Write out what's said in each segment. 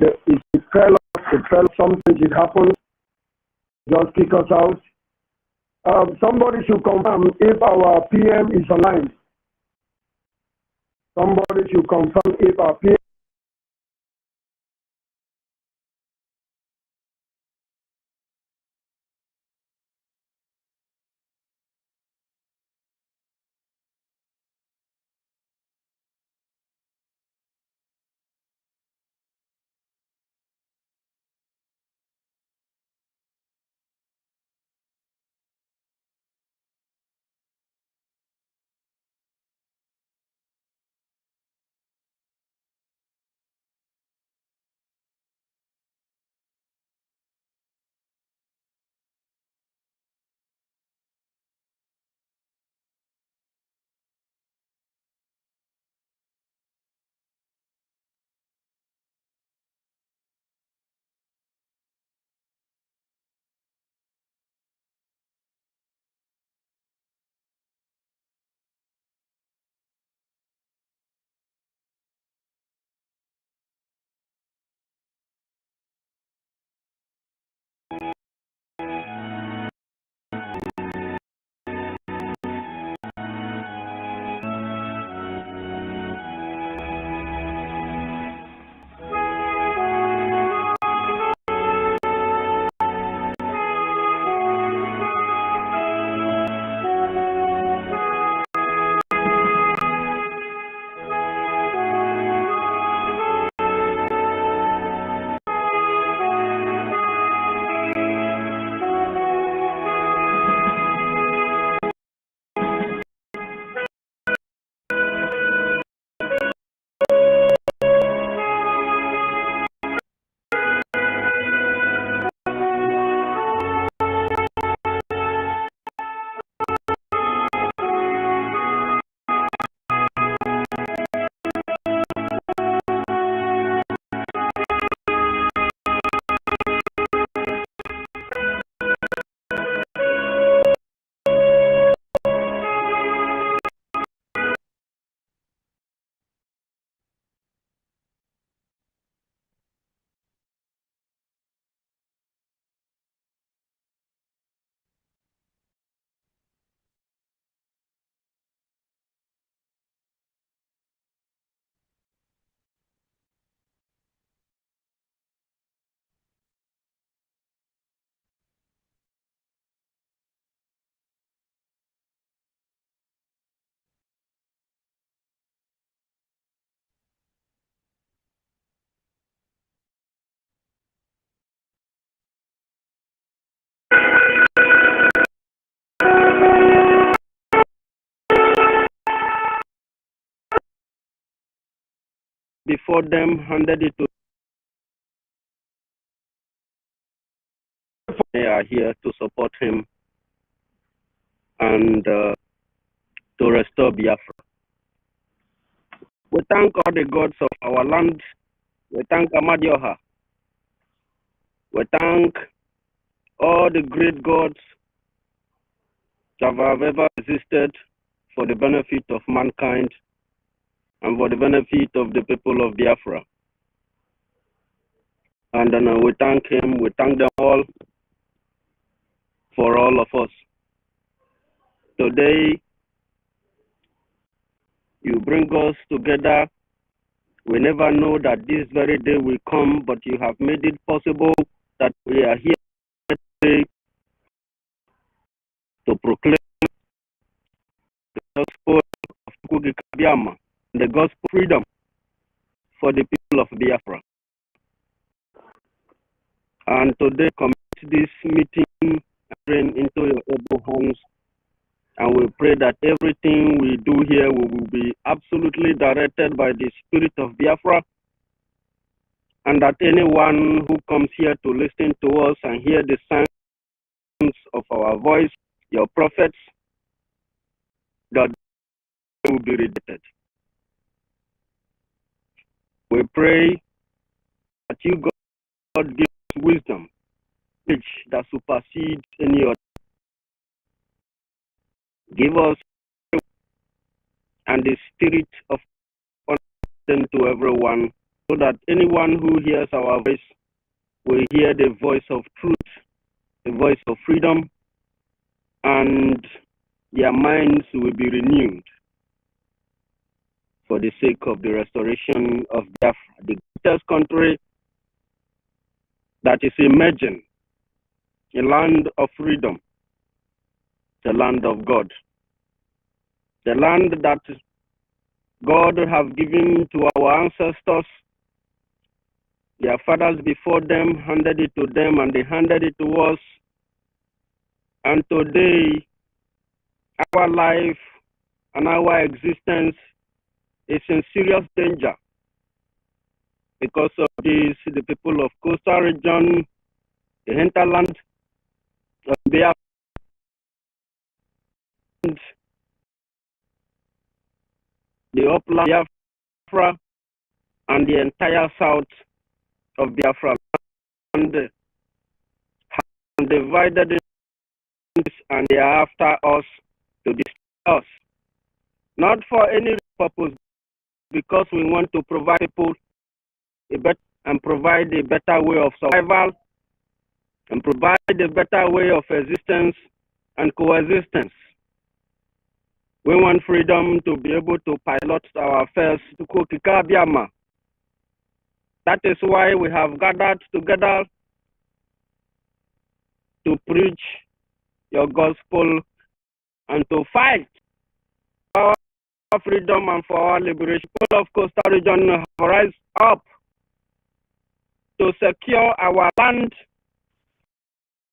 it fell something should happen, just kick us out. Somebody should confirm if our PM is online. Somebody should confirm if our PM. Before them handed it to. They are here to support him and to restore Biafra. We thank all the gods of our land. We thank Amadioha. We thank all the great gods that have ever existed for the benefit of mankind and for the benefit of the people of Biafra. And then we thank him, we thank them all for all of us. Today, you bring us together. We never know that this very day will come, but you have made it possible that we are here today to proclaim the gospel of Kugikabiyama, the gospel freedom for the people of Biafra. And today, commit this meeting into your able hands, and we pray that everything we do here will be absolutely directed by the Spirit of Biafra, and that anyone who comes here to listen to us and hear the sounds of our voice, your prophets, that they will be rejected. We pray that you, God, give us wisdom, which that supersedes any other. Give us and the spirit of understanding to everyone so that anyone who hears our voice will hear the voice of truth, the voice of freedom, and their minds will be renewed for the sake of the restoration of Biafra, the greatest country that is emerging, a land of freedom, the land of God, the land that God have given to our ancestors. Their fathers before them handed it to them, and they handed it to us. And today, our life and our existence is in serious danger. Because of this, the people of coastal region, the hinterland of Biafra, the upland Biafra, and the entire south of Biafra land have divided it, and they are after us to destroy us. Not for any purpose, because we want to provide people provide a better way of survival, and provide a better way of existence and coexistence. We want freedom to be able to pilot our affairs to Kokikabiama. That is why we have gathered together to preach your gospel and to fight for our freedom and for our liberation. People of coastal region have rise up to secure our land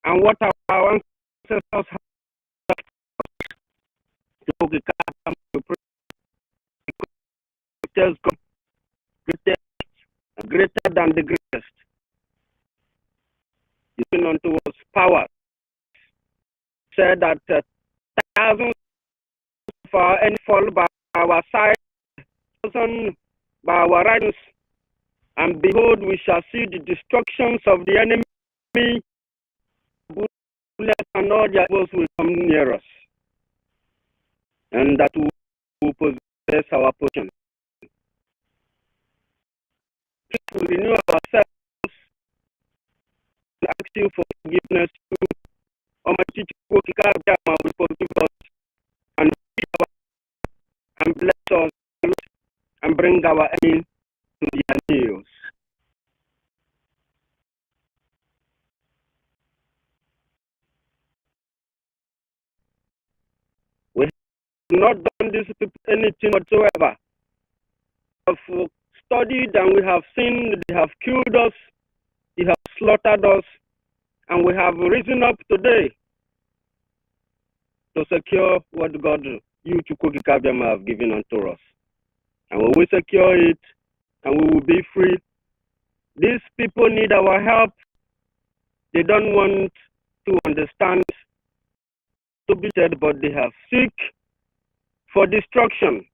and what our ancestors have. Greater than the greatest. Giving unto us power. Said that thousands of our enemies fall by our side, thousands by our right, and behold, we shall see the destructions of the enemy. Bullets and all their foes will come near us, and that we will possess our portion. We renew ourselves, ask you for forgiveness. Almighty Chukwu will forgive us and bless us and bring our enemies to their knees. We have not done this anything whatsoever. We have studied and we have seen they have killed us, they have slaughtered us, and we have risen up today to secure what God, you Chukwu have given unto us. And when we secure it, and we will be free, these people need our help. They don't want to understand, to be dead, but they have seek for destruction.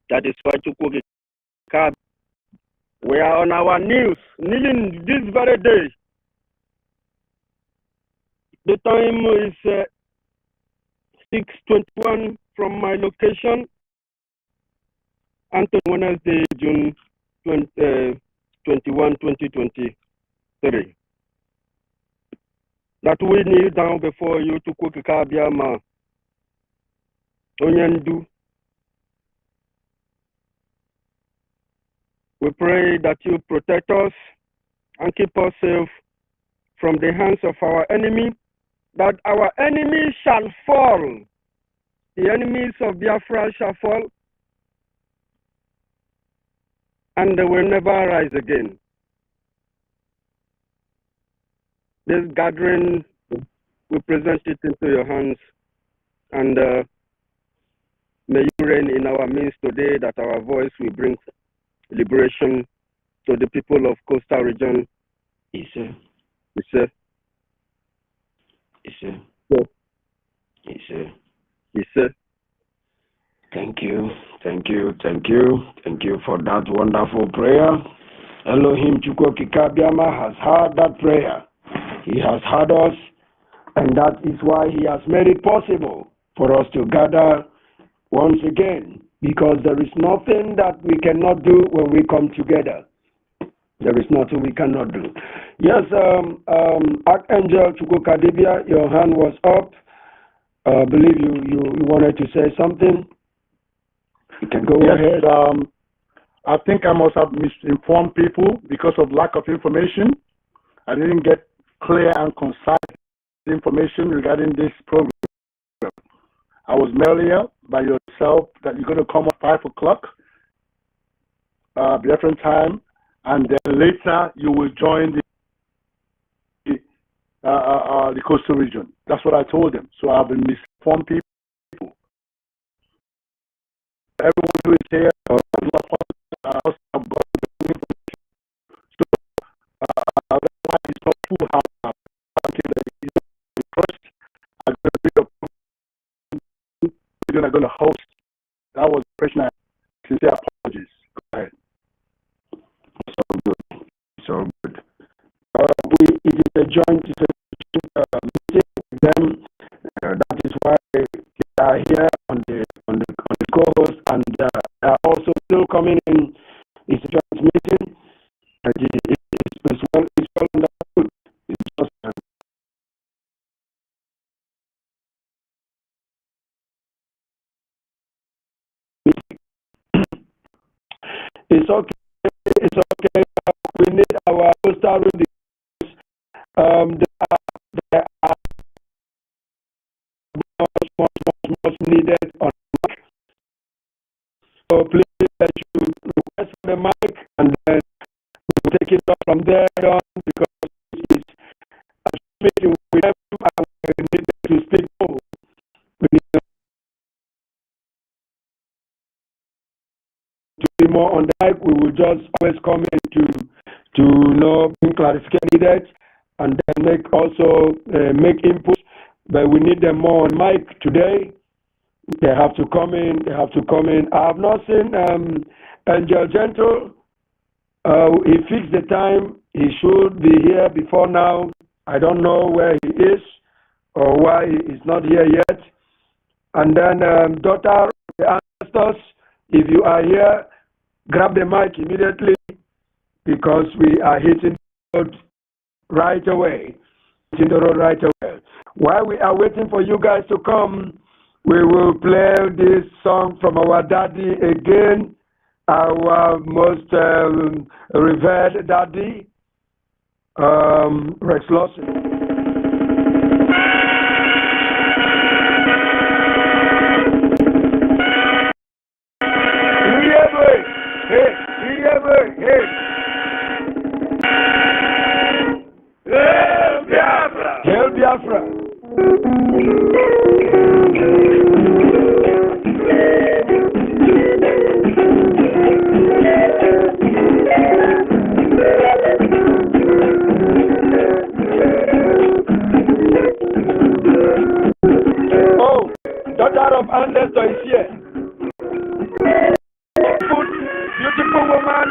That is why Chukwu we are on our knees, kneeling this very day. The time is 6:21 from my location, and on Wednesday, June 21, 2023. That we kneel down before you to Kokikabiama, Onyendu. We pray that you protect us and keep us safe from the hands of our enemy, that our enemies shall fall. The enemies of Biafra shall fall, and they will never rise again. This gathering, we present it into your hands, and may you reign in our midst today, that our voice will bring liberation to the people of coastal region. Yes, sir. Yes, sir. Yes, sir. Yes, Yes, sir. yes, sir. Thank you. Thank you. Thank you. Thank you for that wonderful prayer. Elohim Chukwu Kikabiama has heard that prayer. He has heard us, and that is why he has made it possible for us to gather once again because there is nothing that we cannot do when we come together. There is nothing we cannot do. Yes, Archangel Chukukadibia, your hand was up. I believe you wanted to say something. You can go ahead. I think I must have misinformed people because of lack of information. I didn't get clear and concise information regarding this program. I was mailed here by yourself that you're going to come at 5 o'clock, different time, and then later you will join the coastal region. That's what I told them. So I've been misinformed people. Everyone who is here, that's why it's not too hard. First, I'm going to host. That was the question. Sincere apologies. Go ahead. So good. It is a joint meeting with them. That is why they are here on the co-host, and they are also still coming in. It's a joint meeting. It's well understood. It's just it's okay. It's okay. We need our postal room. There are much needed on mic. So please let you request for the mic, and then we'll take it up from there on, because it's a meeting with them and we need to speak more. We need to be more on the mic. We will just always come in to bring clarification needed, and then make input, but we need them more on mic today. They have to come in. I have not seen Angel Gentle. He fixed the time. He should be here before now. I don't know where he is or why he is not here yet. And then daughter of the ancestors, if you are here, grab the mic immediately, because we are hitting the road right away. While we are waiting for you guys to come, we will play this song from our daddy again, our most revered daddy, Rex Lawson. Hail Biafra! Oh, daughter of ancestor is here. Beautiful woman,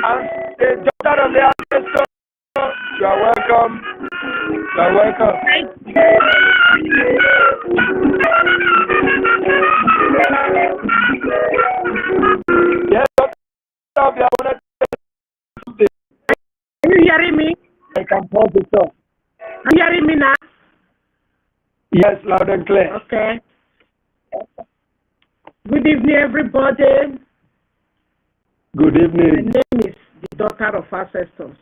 and the daughter of the ancestor. You are welcome. You are welcome. Yes, doctor, are you hearing me? I can pause the song. Are you hearing me now? Yes, loud and clear. Okay. Good evening, everybody. Good evening. My name is the daughter of ancestors.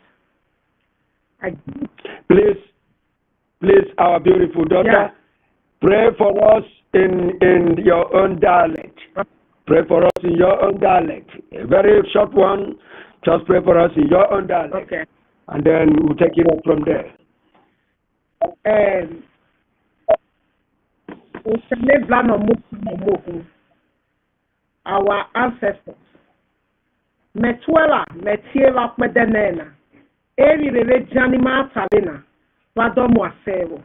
Please, our beautiful daughter, pray for us in your own dialect. Pray for us in your own dialect. A very short one. Just pray for us in your own dialect. Okay. And then we'll take it up from there. Our ancestors. Metuela, Metiela Medenena. Eri rere janima talena. Vadomu asevo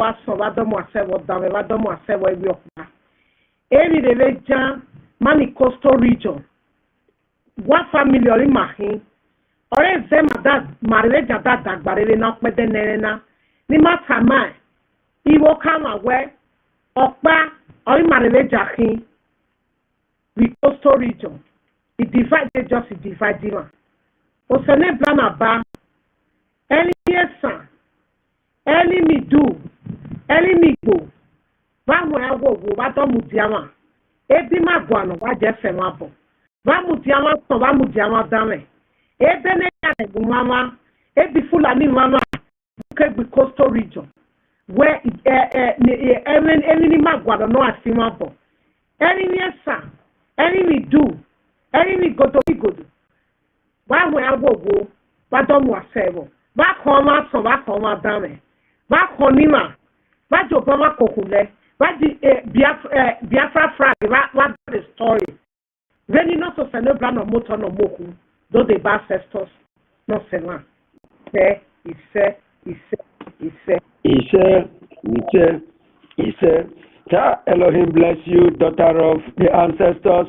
aso, vadomu asevo dame, vadomu asevo ebiokwa. Eri rere jan mani coastal region. Wa family ori mahin. Ore zema da marele jada dagbarele na medenena. Ni matama. Iwo kama we Okpa, or Marelejahi, with coastal region. It divided just it divided. Osane Blanaba, any yes, any me do, any me go. Vamwe wo Mudiama. Ebi Maguano, what just a mapo. Vamudiama, so Vamudiama dame. Ebene Mama, Ebi Fulani Mama, with coastal region. Where any Maguano no asimabo. Any yes, any me do, any me go to be good. Vamwe wo, Vadomu Asebo. Back home, so back home, dame. Back honima, Bajobama Kokule. What the Biafra flag? What the story? When you know so no brand of motor no moku, though the ancestors no sema. He said. Elohim bless you, daughter of the ancestors.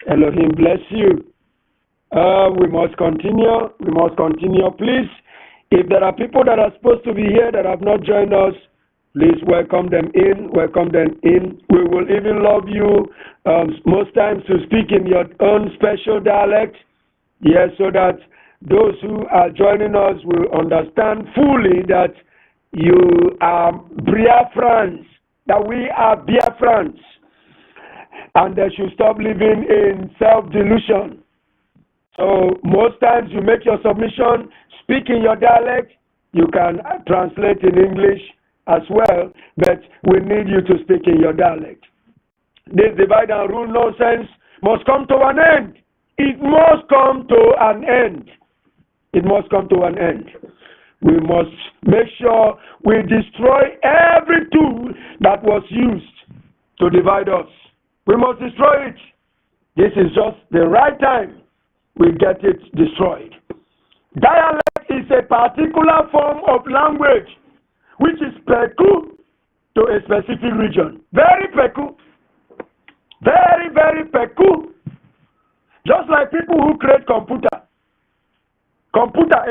Elohim bless you. We must continue. Please, if there are people that are supposed to be here that have not joined us, please welcome them in. We will even love you most times to speak in your own special dialect. Yes, so that those who are joining us will understand fully that you are Biafrans, that we are Biafrans, and they should stop living in self-delusion. So most times you make your submission, speak in your dialect, you can translate in English as well, but we need you to speak in your dialect. This divide and rule nonsense must come to an end. It must come to an end. We must make sure we destroy every tool that was used to divide us. We must destroy it. This is just the right time we get it destroyed. Dialect is a particular form of language which is peculiar to a specific region. Very peculiar. Very, very peculiar. Just like people who create computer, a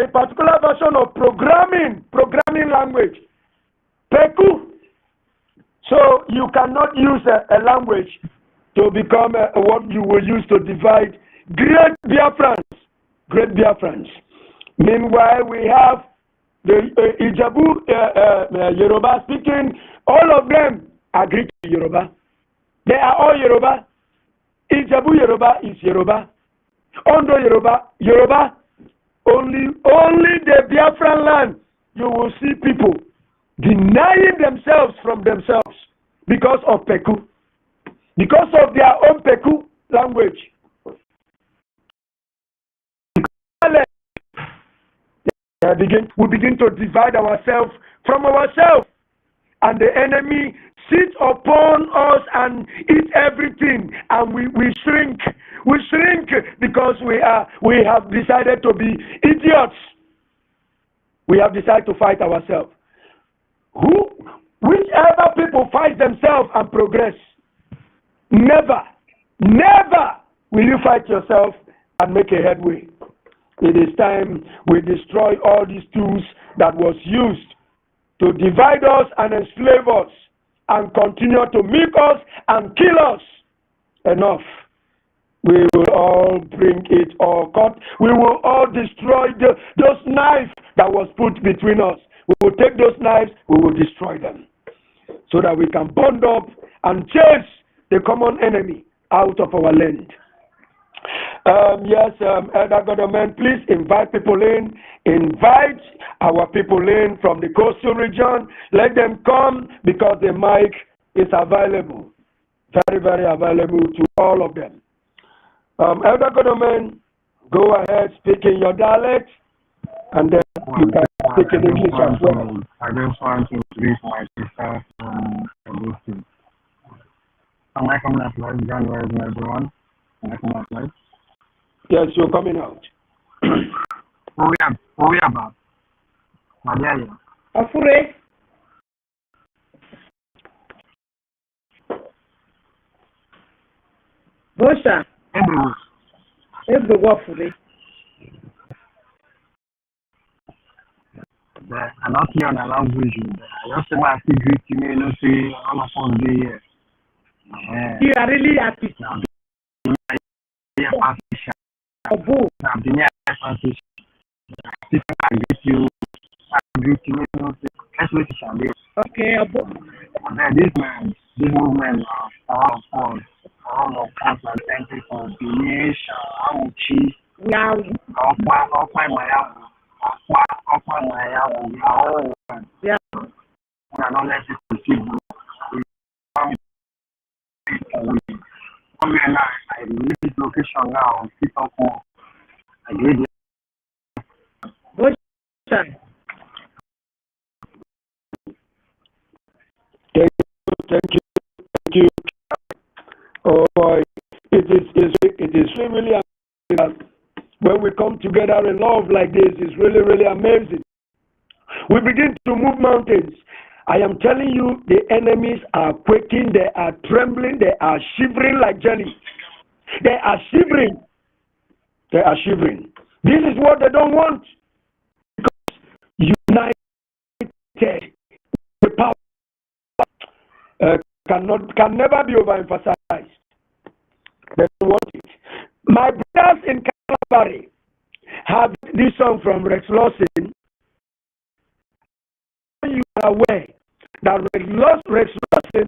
particular version of programming language. Peculiar. So you cannot use a language to become what you will use to divide great Biafrans. Meanwhile, we have the Ijabu Yoruba speaking, all of them agree to Yoruba. They are all Yoruba. Ijabu Yoruba is Yoruba. Ondo Yoruba. Only the Biafran land you will see people denying themselves from themselves because of Peku. Because of their own Peku language. We begin to divide ourselves from ourselves, and the enemy sits upon us and eats everything, and we shrink. We shrink because we have decided to be idiots. We have decided to fight ourselves. Whichever people fight themselves and progress, never will you fight yourself and make a headway. It is time we destroy all these tools that was used to divide us and enslave us and continue to make us and kill us. Enough. We will all bring it all cut. We will all destroy those knives that was put between us. We will take those knives, we will destroy them so that we can bond up and chase the common enemy out of our land. Elder Government, please invite people in. Invite our people in from the coastal region. Let them come because the mic is available. Very, very available to all of them. Elder Government, go ahead, speak in your dialect, and then you can speak in English as well. I just want to greet my sister from Boston. Am I coming out live? January, everyone. Am I coming out live? Yes, you're coming out. We about. Fore. Bosha. Everywhere Fore. I'm not here on a language. I just say my greet you, you know, say all of us be here. You are really happy. Now, yeah, partition. Now, the near partition. I greet you. I greet you, you know, say, let's wait to be. Okay, Abu. Then this movement of all of us are thankful for the nation, Amuchi, Now, of my yeah. We are not let it receive. I leave this location now, keep up more. I agree. Good time. Thank you. Oh boy, it is really amazing. When we come together in love like this, it's really amazing. We begin to move mountains. I am telling you, the enemies are quaking, they are trembling, they are shivering like jelly. They are shivering. This is what they don't want. Because united, the power can never be overemphasized. They don't want it. My brothers in Calvary have this song from Rex Lawson. You are aware that Rex Lawson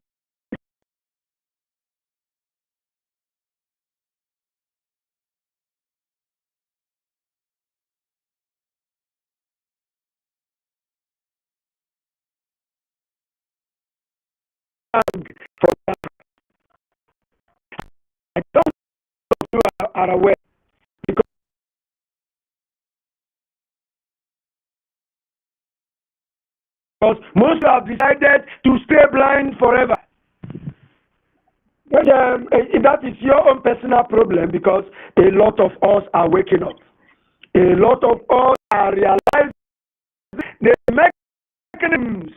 for that. I don't know if you are aware because most have decided to stay blind forever. But, that is your own personal problem because a lot of us are waking up. A lot of us are realizing the mechanisms,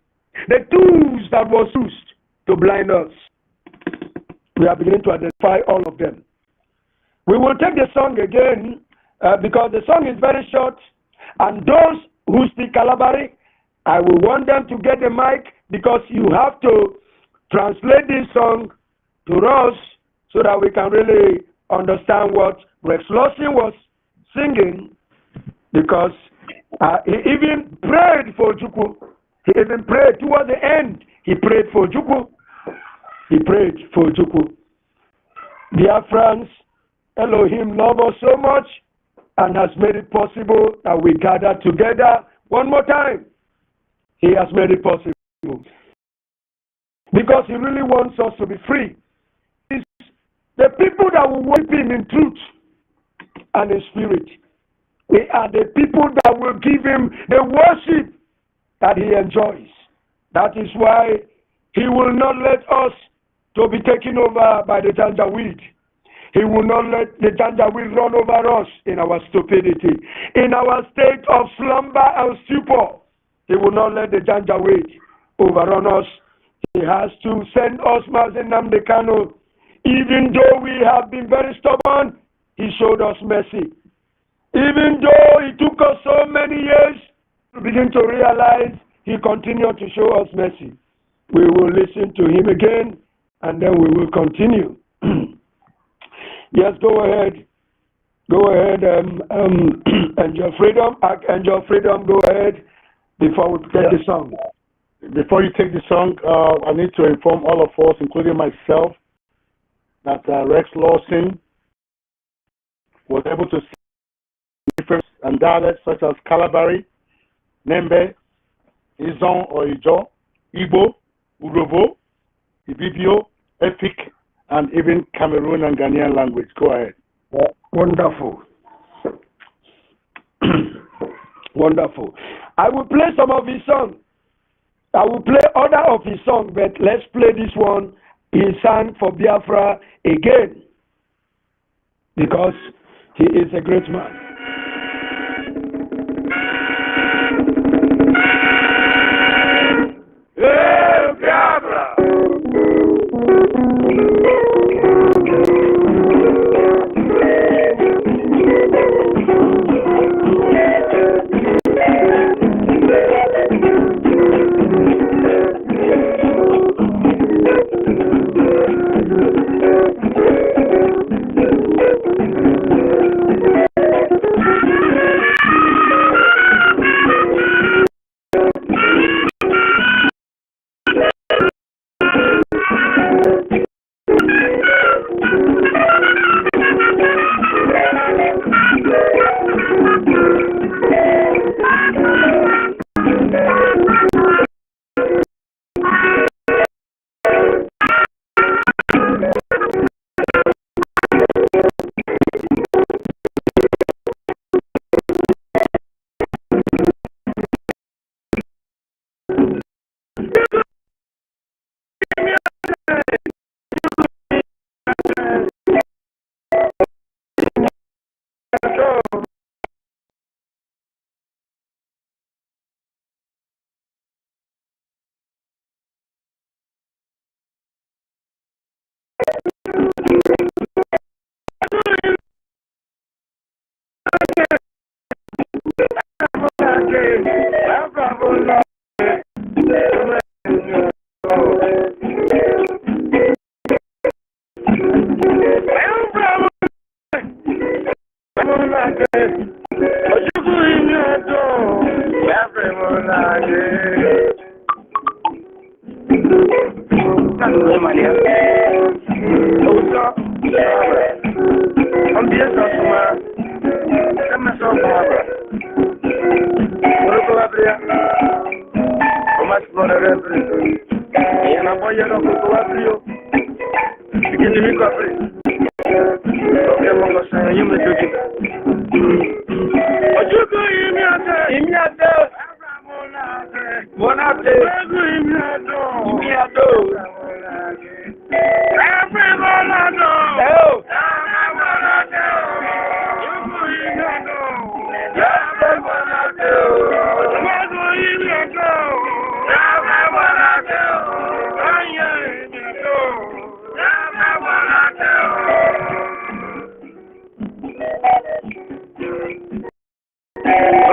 the tools that were used to blind us. We are beginning to identify all of them. We will take the song again because the song is very short, and those who speak Calabari, I will want them to get the mic because you have to translate this song to us so that we can really understand what Rex Lawson was singing, because he even prayed for Juku. He even prayed toward the end. He prayed for Juku. Dear friends, Elohim loves us so much and has made it possible that we gather together one more time. He has made it possible because he really wants us to be free. It's the people that will worship him in truth and in spirit. They are the people that will give him the worship that he enjoys. That is why he will not let us to be taken over by the janjaweed. He will not let the janjaweed run over us in our stupidity, in our state of slumber and stupor. He will not let the janjaweed overrun us. He has to send us Mazen Nnamdi Kanu. Even though we have been very stubborn, he showed us mercy. Even though it took us so many years to begin to realize, he continued to show us mercy. We will listen to him again, and then we will continue. Yes, go ahead. Angel Freedom, Archangel Freedom, go ahead before we take the song. Before you take the song, I need to inform all of us, including myself, that Rex Lawson was able to see different and dialects such as Calabari, Nembe, Izon or Ijo, Igbo, Urobo, Ibibio, Epic, and even Cameroon and Ghanaian language. Go ahead. Wonderful. Wonderful. I will play some of his songs. I will play other of his songs, but let's play this one. He sang for Biafra again because he is a great man. Hey, Biafra!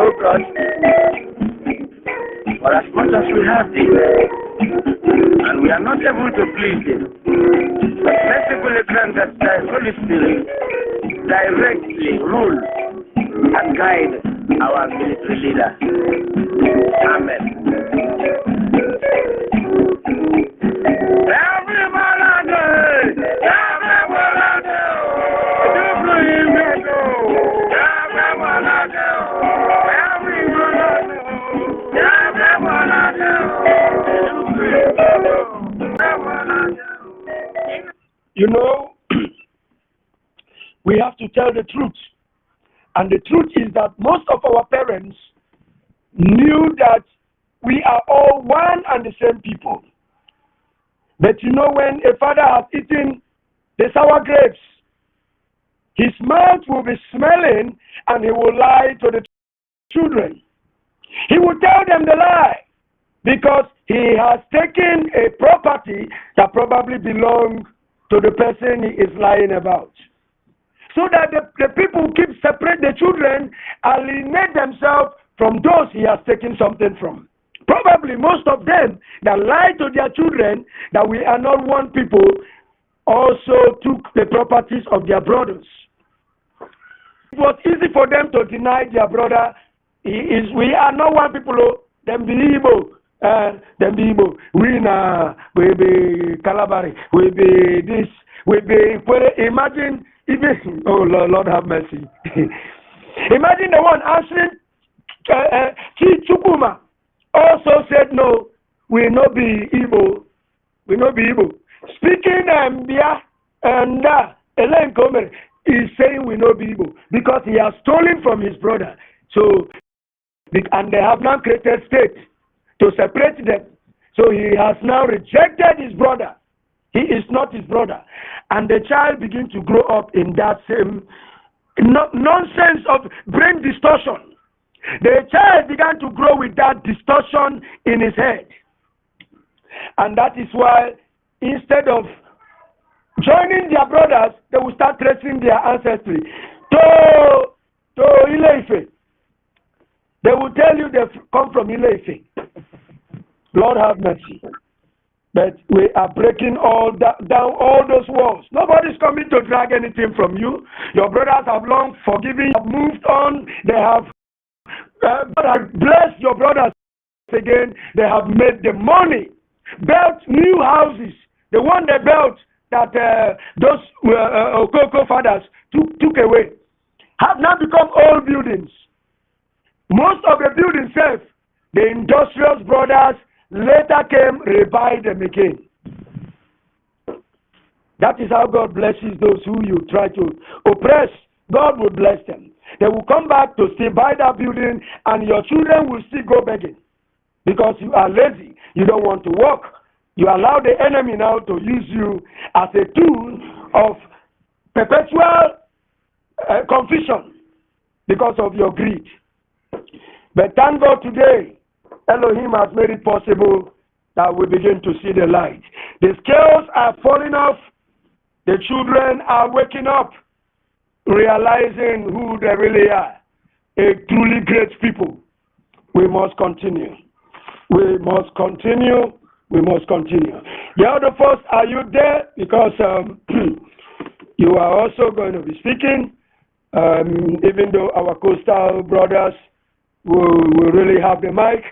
Oh God, for as much as we have thee, and we are not able to please thee, but mercifully grant that thy Holy Spirit directly rule and guide our military leader. Amen. You know, we have to tell the truth. And the truth is that most of our parents knew that we are all one and the same people. But you know, when a father has eaten the sour grapes, his mouth will be smelling and he will lie to the children. He will tell them the lie because he has taken a property that probably belongs to the person he is lying about. So that the people keep separate the children, alienate themselves from those he has taken something from. Probably most of them that lie to their children that we are not one people also took the properties of their brothers. It was easy for them to deny their brother. We are not one people. Them be Igbo. Them be Igbo. We be Calabari. We be this. We be. Imagine even. Oh Lord have mercy. Imagine the one answering. Chukuma also said no. We not be Igbo. We not be Igbo. Speaking Bia and Ellen Comer is saying we not be Igbo because he has stolen from his brother. So, and they have now created state to separate them. So he has now rejected his brother. He is not his brother. And the child begins to grow up in that same nonsense of brain distortion. The child began to grow with that distortion in his head. And that is why instead of joining their brothers, they will start tracing their ancestry. To Ile-Ife. They will tell you they come from Ile-Ife. Lord have mercy. But we are breaking down all those walls. Nobody's coming to drag anything from you. Your brothers have long forgiven, have moved on. They have God has blessed your brothers again. They have made the money, built new houses. The one they built that those Okoko fathers took away have now become old buildings. Most of the buildings self, the industrious brothers later came, rebuy them again. That is how God blesses those who you try to oppress. God will bless them. They will come back to still buy that building, and your children will still go begging because you are lazy. You don't want to work. You allow the enemy now to use you as a tool of perpetual confusion because of your greed. But thank God today, Elohim has made it possible that we begin to see the light. The scales are falling off. The children are waking up, realizing who they really are. A truly great people. We must continue. We must continue. We must continue. The other folks, are you there? Because you are also going to be speaking. Even though our coastal brothers will really have the mic,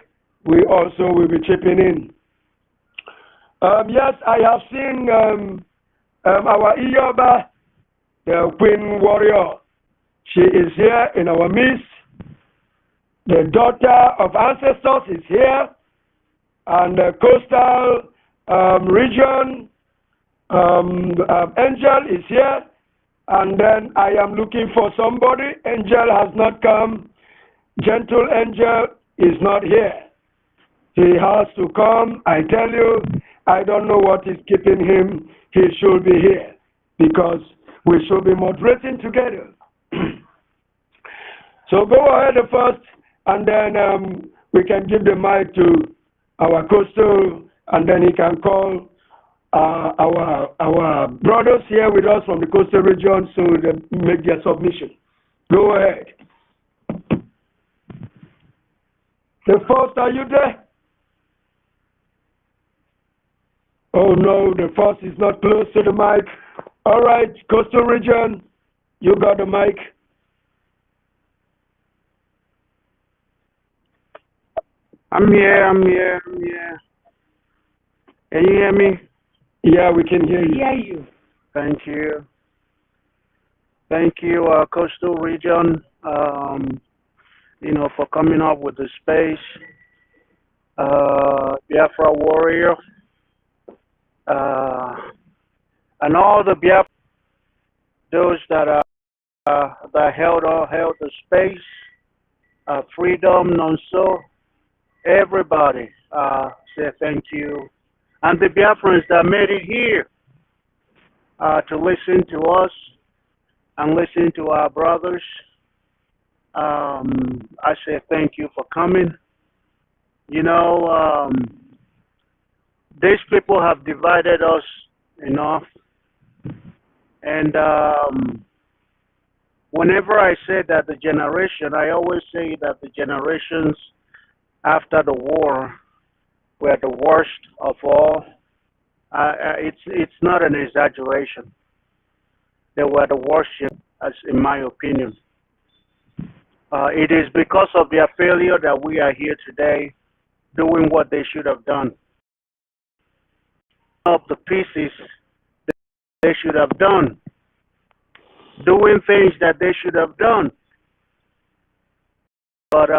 we also will be chipping in. Yes, I have seen our Iyoba, the Queen Warrior. She is here in our midst. The daughter of ancestors is here, and the coastal region Angel is here, and then I am looking for somebody. Angel has not come. Gentle Angel is not here. He has to come. I tell you, I don't know what is keeping him. He should be here because we should be moderating together. So go ahead first, and then we can give the mic to our coastal, and then he can call our brothers here with us from the coastal region so they make their submission. Go ahead. The first, are you there? Oh no, the first is not close to the mic. All right, coastal region, you got the mic. I'm here. Can you hear me? Yeah, we can hear you. Hear you. Thank you. Thank you, coastal region, for coming up with the space. Biafra warrior, and all the Biafra, those that held the space, freedom, non-so, everybody say thank you. And the Biafrans that made it here to listen to us and listen to our brothers, I say thank you for coming. These people have divided us enough. And whenever I say that the generation, I always say that the generations after the war were the worst of all. It's not an exaggeration. They were the worst, as in my opinion. It is because of their failure that we are here today doing what they should have done. Of the pieces they should have done. Doing things that they should have done. But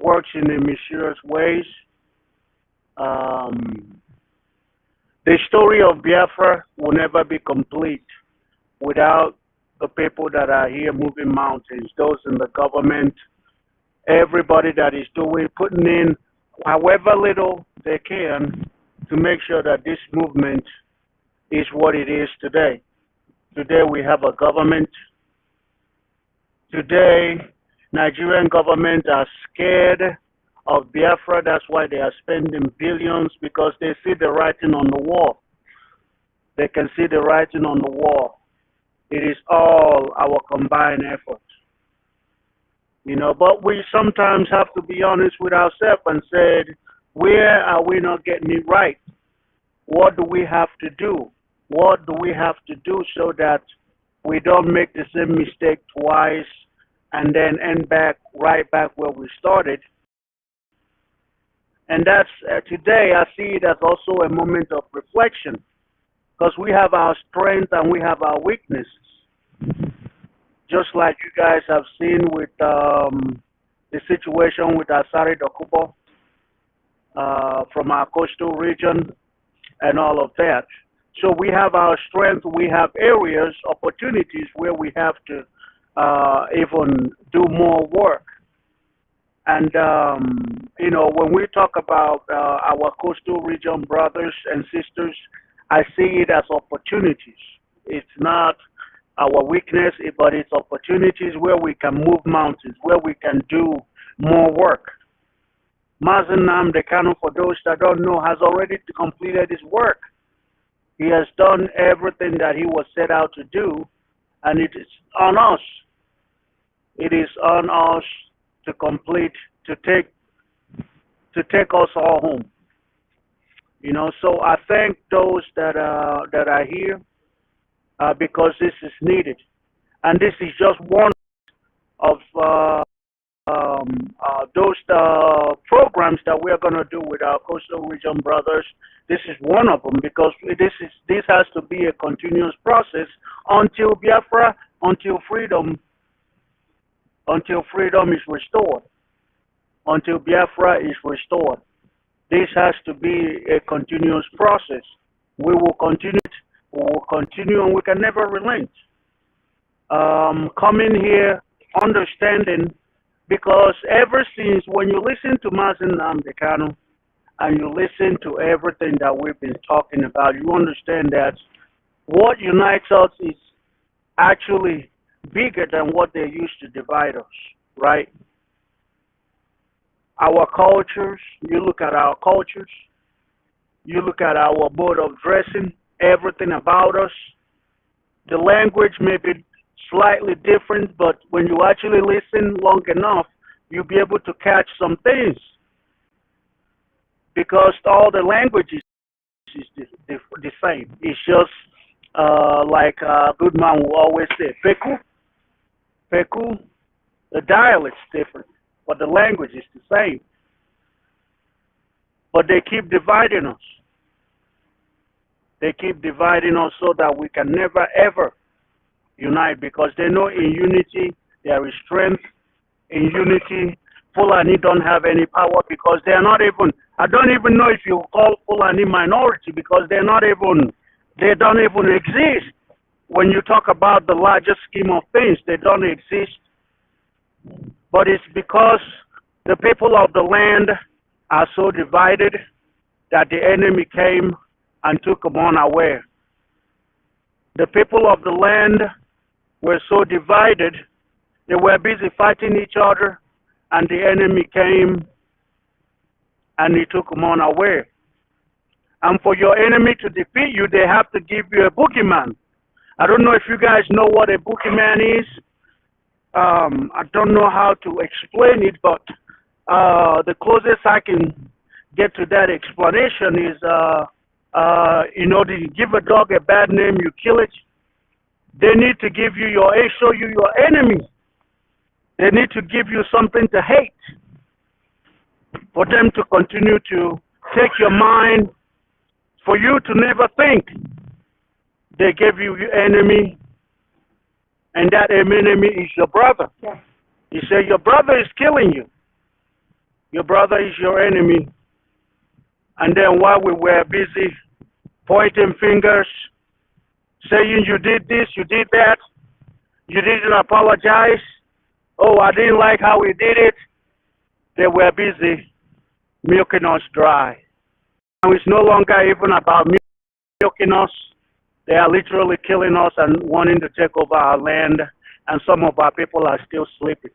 works in the mysterious ways. The story of Biafra will never be complete without the people that are here moving mountains, those in the government, everybody that is putting in however little they can to make sure that this movement is what it is today. Today we have a government. Today, Nigerian government are scared of Biafra. That's why they are spending billions, because they see the writing on the wall. They can see the writing on the wall. It is all our combined effort. But we sometimes have to be honest with ourselves and say, where are we not getting it right? What do we have to do? What do we have to do so that we don't make the same mistake twice and then end right back where we started? And that's today I see it as also a moment of reflection, because we have our strength and we have our weaknesses. Just like you guys have seen with the situation with Asari Dokubo from our coastal region and all of that. So we have our strength, we have areas, opportunities where we have to even do more work. And, when we talk about our coastal region brothers and sisters, I see it as opportunities. It's not our weakness, but it's opportunities where we can move mountains, where we can do more work. Mazen Nnamdi Kanu, for those that don't know, has already completed his work. He has done everything that he was set out to do, and it is on us. It is on us to complete, to take us all home. So I thank those that are here because this is needed. And this is just one of those programs that we're going to do with our coastal region brothers. This is one of them, because this has to be a continuous process until Biafra, until freedom is restored, until Biafra is restored. This has to be a continuous process. We will continue, and we can never relent. Coming here, understanding, because ever since when you listen to Mazen Nnamdi Kanu and you listen to everything that we've been talking about, you understand that what unites us is actually bigger than what they used to divide us, right? Our cultures, you look at our cultures, you look at our mode of dressing, everything about us. The language may be slightly different, but when you actually listen long enough, you'll be able to catch some things. Because all the languages is the same. It's just like a good man will always say, Peku. The dialect's different, but the language is the same. But they keep dividing us. They keep dividing us so that we can never ever unite, because they know in unity there is strength. In unity, Fulani don't have any power, because they are not even, I don't even know if you call Fulani minority, because they don't even exist. When you talk about the larger scheme of things, they don't exist. But it's because the people of the land are so divided that the enemy came and took them unaware. The people of the land were so divided, they were busy fighting each other, and the enemy came and he took them unaware. And for your enemy to defeat you, they have to give you a boogeyman. I don't know if you guys know what a boogeyman is. I don't know how to explain it, but the closest I can get to that explanation is, you give a dog a bad name, you kill it. They need to give you show you your enemy. They need to give you something to hate, for them to continue to take your mind, for you to never think. They gave you your enemy, and that enemy is your brother. Yes. You say your brother is killing you. Your brother is your enemy. And then while we were busy pointing fingers, saying you did this, you did that, you didn't apologize, oh, I didn't like how we did it, they were busy milking us dry. Now it's no longer even about milking us. They are literally killing us and wanting to take over our land, and some of our people are still sleeping.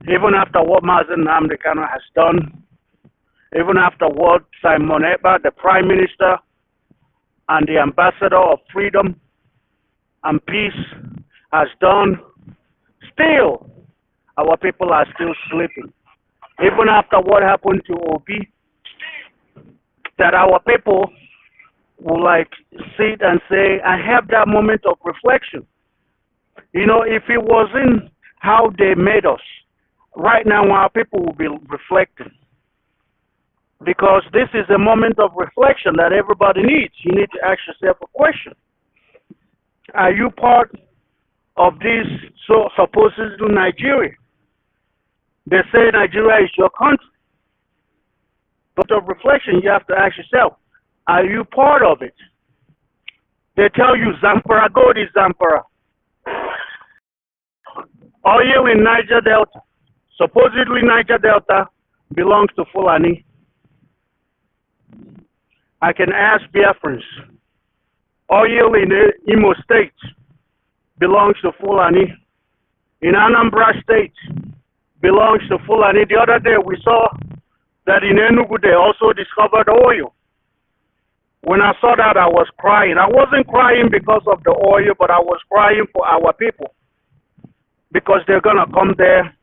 Even after what Mazen Nnamdi Kanu has done, even after what Simon Ekpa, the Prime Minister and the Ambassador of Freedom and Peace has done, still our people are still sleeping. Even after what happened to Obi, that our people will sit and say, I have that moment of reflection. If it wasn't how they made us, right now our people will be reflecting. Because this is a moment of reflection that everybody needs. You need to ask yourself a question. Are you part of this supposedly Nigeria? They say Nigeria is your country. But of reflection, you have to ask yourself, are you part of it? They tell you Zamfara, gold is Zamfara. Oil in Niger Delta. Supposedly Niger Delta belongs to Fulani. I can ask Biafrans. Oil in Imo State belongs to Fulani. In Anambra State belongs to Fulani. The other day we saw that in Enugu they also discovered oil. When I saw that, I was crying. I wasn't crying because of the oil, but I was crying for our people. Because they're going to come there,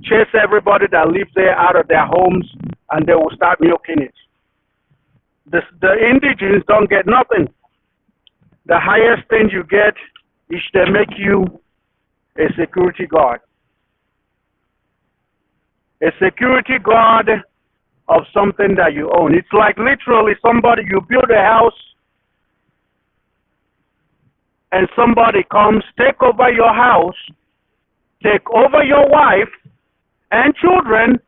chase everybody that lives there out of their homes, and they will start milking it. The indigenous don't get nothing. The highest thing you get is to make you a security guard. A security guard of something that you own. It's like literally somebody, you build a house and somebody comes, take over your house, take over your wife and children,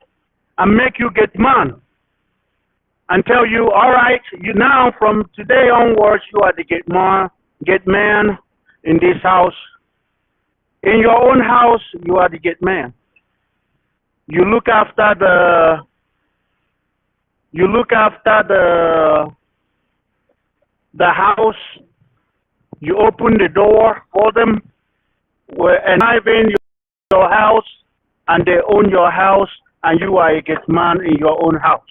and make you get man. And tell you, all right, you now from today onwards, you are the get man in this house. In your own house, you are the get man. You look after the house. You open the door for them, and drive in your house, and they own your house, and you are a get man in your own house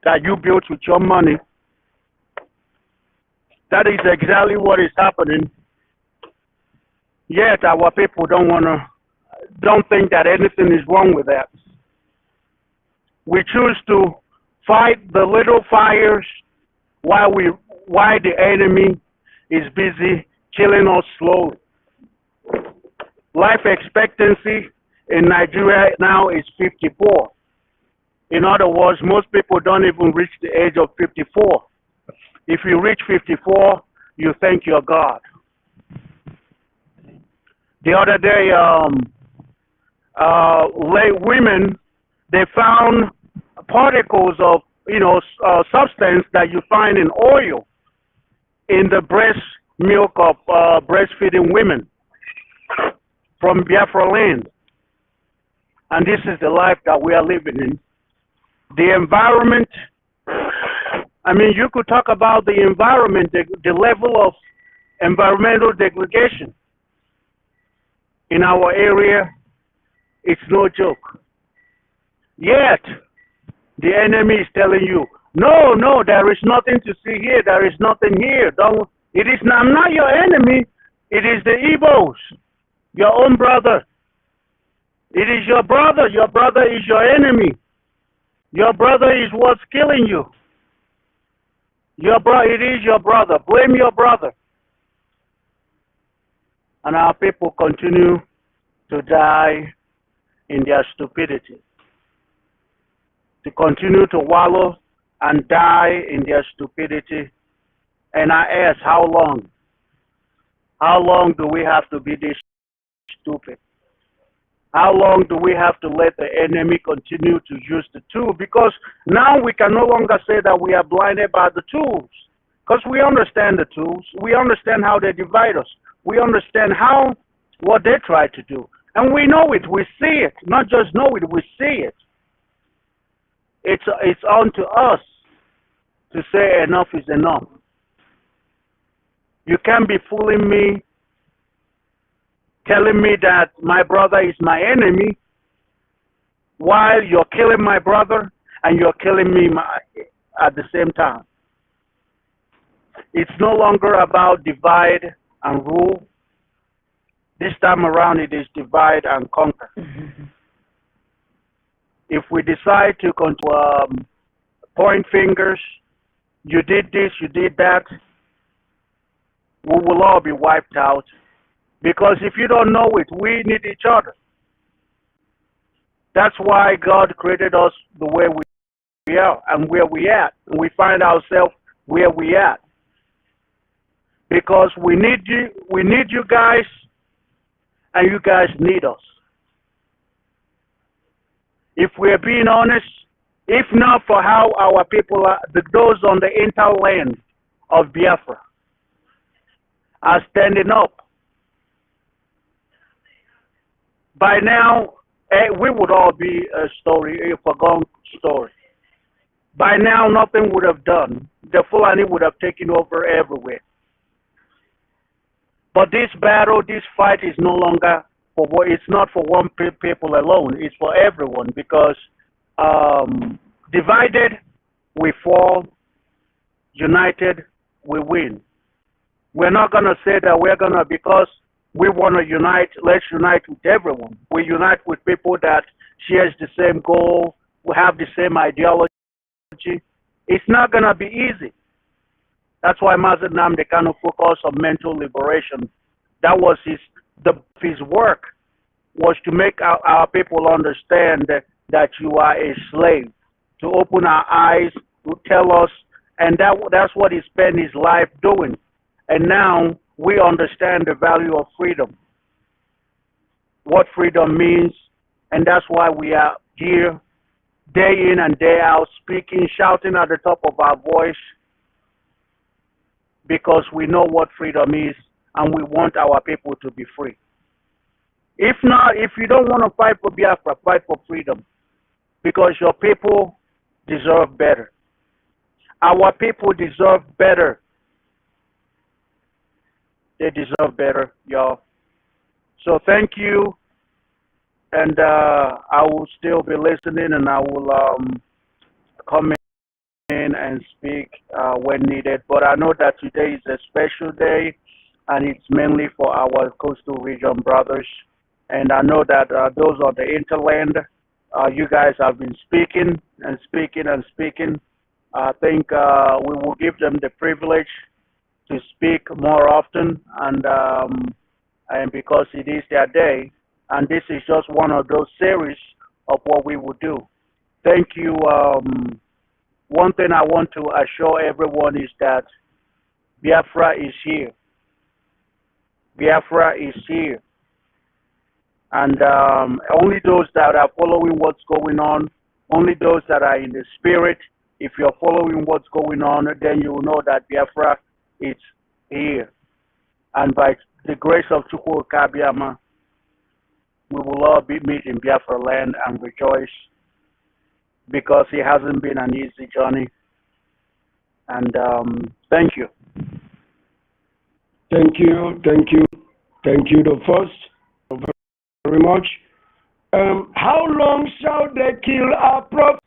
that you built with your money. That is exactly what is happening. Yet our people don't think that anything is wrong with that. We choose to fight the little fires while the enemy is busy killing us slowly. Life expectancy in Nigeria now is 54. In other words, most people don't even reach the age of 54. If you reach 54, you thank your God. The other day, women, they found particles of, substance that you find in oil in the breast milk of breastfeeding women from Biafra land. And this is the life that we are living in. The environment, you could talk about the environment, the level of environmental degradation in our area. It's no joke. Yet, the enemy is telling you, no, there is nothing to see here. There is nothing here. I'm not your enemy. It is the Igbos, your own brother. It is your brother. Your brother is your enemy. Your brother is what's killing you. It is your brother. Blame your brother. And our people continue to die in their stupidity. To continue to wallow and die in their stupidity. And I ask, how long? How long do we have to be this stupid? How long do we have to let the enemy continue to use the tool? Because now we can no longer say that we are blinded by the tools. Because we understand the tools. We understand how they divide us. We understand what they try to do. And we know it. We see it. Not just know it, we see it. It's on to us to say enough is enough. You can't be fooling me, telling me that my brother is my enemy, while you're killing my brother and you're killing me at the same time. It's no longer about divide and rule. This time around it is divide and conquer. Mm-hmm. If we decide to point fingers, you did this, you did that, we will all be wiped out. Because if you don't know it, we need each other. That's why God created us the way we are and where we at. And we find ourselves where we at. Because we need you guys, and you guys need us. If we're being honest, if not for how our people are, those on the hinterland of Biafra are standing up, by now, we would all be a forgone story. By now, nothing would have done. The Fulani would have taken over everywhere. But this battle, this fight is no longer it's not for one people alone. It's for everyone, because divided, we fall. United, we win. We're not going to say that because we want to unite, let's unite with everyone. We unite with people that shares the same goal, we have the same ideology. It's not going to be easy. That's why Mazen Nnamdi Kanu focused on mental liberation That was his work, was to make our people understand that you are a slave, to open our eyes, to tell us, and that's what he spent his life doing. And now we understand the value of freedom, what freedom means, and that's why we are here day in and day out, speaking, shouting at the top of our voice, because we know what freedom is and we want our people to be free. If not, if you don't want to fight for Biafra, fight for freedom, because your people deserve better. Our people deserve better. They deserve better, y'all. So thank you. And I will still be listening, and I will come in and speak when needed. But I know that today is a special day, and it's mainly for our coastal region brothers. And I know that those on the interland, you guys have been speaking and speaking and speaking. I think we will give them the privilege to speak more often, and because it is their day. And this is just one of those series of what we will do. Thank you. One thing I want to assure everyone is that Biafra is here. Biafra is here. And only those that are following what's going on, only those that are in the spirit, if you're following what's going on, then you will know that Biafra is here. And by the grace of Chukwu Kabiama, we will all meet in Biafra land and rejoice, because it hasn't been an easy journey. And thank you. Thank you, the first, very much. How long shall they kill our prophets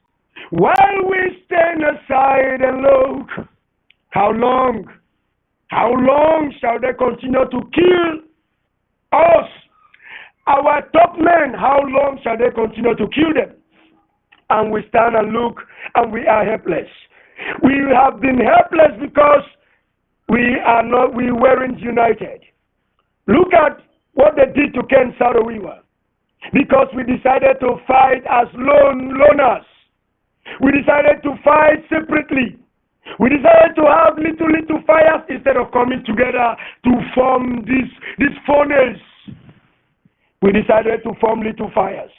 while we stand aside and look? How long shall they continue to kill us? Our top men, how long shall they continue to kill them? And we stand and look, and we are helpless. We have been helpless because we weren't united. Look at what they did to Ken Saro-Wiwa. Because we decided to fight as loners. We decided to fight separately. We decided to have little fires instead of coming together to form these funnels. We decided to form little fires.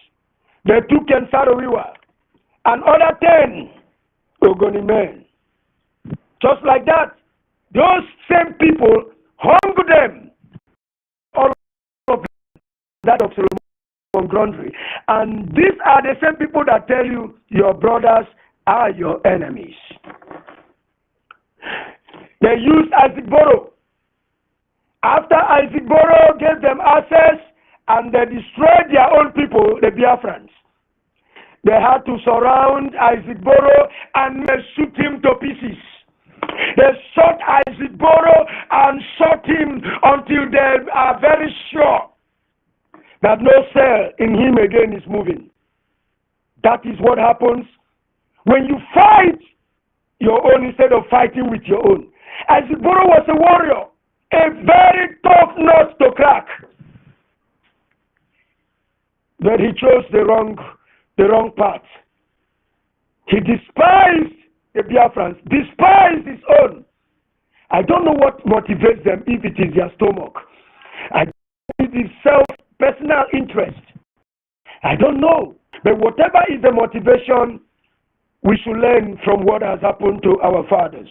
They took Ken Saro-Wiwa and other 10 Ogoni men. Just like that, those same people hung them. All of that of Solomon Grundy. And these are the same people that tell you your brothers are your enemies. They used Isaac Boro. After Isaac Boro gave them access, and they destroyed their own people, the Biafrans. They had to surround Isaac Boro and shoot him to pieces. They shot Isaac Boro and shot him until they are very sure that no cell in him again is moving. That is what happens when you fight your own instead of fighting with your own. Isaac Boro was a warrior, a very tough nut to crack. But he chose the wrong path. He despised the Biafrans, despised his own. I don't know what motivates them, if it is their stomach. I think it is personal interest. I don't know. But whatever is the motivation, we should learn from what has happened to our fathers,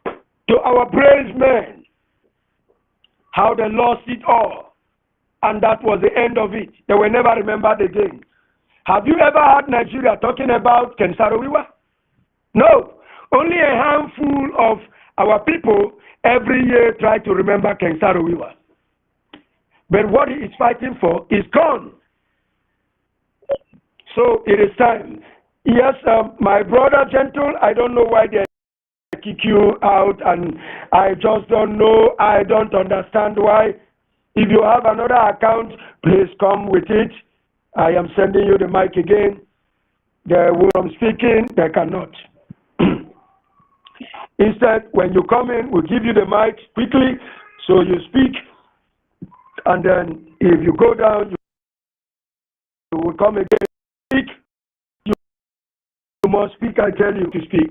to our brave men, how they lost it all. And that was the end of it. They were never remembered again. Have you ever heard Nigeria talking about Ken Saro-Wiwa? No. Only a handful of our people every year try to remember Ken Saro-Wiwa. But what he is fighting for is gone. So it is time. Yes, my brother Gentle, I don't know why they kick you out, and I just don't know. I don't understand why. If you have another account, please come with it. I am sending you the mic again. When I'm speaking, they cannot. Instead, when you come in, we'll give you the mic quickly so you speak. And then if you go down, you will come again. Speak. You must speak. I tell you to speak.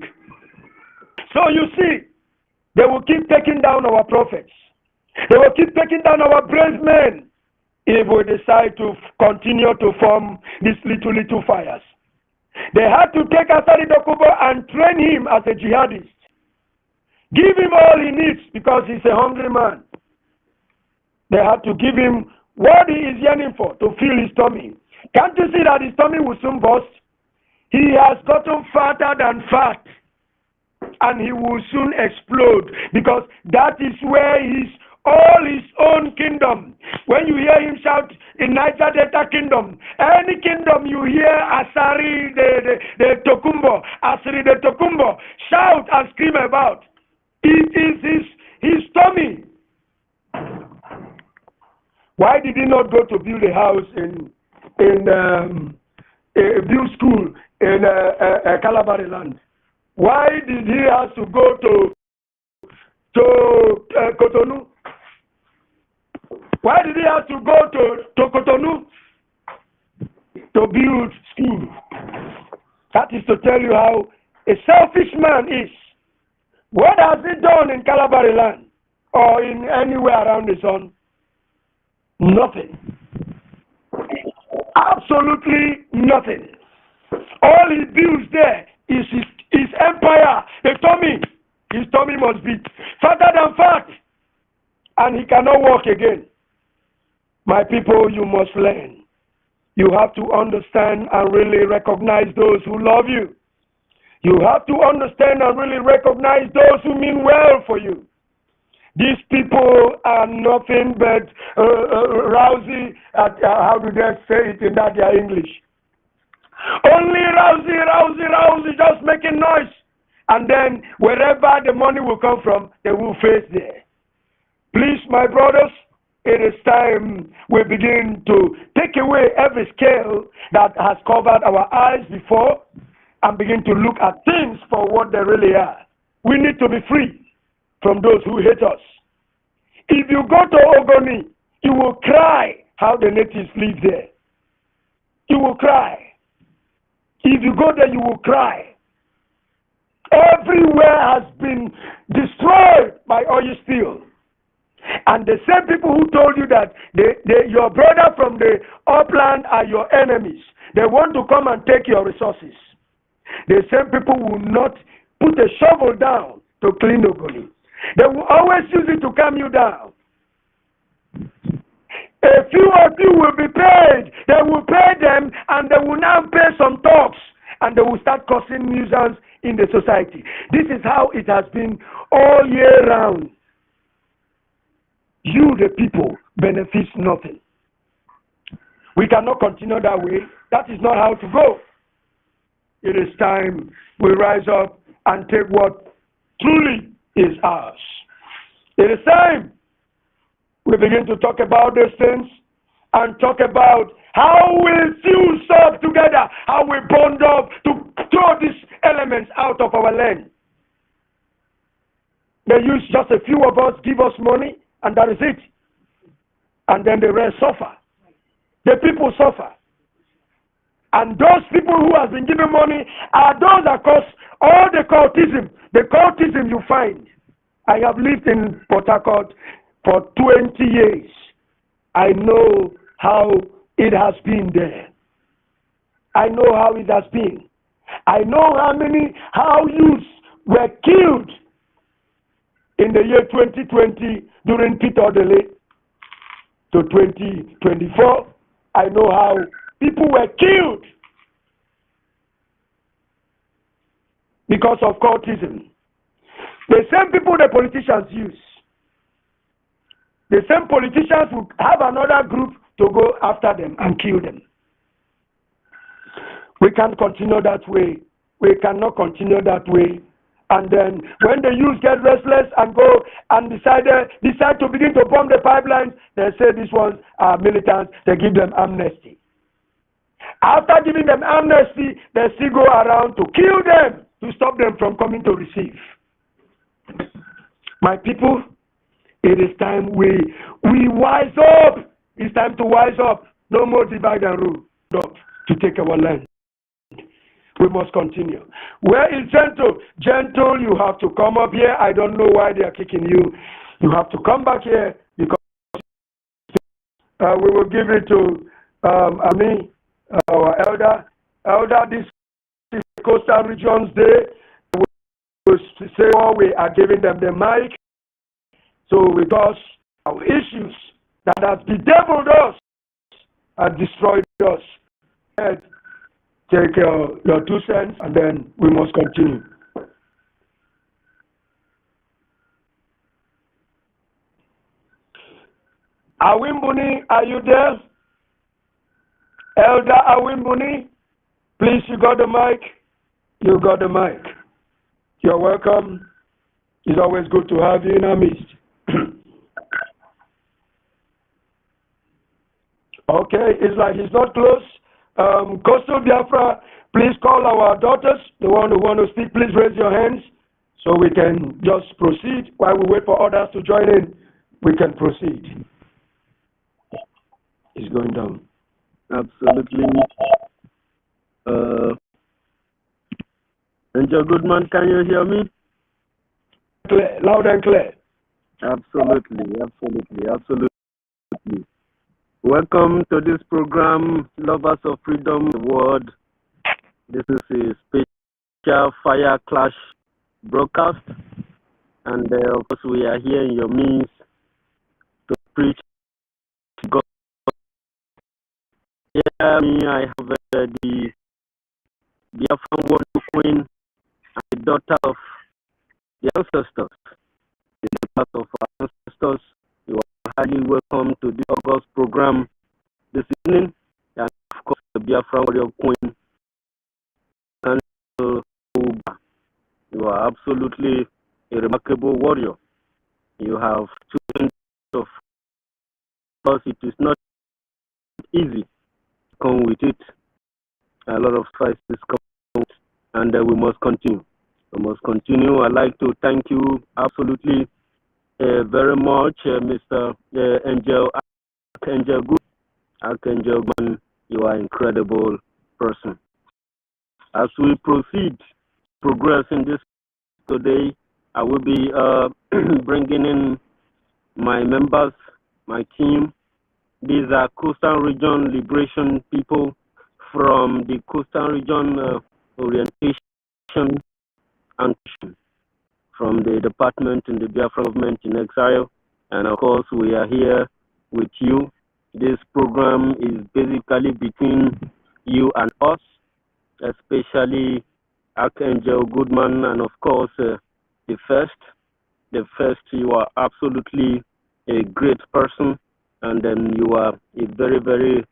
So you see, they will keep taking down our prophets. They will keep taking down our brave men if we decide to continue to form these little fires. They had to take Asari Dokubo and train him as a jihadist. Give him all he needs because he's a hungry man. They had to give him what he is yearning for, to fill his tummy. Can't you see that his tummy will soon burst? He has gotten fatter than fat, and he will soon explode because that is where all his own kingdom. When you hear him shout in Niger Delta kingdom, any kingdom you hear Asari the Tokumbo, Asari the Tokumbo, shout and scream about, it is his tummy. Why did he not go to build a house build school in Calabari land? Why did he have to go to Cotonou? Why did he have to go to Cotonou to build school? That is to tell you how a selfish man is. What has he done in Calabari land or in anywhere around the sun? Nothing. Absolutely nothing. All he builds there is his empire. His tummy must be fatter than fat, and he cannot walk again. My people, you must learn. You have to understand and really recognize those who love you. You have to understand and really recognize those who mean well for you. These people are nothing but rousy. How do they say it in that their English? Only rousy, just making noise. And then wherever the money will come from, they will face there. Please, my brothers, it is time we begin to take away every scale that has covered our eyes before and begin to look at things for what they really are. We need to be free from those who hate us. If you go to Ogoni, you will cry how the natives live there. You will cry. If you go there, you will cry. Everywhere has been destroyed by oil spill. And the same people who told you that your brother from the upland are your enemies, they want to come and take your resources. The same people will not put a shovel down to clean Ogoni. They will always use it to calm you down. A few of you will be paid. They will pay them, and they will now pay some talks, and they will start causing nuisance in the society. This is how it has been all year round. You, the people, benefit nothing. We cannot continue that way. That is not how to go. It is time we rise up and take what truly is ours. It is time we begin to talk about these things and talk about how we fuse up together, how we bond up to throw these elements out of our land. They use just a few of us, give us money, and that is it. And then the rest suffer. The people suffer. And those people who have been given money are those that cause all the cultism. The cultism you find. I have lived in Port Harcourt for 20 years. I know how it has been there. I know how it has been. I know how youths were killed in the year 2020 during Peter Odele to 2024. I know how people were killed because of cultism. The same people the politicians use. The same politicians will have another group to go after them and kill them. We can't continue that way. We cannot continue that way. And then when the youth get restless and go and decide to begin to bomb the pipelines, they say these ones are militants. They give them amnesty. After giving them amnesty, they still go around to kill them, to stop them from coming to receive. My people, It is time we wise up. It's time to wise up. No more divide and rule. Up to take our land. We must continue. Where is Gentle? Gentle, you have to come up here. I don't know why they are kicking you. You have to come back here because we will give it to Ami, our elder. Elder, this is Coastal Regions Day. We will say, oh, we are giving them the mic. So because our issues that have bedeviled us and destroyed us, take your 2 cents and then we must continue. Awimbuni, are you there? Elder Awimbuni, please, you got the mic. You got the mic. You're welcome. It's always good to have you in our midst. Okay, it's like he's not close. Coastal Biafra, please call our daughters. The one who want to speak, please raise your hands so we can just proceed. While we wait for others to join in, we can proceed. It's going down. Absolutely. Angel Goodman, can you hear me? Clear, loud and clear. Absolutely. Welcome to this program, Lovers of Freedom World. This is a special Fire Clash broadcast, and of course we are here in your midst to preach God. Here I have the Biafran warrior queen and the daughter of the ancestors. The daughter of our ancestors. You are highly welcome to the August program this evening, and of course the Biafran warrior queen. You are absolutely a remarkable warrior. You have chosen of course it is not easy to come with it. A lot of crises come, and we must continue. I'd like to thank you absolutely very much, Mr. Archangel Good. Archangel Man, you are an incredible person. As we progress in this today, I will be bringing in my members, my team. These are Coastal Region Liberation people from the Coastal Region Orientation and from the department in the Biafra government in exile. And of course, we are here with you. This program is basically between you and us, especially Archangel Goodman, and of course, the first, you are absolutely a great person, and then you are a very, very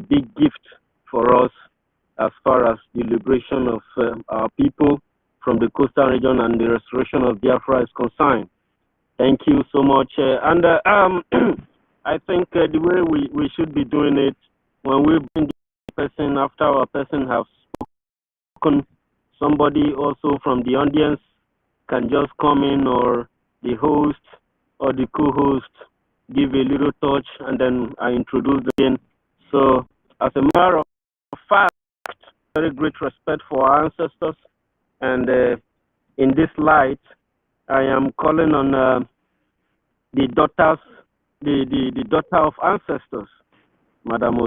big gift for us as far as the liberation of our people from the coastal region and the restoration of Biafra is concerned. Thank you so much. I think the way we should be doing it, when we bring the person after our person has spoken, somebody also from the audience can just come in, or the host or the co-host give a little touch, and then I introduce again. So as a matter of fact, very great respect for our ancestors, and in this light, I am calling on the daughters, the daughter of ancestors, Madam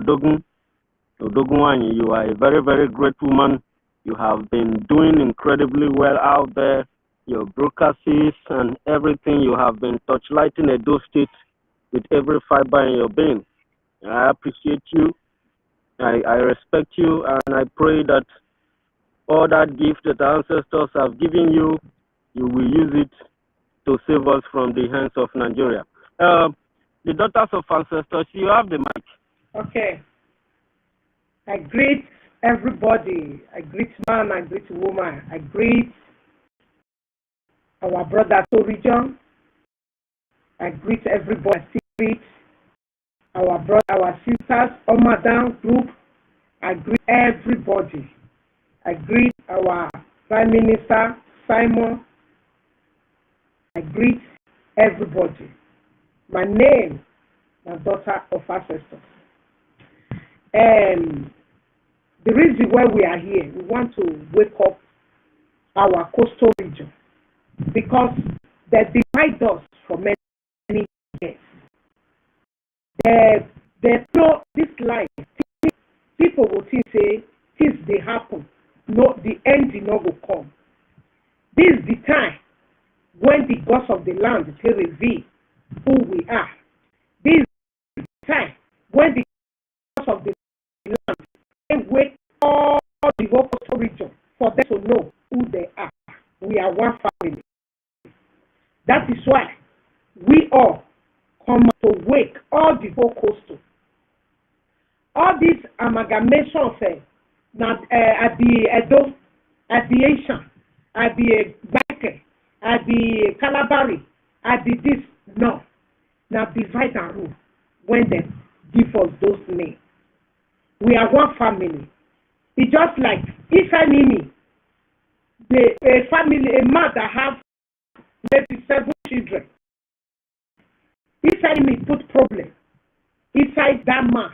Odogunwanyi. You are a very, very great woman. You have been doing incredibly well out there. Your broadcasts and everything, you have been touchlighting Edo State with every fiber in your being. I appreciate you. I respect you, and I pray that all that gift that our ancestors have given you, you will use it to save us from the hands of Nigeria. The daughters of ancestors, you have the mic. Okay. I greet everybody. I greet man, I greet woman. I greet our brothers to region. I greet everybody. I greet our brothers, our sisters, Omadan group. I greet everybody. I greet our Prime Minister, Simon. I greet everybody. My name, my daughter of ancestors. The reason why we are here, we want to wake up our coastal region because they divide us for many years. They throw this line. People will think say things they happen. No, the end did not go come. This is the time when the gods of the land will reveal who we are. This is the time when the gods of the land will wake all the whole coastal region for them to know who they are. We are one family. That is why we all come to wake all the whole coastal. All these amalgamations at the Edo, at the Asian, at the Bake, at the Calabari, at the this, no. Now divide and rule when they give us those names. We are one family. It's just like if I mean a family, a mother have maybe 7 children. If enemy put problem inside that man,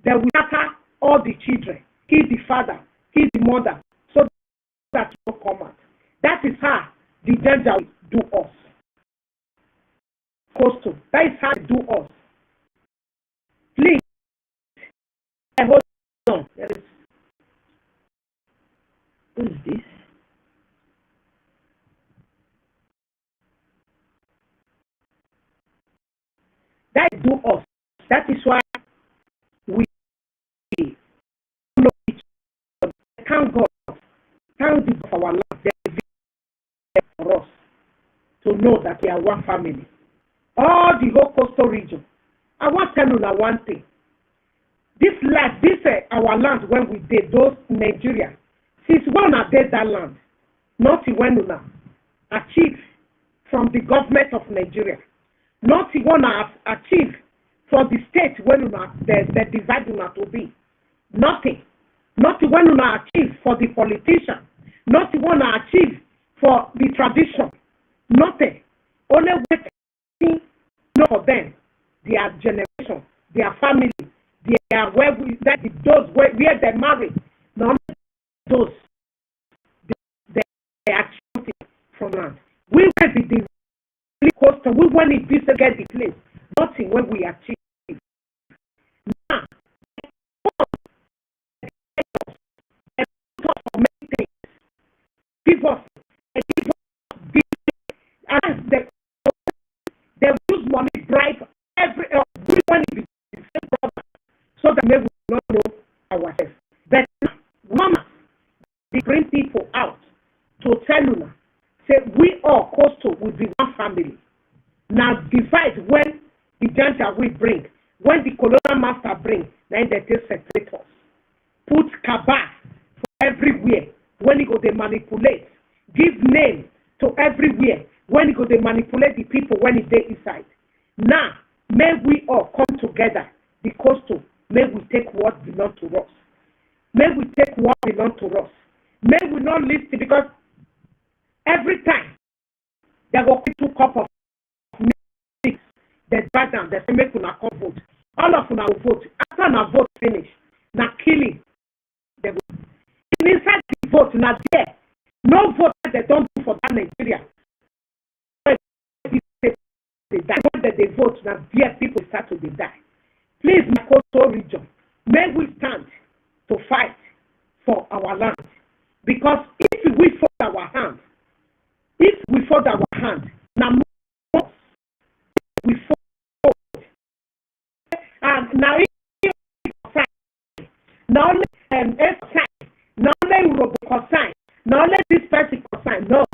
they will scatter all the children, kill the father, kill the mother, so that will come out. That is how the danger will do us. Coastal. That is how they do us. Please, hold on. Who is this? That do us. That is why we know each other. Thank God. Thank God for our life. For us to know that we are one family. All the whole coastal region. I want to tell you now one thing. This land, our land when we did those Nigeria, since when I did that land, nothing when we achieve from the government of Nigeria. Not one achieve for the state when the dividing to be. Nothing. Not one achieve for the politician. Not one achieve for the tradition. Nothing. Only waiting for them, their generation, their family, their those where they marry. None of those they achieve from land. We will be the coastal. We want it to get the place. Nothing when we achieve. Now, give us and they use money bribe everyone is the same problem so that maybe we don't know ourselves. But mama, they bring people out to tell you say we all coastal will be one family. Now divide when the danger we bring, when the colonial master bring, then they take separate us. Put cabal for everywhere. When you go they manipulate, give name to everywhere. When you go they manipulate the people when it's there inside. Now, may we all come together, the coastal. May we take what belongs to us. May we take what belongs to us. May we not listen because every time they go pick 2 cups of milk, they drive down, they say make una come vote. All of una will vote. After una vote finish, now killing. They go. Inside the vote, now there, no vote they don't do for that Nigeria. They die. When they vote, now there people start to die. Please, my coastal region, may we stand to fight for our land. Because if we fold our hand, now we fold. And now not only sign, not only Robocop sign, not only this person sign, no.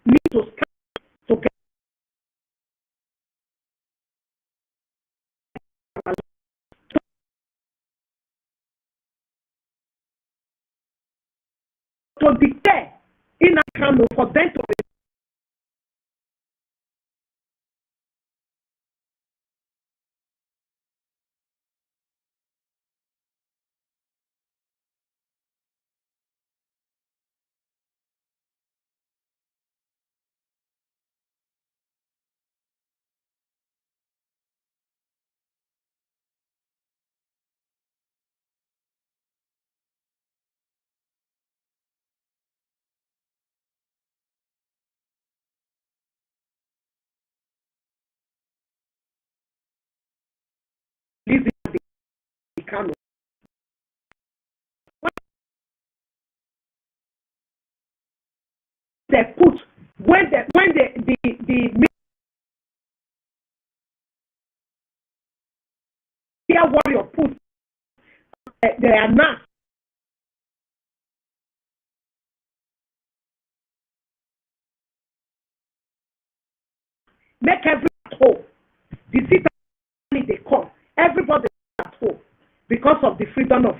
Need to stand together. to declare in a Kano for them to release the Kano. They put when the media warrior put they are not make every at home. The city they come, everybody at home because of the freedom of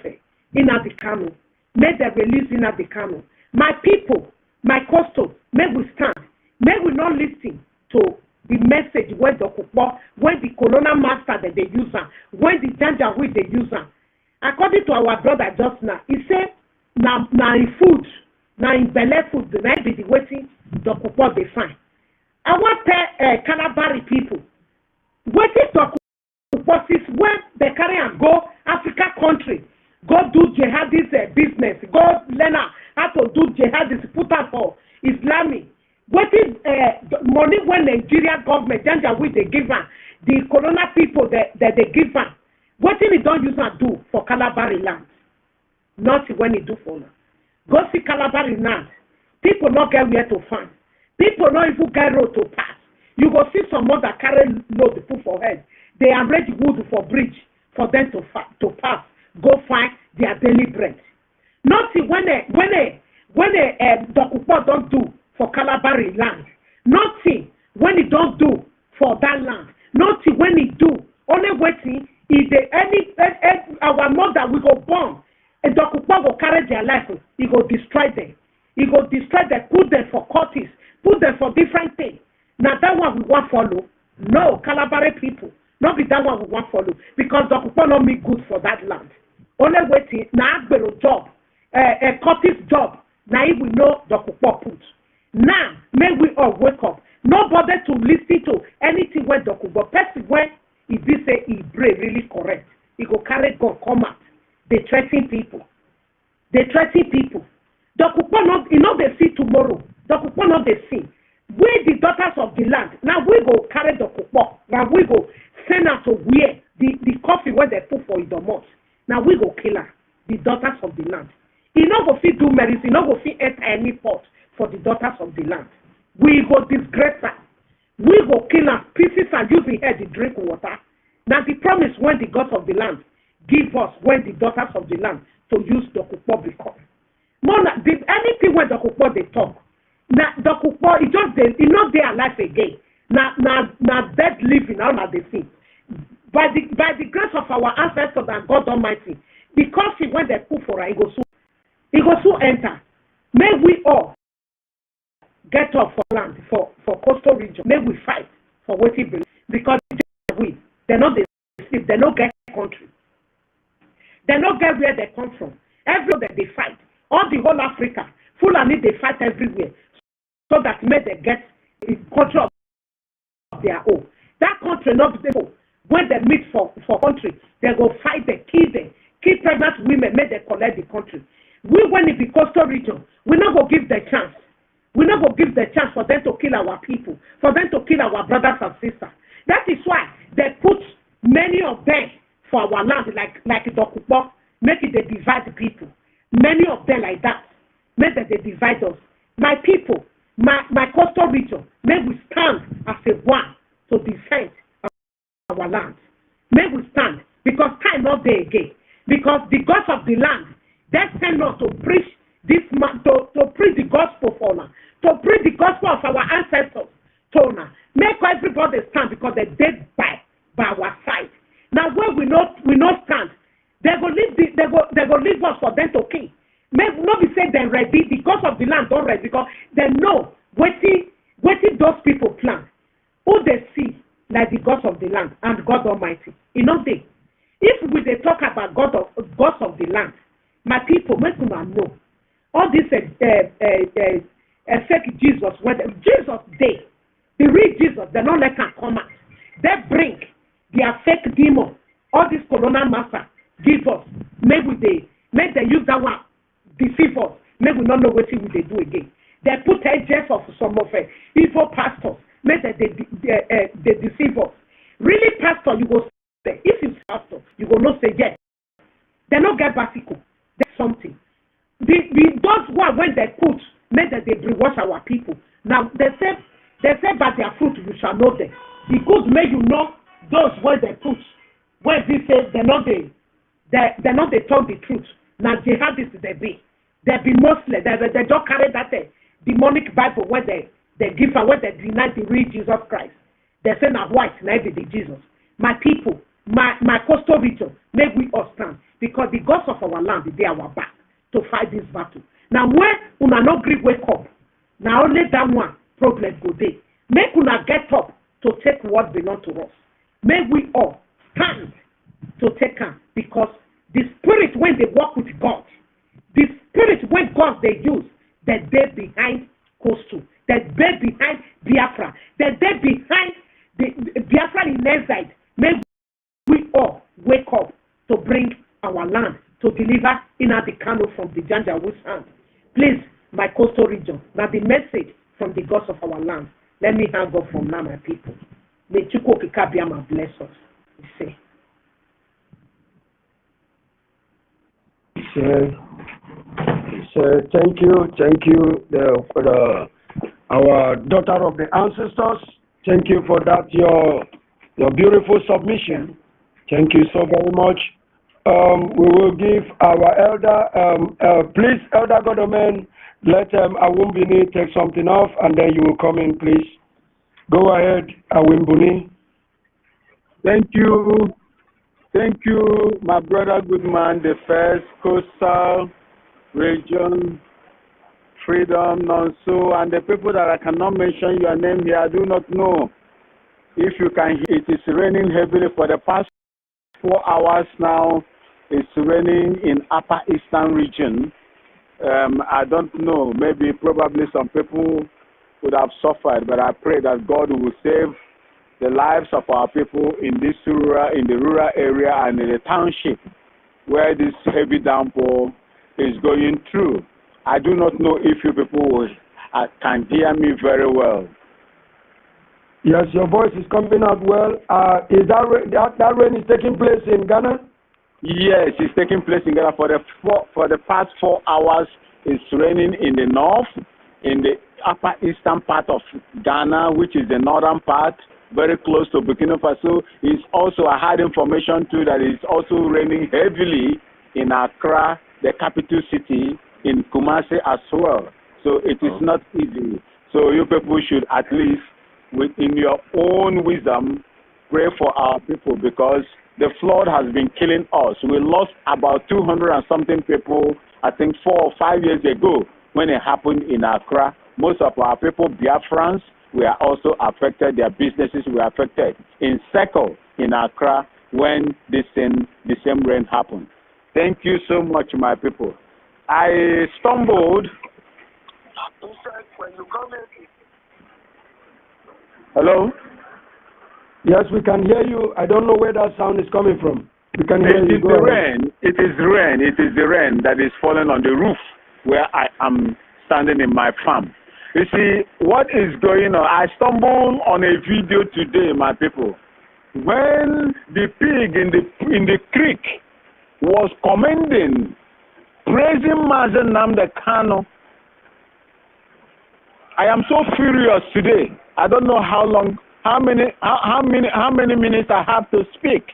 Nnamdi Kanu. May they release Nnamdi Kanu. My people, my coastal, may we stand, may we not listen to the message when the Kupo, when the Corona master that they use, when the Janjaweed they use. According to our brother just now, he said, now in food, now in belly food, the night be the waiting, the Kupo they find. I want to Calabari people, waiting to Kupo is when they carry and go Africa country, go do jihadist business, go learn how to do jihadist, put up for Islamic. What is money when Nigeria government, Janjaweed they give her, the Corona people that they give her, what thing it don't use and do for Calabari land? Not when it do for now. Go see Calabari land. People not get where to find. People not even get road to pass. You go see some other carry load to put for head. They arrange wood for bridge for them to pass. Go find their daily bread. Not see when the Kupo don't do for Calabari land. Nothing when it don't do for that land. Nothing when it do. Only waiting if our mother will go born and the Kupo will carry their life. He go destroy them. He go destroy them, put them for courts, put them for different things. Now that one we want follow. No, Calabari people. Not be that one we want follow. Because the Kupo not make good for that land. Only waiting now job. A court's job. Now we know the Kupo put. Now, may we all wake up. Nobody to listen to anything when the Kupo person when he did say he brave really correct. He go carry gun come out. They threaten people. They threaten people. The Kupo not they see tomorrow. The Kupo not they see. We the daughters of the land. Now we go carry the Kupo. Now we go send her to where the coffee where they put for the mouth. Now we go kill her. The daughters of the land. He not go fit do medicine. He not go fit enter any pot for the daughters of the land. We go disgrace her. We go kill her pieces and use the head to drink water. Now the promise when the gods of the land give us when the daughters of the land to use the Kupo become. Mona, did anything when the Kupo they talk? Now the Kupo it just they not their life again. Now dead living now they see. By the grace of our ancestors and God Almighty, because when they put for her, he go soon enter. May we all get up for land, for coastal region. May we fight for what we believe. Because they're not the sleep, they don't get country. They don't get where they come from. Everywhere they fight. All the whole Africa, Fulani they fight everywhere. So that may they get a country of their own. That country not the whole. When they meet for country, they go fight, they kill them. Kill pregnant women, may they collect the country. We, when it be coastal region, we not go give the chance. We not go give the chance for them to kill our people, for them to kill our brothers and sisters. That is why they put many of them for our land, like the Kupo, make it they divide the people. Many of them like that, make that they divide us. My people, my coastal region, may we stand as a one to defend our land. May we stand, because time not there again. Because the gods of the land, they send us to preach this to preach the gospel for now, to preach the gospel of our ancestors. So now, make everybody stand because they dead by our side. Now when we not stand, they go leave us for them to kill. May not be say them ready, the gods of the land don't ready because they know what those people plan. Who they see like the gods of the land and God Almighty. You know they. If we they talk about gods of the land, my people, make them know all this fake Jesus, when Jesus they, the real Jesus, they don't let them come out. They bring their fake demon, all this corona master, give us. Maybe they use that one, deceive us. Maybe we not know what they do again. They put edges of some of evil pastors. Maybe they deceive us. Really, pastor, you go say, if you pastor, you will not say yes. They not get basico. That's something. Those one when they put, maybe they brainwash our people. Now they say by their fruit you shall know them. Because may you know those where they put, where they say they not they tell the truth. Now jihadists they be mostly they don't carry that demonic Bible where they give and where they deny the real Jesus Christ. They say now white, now the Jesus. My people, my coastal region, may we all stand because the gods of our land they are our back to fight this battle. Now when una no gree wake up, now only that one problem go there. Make una get up to take what belong to us. May we all stand to take them because the spirit when they work with God, the spirit when God they use, that they behind coastal, that they behind Biafra, that they behind the Biafra in exile. May we all wake up to bring our land to deliver in the canoe from the Janjaweed's hand. Please, my coastal region, now the message from the gods of our land. Let me hang up from now, my people. May Chukwu Kikabiama bless us. We say. Thank you, our daughter of the ancestors. Thank you for that, your beautiful submission. Thank you so very much. We will give our elder, please, Elder Godoman, let Awumbini take something off, and then you will come in, please. Go ahead, Awumbini. Thank you, my brother Goodman, the first coastal region, Freedom, Nonso, and the people that I cannot mention your name here, I do not know. If you can hear, it is raining heavily for the past 4 hours now. It's raining in Upper Eastern region. I don't know, probably some people would have suffered, but I pray that God will save the lives of our people in the rural area and in the township where this heavy downpour is going through. I do not know if you people can hear me very well. Yes, your voice is coming out well. Is that rain is taking place in Ghana? Yes, it's taking place in Ghana. For the past 4 hours, it's raining in the north, in the upper eastern part of Ghana, which is the northern part, very close to Burkina Faso. It's also, I had information too that it's also raining heavily in Accra, the capital city, in Kumasi as well. So it is not easy. So you people should at least, within your own wisdom, pray for our people because the flood has been killing us. We lost about 200 and something people, I think 4 or 5 years ago when it happened in Accra. Most of our people, Biafrans, were also affected. Their businesses were affected. In Seko, in Accra, when the same rain happened. Thank you so much, my people. I stumbled. Hello? Yes, we can hear you. I don't know where that sound is coming from. We can hear you. It is the rain that is falling on the roof where I am standing in my farm. You see, what is going on? I stumbled on a video today, my people. When the pig in the creek was commending, praising Mazen Nnamdi Kanu. I am so furious today. I don't know how many minutes I have to speak.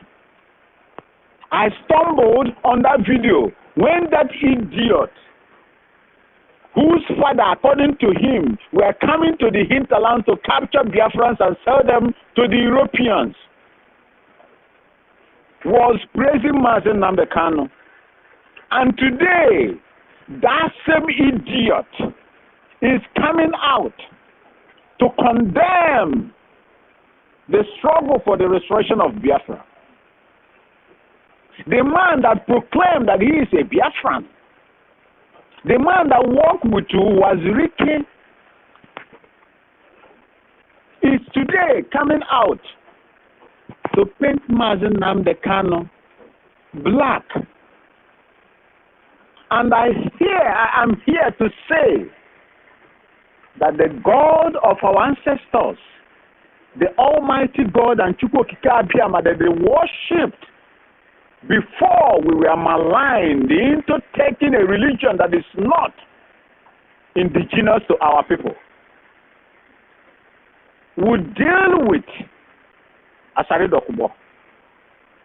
I stumbled on that video when that idiot, whose father, according to him, were coming to the hinterland to capture Biafrans and sell them to the Europeans, was praising Mazen Nnamdi Kanu. And today, that same idiot is coming out to condemn the struggle for the restoration of Biafra. The man that proclaimed that he is a Biafran, the man that walked with you was Ricky, is today coming out to paint Mazen Nnamdi Kanu black. And I am here to say that the God of our ancestors, the Almighty God and Chukwu Okike Abiyama that they worshipped before we were maligned into taking a religion that is not indigenous to our people, would deal with Asari Dokubo.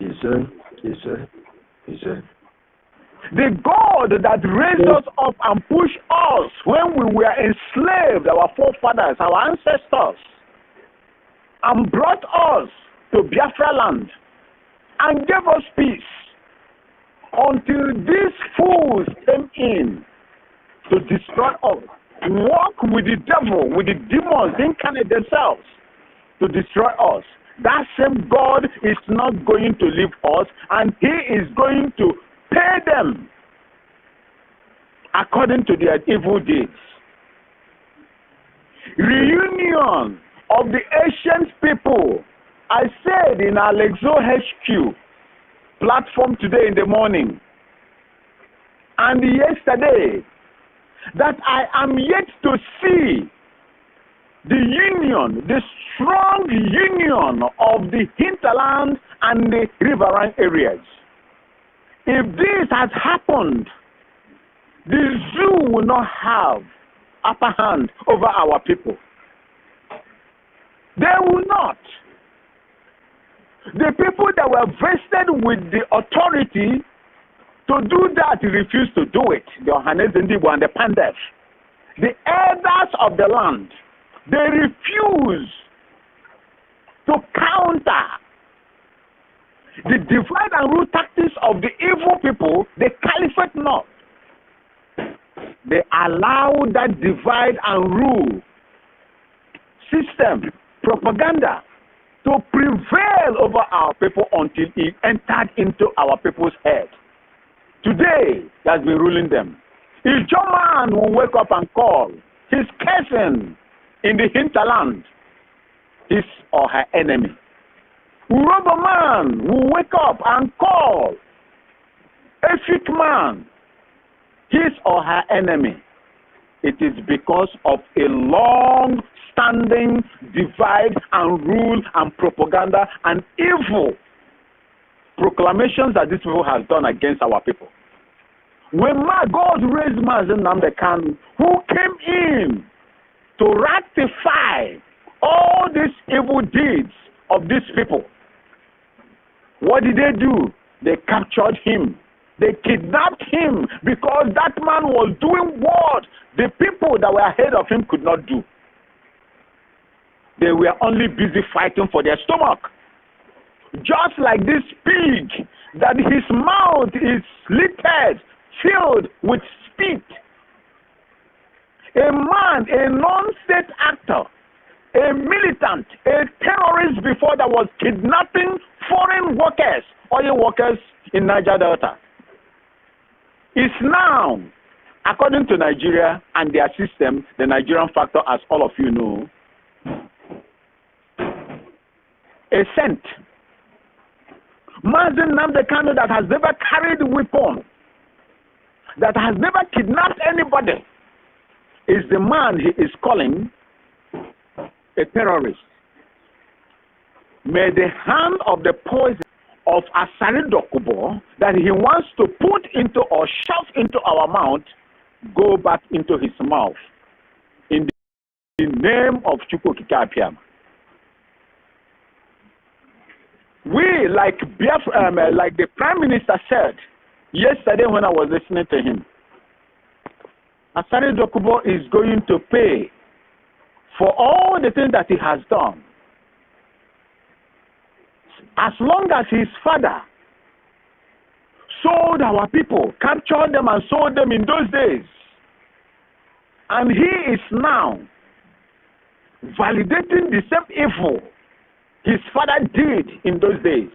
Yes, sir. Yes, sir. Yes, sir. The God that raised us up and pushed us when we were enslaved, our forefathers, our ancestors, and brought us to Biafra land and gave us peace until these fools came in to destroy us, walk with the devil, with the demons incarnate themselves to destroy us. That same God is not going to leave us, and he is going to pay them according to their evil deeds. Reunion of the ancient people. I said in Alexo HQ platform today in the morning and yesterday that I am yet to see the union, the strong union of the hinterland and the riverine areas. If this has happened, the zoo will not have upper hand over our people. They will not. The people that were vested with the authority to do that refused to do it. The Ohanes Ndibo and the Pandef. The elders of the land, they refuse to counter the divide and rule tactics of the evil people, the caliphate not. They allow that divide and rule system, propaganda, to prevail over our people until it entered into our people's head. Today, he has been ruling them. If your man will wake up and call his cousin in the hinterland his or her enemy, Urobo man will wake up and call Efik man his or her enemy, it is because of a long-standing divide and rule and propaganda and evil proclamations that this people has done against our people. When God raised Mazen Nnamdi Kanu, who came in to rectify all these evil deeds of these people, what did they do? They captured him. They kidnapped him because that man was doing what the people that were ahead of him could not do. They were only busy fighting for their stomach. Just like this pig, that his mouth is littered, filled with spit. A man, a non-state actor, a militant, a terrorist before that was kidnapping foreign workers, oil workers in Niger Delta, is now, according to Nigeria and their system, the Nigerian factor, as all of you know, a saint. Mazen Nnamdi Kanu that has never carried a weapon, that has never kidnapped anybody, is the man he is calling a terrorist. May the hand of the poison of Asari Dokubo that he wants to put into or shove into our mouth go back into his mouth in the name of Chukwu Okike Abiyama. We, like the Prime Minister said yesterday when I was listening to him, Asari Dokubo is going to pay for all the things that he has done. As long as his father sold our people, captured them and sold them in those days. And he is now validating the same evil his father did in those days.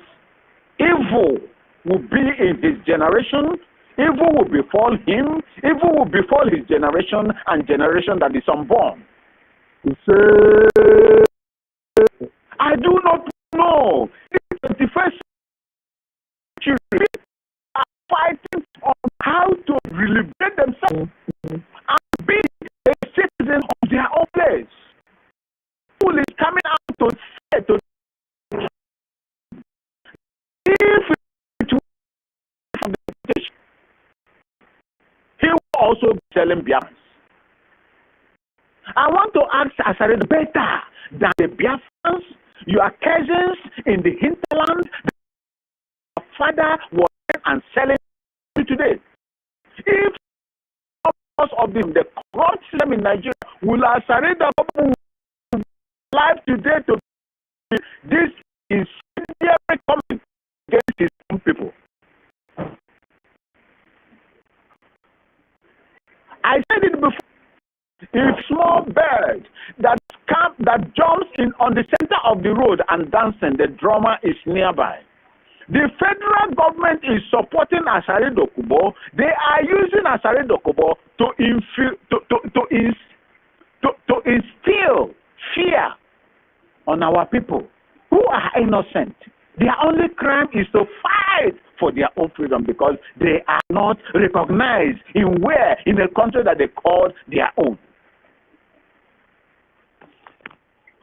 Evil will be in his generation, evil will befall him, evil will befall his generation and generation that is unborn. I do not know. The 21st century are fighting on how to liberate themselves and be a citizen of their own place. Who is coming out to say to if it was from the station, he will also be selling Biafrans. I want to ask Asare, better than the Biafrans, your cousins in the hinterland, your father was and selling today. If because of the corrupt system in Nigeria, will Asare live today to be this incendiary comment against his own people? I said it before. If small bird that jumps in on the center of the road and dancing, the drummer is nearby. The federal government is supporting Asare Dokubo. They are using Asare Dokubo to instill fear on our people who are innocent. Their only crime is to fight for their own freedom because they are not recognized in a country that they call their own.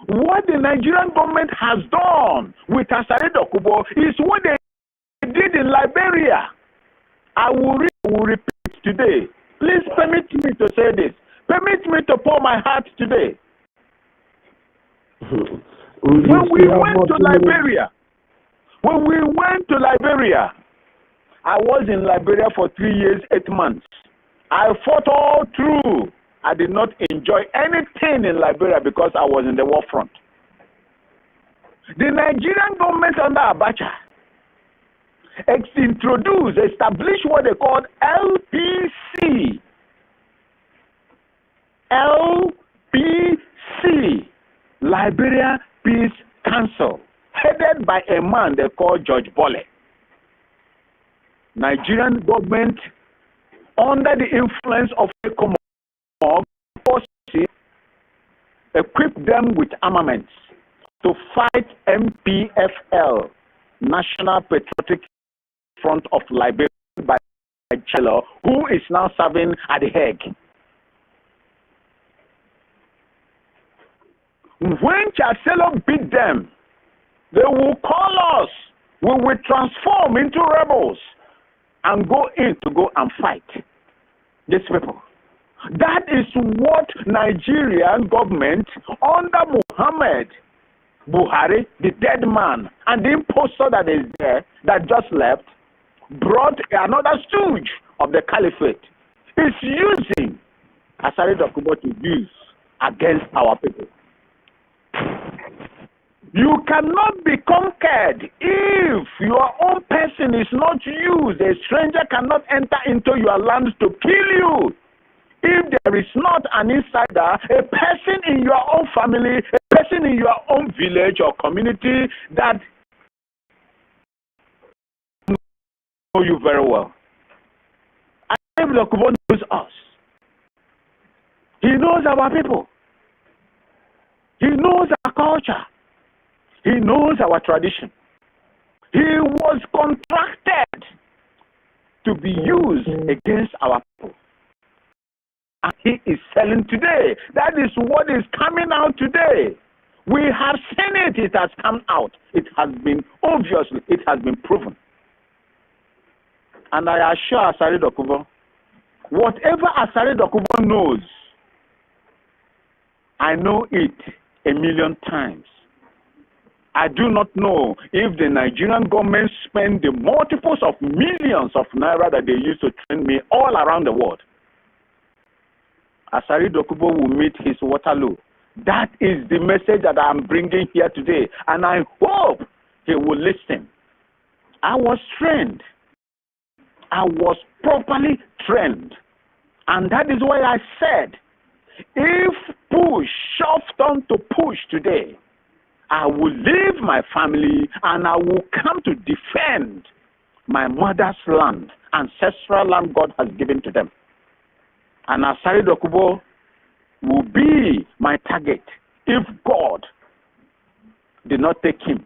What the Nigerian government has done with Asare Dokubo is what they did in Liberia. I will repeat today. Please permit me to say this. Permit me to pour my heart today. When we went to Liberia, I was in Liberia for 3 years, 8 months. I fought all through. I did not enjoy anything in Liberia because I was in the war front. The Nigerian government under Abacha established what they called LPC. LPC, Liberia Peace Council, headed by a man they call George Bole. Nigerian government, under the influence of the forces, equipped them with armaments to fight MPFL, National Patriotic Front of Liberia, by Chelo, who is now serving at The Hague. When Chancellor beat them, they will call us. We will transform into rebels and go and fight these people. That is what Nigerian government under Muhammad Buhari, the dead man, and the impostor that is there, that just left, brought another stooge of the caliphate, is using Asare Dokubo to use against our people. You cannot be conquered if your own person is not used. A stranger cannot enter into your land to kill you. If there is not an insider, a person in your own family, a person in your own village or community that know you very well. And Dokubo knows us. He knows our people. He knows our culture. He knows our tradition. He was contracted to be used against our people. And he is selling today. That is what is coming out today. We have seen it. It has come out. It has been proven. And I assure Asare Dokubo, whatever Asare Dokubo knows, I know it 1,000,000 times. I do not know if the Nigerian government spend the multiples of millions of naira that they used to train me all around the world. Asare Dokubo will meet his Waterloo. That is the message that I'm bringing here today, and I hope he will listen. I was trained I was properly trained. And that is why I said, if push shoved on to push today, I will leave my family and I will come to defend my mother's land, ancestral land God has given to them. And Asari Dokubo will be my target if God did not take him.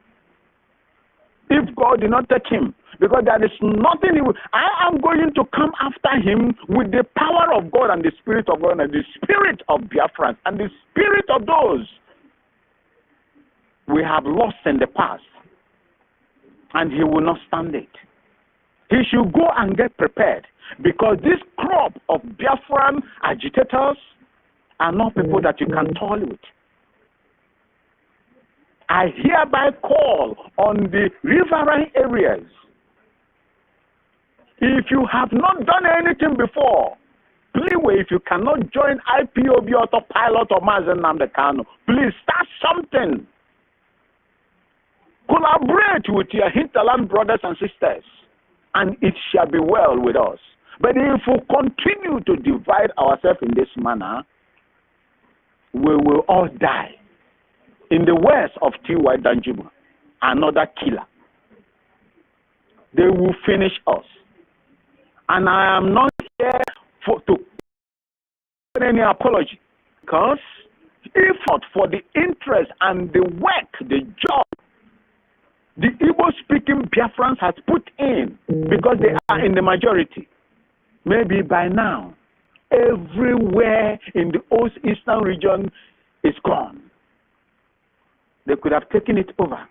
If God did not take him, because there is nothing, I am going to come after him with the power of God and the Spirit of God and the Spirit of Biafrans and the Spirit of those we have lost in the past. And he will not stand it. He should go and get prepared, because this crop of Biafran agitators are not people that you can tolerate. I hereby call on the riverine areas. If you have not done anything before, please, if you cannot join IPOB Autopilot or Mazen Namdekano, please start something. Collaborate with your hinterland brothers and sisters, and it shall be well with us. But if we continue to divide ourselves in this manner, we will all die. In the words of T.Y. Danjuma, another killer. They will finish us. And I am not here to any apology, because effort for the interest and the work, the job, the Igbo-speaking Biafrans has put in, because they are in the majority. Maybe by now, everywhere in the East Eastern region is gone. They could have taken it over.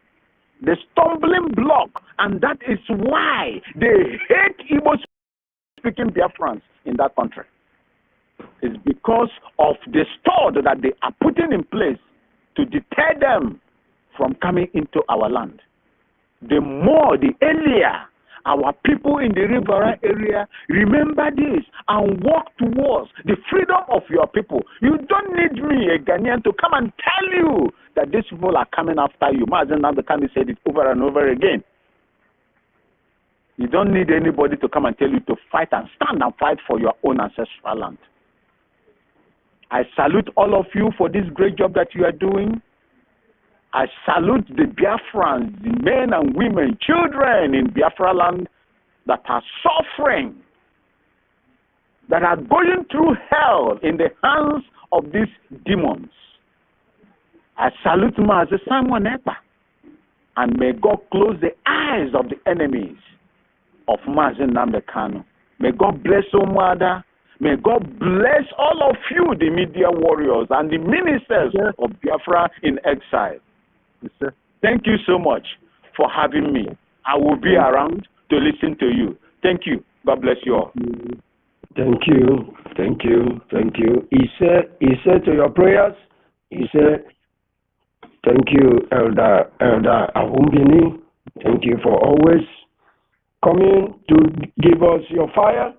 The stumbling block, and that is why they hate Igbo-speaking Biafrans in that country. It's because of the sword that they are putting in place to deter them from coming into our land. The more, the earlier our people in the riverine area remember this and work towards the freedom of your people. You don't need me, a Ghanaian, to come and tell you that these people are coming after you. Mazen Namdekano said it over and over again. You don't need anybody to come and tell you to fight and stand and fight for your own ancestral land. I salute all of you for this great job that you are doing. I salute the Biafrans, the men and women, children in Biafra land that are suffering, that are going through hell in the hands of these demons. I salute Mazi Simon Ekpa, and may God close the eyes of the enemies of Mazi Namdekano. May God bless Omada. May God bless all of you, the media warriors and the ministers of Biafra in exile. Thank you so much for having me. I will be around to listen to you. Thank you. God bless you all. Thank you. Thank you. Thank you. He said to your prayers, he said, thank you, Elder Ahumbini. Thank you for always coming to give us your fire,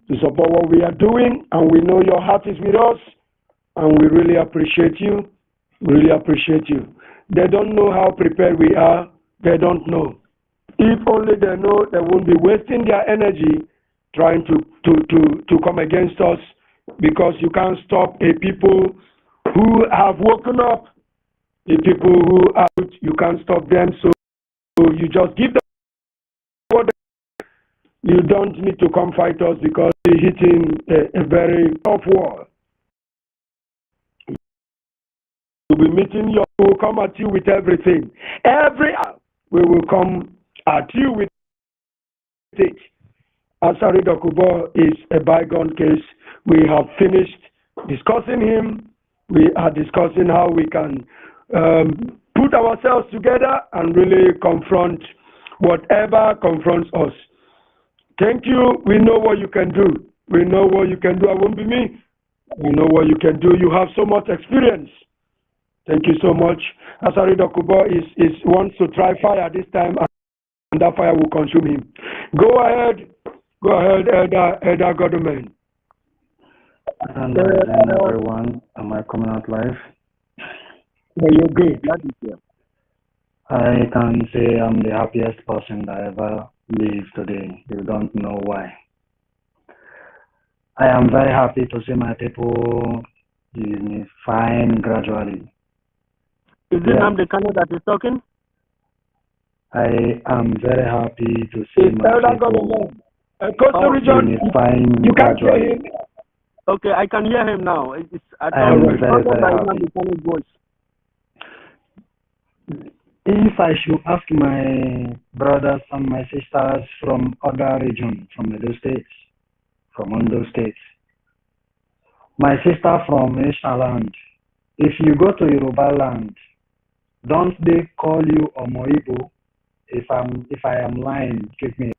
to support what we are doing, and we know your heart is with us, and we really appreciate you. Really appreciate you. They don't know how prepared we are. They don't know. If only they know, they won't be wasting their energy trying to come against us, because you can't stop a people who have woken up. The people who are out, you can't stop them. So you just give them what you don't need to come fight us, because we're hitting a very tough wall. We'll be meeting you. We will come at you with everything. Every hour, we will come at you with it. Asari Dokubo is a bygone case. We have finished discussing him. We are discussing how we can put ourselves together and really confront whatever confronts us. Thank you. We know what you can do. We know what you can do. I won't be me. We know what you can do. You have so much experience. Thank you so much. Asari Dokubo wants to try fire this time, and that fire will consume him. Go ahead, Elder Godman. And everyone, am I coming out live? Well, you're good. I can say I'm the happiest person that ever leave today. You don't know why. I am very happy to see my people fine gradually. Is it Namde Kano that is talking? I am very happy to see my people Coastal region, fine you can't hear gradually. him. Okay, I can hear him now. I am very, very happy. If I should ask my brothers and my sisters from other regions, from Edo states, from Ondo states, my sister from Ishaland, if you go to Yoruba land, don't they call you Omoibo? If I am lying, give me.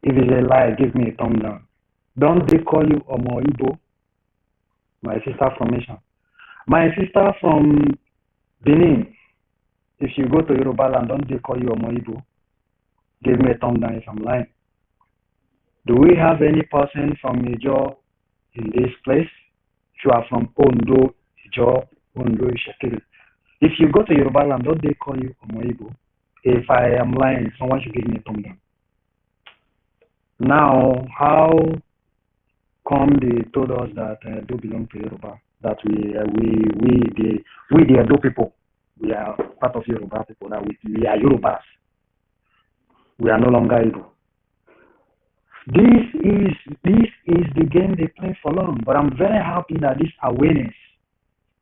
If it's a lie, give me a thumb down. Don't they call you Omoibo? My sister from Isha. My sister from Benin, if you go to Yoruba land, don't they call you Omoibo? Give me a thumb down if I'm lying. Do we have any person from Ijo in this place? If you are from Ondo, Ijo, Ondo, Ishekiri. If you go to Yoruba land, don't they call you Omoibo? If I am lying, someone should give me a thumb down. Now, how come they told us that do belong to Yoruba? That we the Edo people, we are part of Yoruba people. That we are Yorubas. We are no longer Igbo. This is the game they play for long. But I'm very happy that this awareness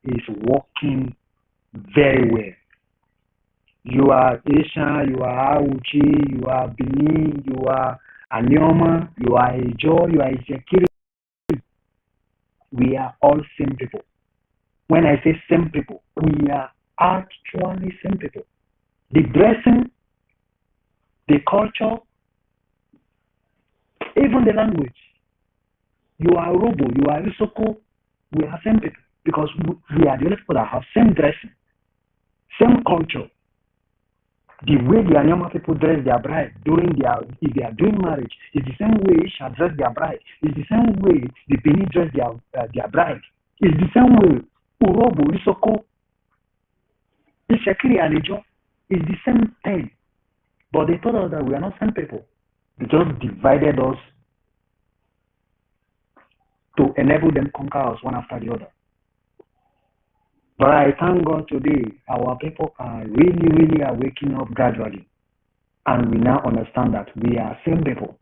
is working very well. You are Isha, you are Auchi, you are Bini, you are Anyoma, you are Ijo, you are Isekiri. We are all same people. When I say same people, we are actually same people. The dressing, the culture, even the language. You are Robo, you are Isoko, we are same people because we are the only people that have same dressing, same culture. The way the Anyama people dress their bride if they are doing marriage, is the same way Isha dress their bride. It's the same way the Bini dress their bride. It's the same way Urobo, Isoko, Ishekiri and Ijo. It's the same thing. But they told us that we are not same people. They just divided us to enable them conquer us one after the other. But I thank God today, our people are really waking up gradually. And we now understand that we are same people.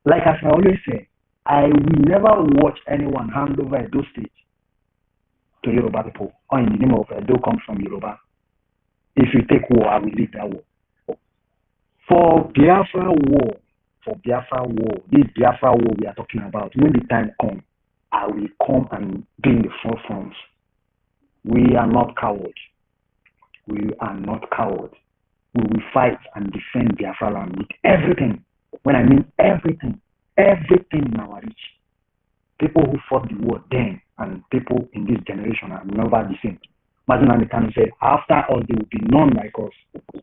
Like as I always say, I will never watch anyone hand over Edo state to Yoruba people, or in the name of Edo comes from Yoruba. If you take war, I will lead that war. For Biafra war, this Biafra war we are talking about, when the time comes, I will come and be in the forefront. We are not cowards. We are not cowards. We will fight and defend Biafra land with everything. When I mean everything in our reach. People who fought the war then and people in this generation are never the same. Imagine can say, after us, there will be none like us,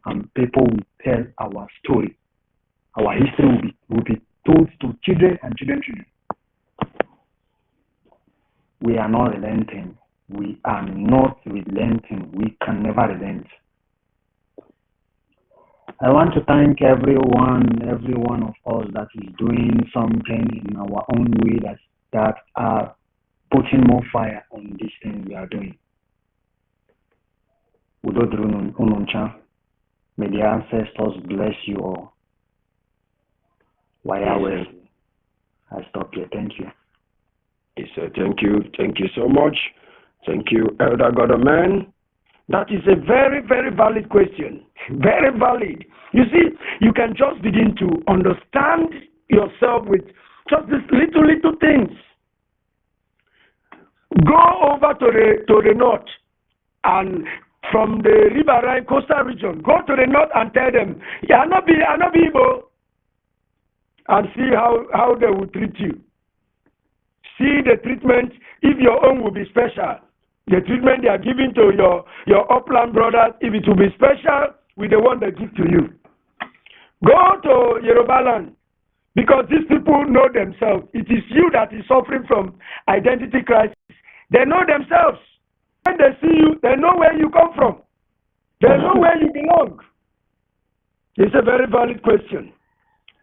and people will tell our story. Our history will be told to children and children. We are not relenting. We are not relenting. We can never relent. I want to thank every one of us that is doing something in our own way that are putting more fire on this thing we are doing. May the ancestors bless you all. I stop here. Thank you. Yes, sir. Thank you. Thank you so much. Thank you, Elder Godman. That is a very, very valid question. Very valid. You see, you can just begin to understand yourself with just these little things. Go over to the north, and from the riverine coastal region, go to the north and tell them, "Yeah, I'm not Igbo," and see how they will treat you. See the treatment. If your own will be special, the treatment they are giving to your upland brothers, if it will be special with the one they give to you. Go to Yoruba land, because these people know themselves. It is you that is suffering from identity crisis. They know themselves. When they see you, they know where you come from. They know where you belong. It's a very valid question.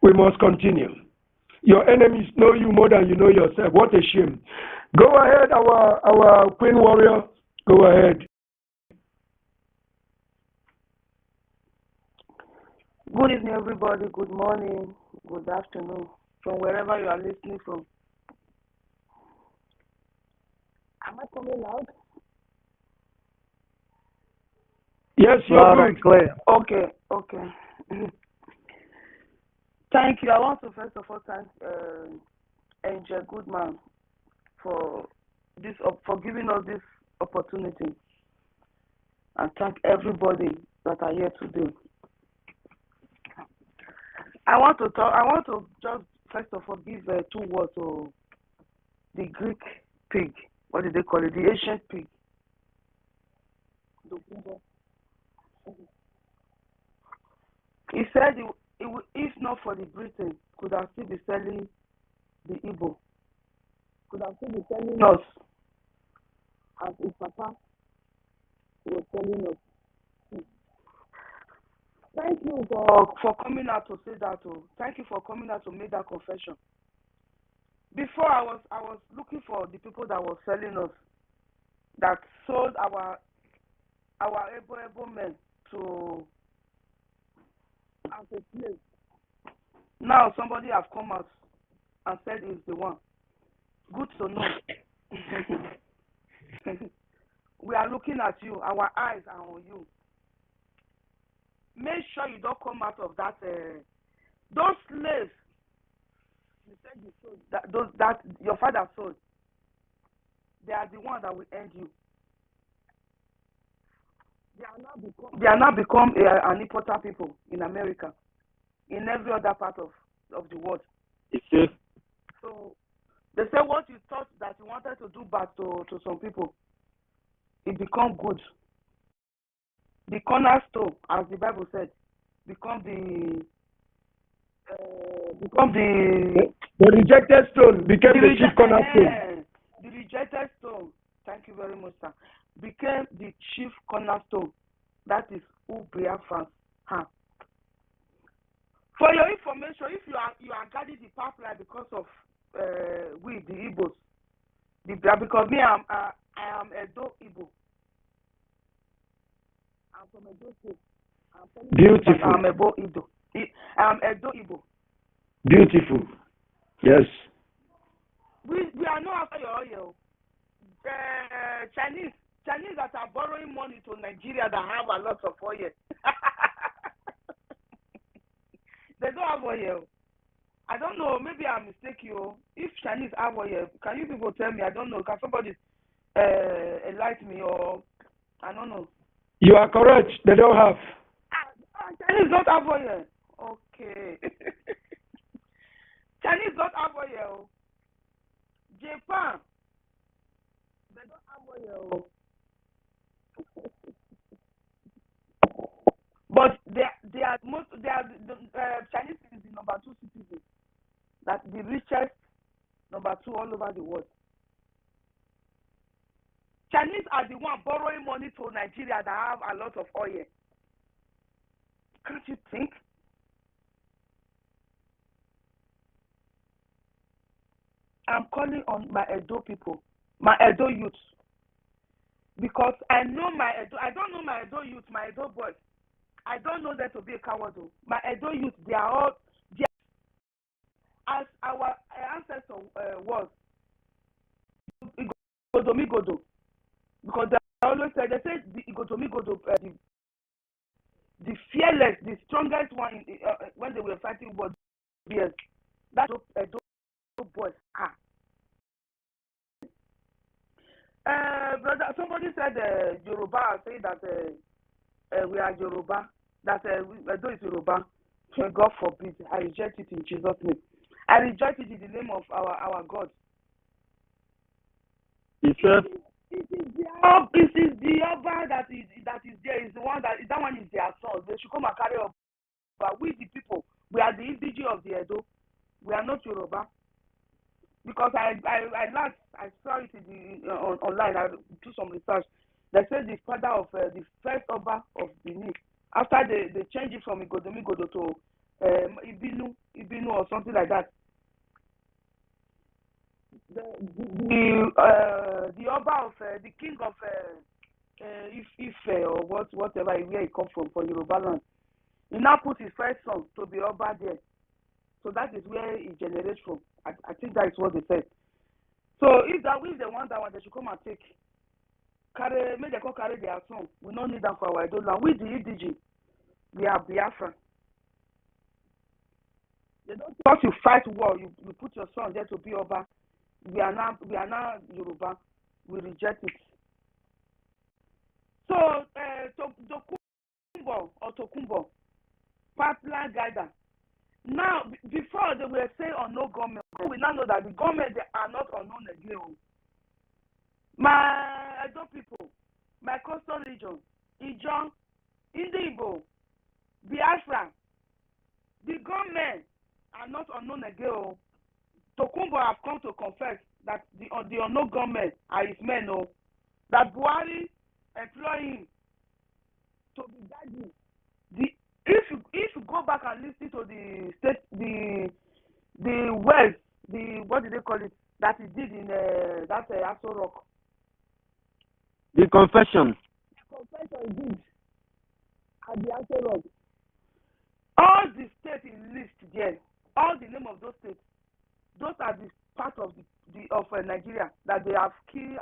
We must continue. Your enemies know you more than you know yourself. What a shame. Go ahead, our Queen Warrior. Go ahead. Good evening, everybody. Good morning. Good afternoon. From wherever you are listening from. Am I coming loud? Yes, you're good. Clear. Okay. Thank you. I want to first of all thank Angel Goodman for giving us this opportunity, and thank everybody that are here today. I want to just first of all give 2 words to the Greek pig. What did they call it? The ancient pig. He said if not for the Britain, could have still be selling the Igbo. Could have still be selling us as his papa was selling us. Thank you for coming out to say that. Thank you for coming out to make that confession. Before I was looking for the people that were selling us, that sold our able men to as a slave. Now somebody have come out and said he's the one. Good to know. We are looking at you. Our eyes are on you. Make sure you don't come out of that. Those slaves. You said you sold that your father sold. They are the ones that will end you. They are now become an importer people in America, in every other part of the world. So they say what you thought that you wanted to do bad to some people, it become good. The cornerstone, as the Bible said, become the rejected stone became the chief cornerstone. The rejected stone. Thank you very much, sir. Became the chief cornerstone. That is who Biafrans have. For your information, if you are guarding the pipeline because of we the Igbos, because me I am Edo Igbo. I'm from Edo State. Beautiful. I'm Edo Igbo. Beautiful. Yes. We are not after your oil. Chinese that are borrowing money to Nigeria that have a lot of oil. They don't have oil. I don't know. Maybe I'm mistaken. If Chinese have oil, can you people tell me? I don't know. Can somebody enlighten me, or I don't know. You are correct. They don't have. Chinese don't have oil. Okay. Chinese don't have oil. Japan, they don't have oil. But Chinese is the number 2 citizen. That's the richest number 2 all over the world. Chinese are the one borrowing money to Nigeria that have a lot of oil. Can't you think? I'm calling on my Edo people, my Edo youth, because I know my Edo. I don't know my Edo youth, my Edo boys. I don't know them to be a coward. My Edo youth, they are all, as our ancestor was, Igodomigodo, because they always said, the Igodomigodo, the fearless, the strongest one when they were fighting war. Yes, that's what Edo boys are. Brother, somebody said Yoruba, saying that we are Yoruba, that Edo is Yoruba. God forbid. I reject it in Jesus' name. I reject it in the name of our God. He said, It is the Oba that is there. Is the one that one is their son. They should come and carry up. But we the people, we are the indigenous of the Edo. We are not Yoruba. Because I saw it in online. I do some research. They said the father of the first Oba of Benin After they change it from Igodo to Ibinu or something like that. The Oba of the king of Ife or whatever where he come from for Yoruba land. He now put his first son to be Oba there. So that is where he generates from. I think that is what they said. So if they want that one, they should come and take. Make they come carry their son. We don't need them for our Edo land. With the EDG, we are Biafra. Once you fight war, you put your son there to be Oba. We are now Yoruba. We reject it. So Tokumbo, pipeline guider. Now, before they were saying unknown government, we now know that the government they are not unknown again. My Edo people, my coastal region, Ijon, Indigo, Biafra, the government are not unknown again. Tokumbo have come to confess that the unknown government are his men. That Buhari employ him to be guiding. If you go back and listen to the state, the West, what do they call it, that he did in that Aso Rock. The confession. The confession he did at the Aso Rock. All the states he list there, all the name of those states, those are the part of Nigeria that they have killed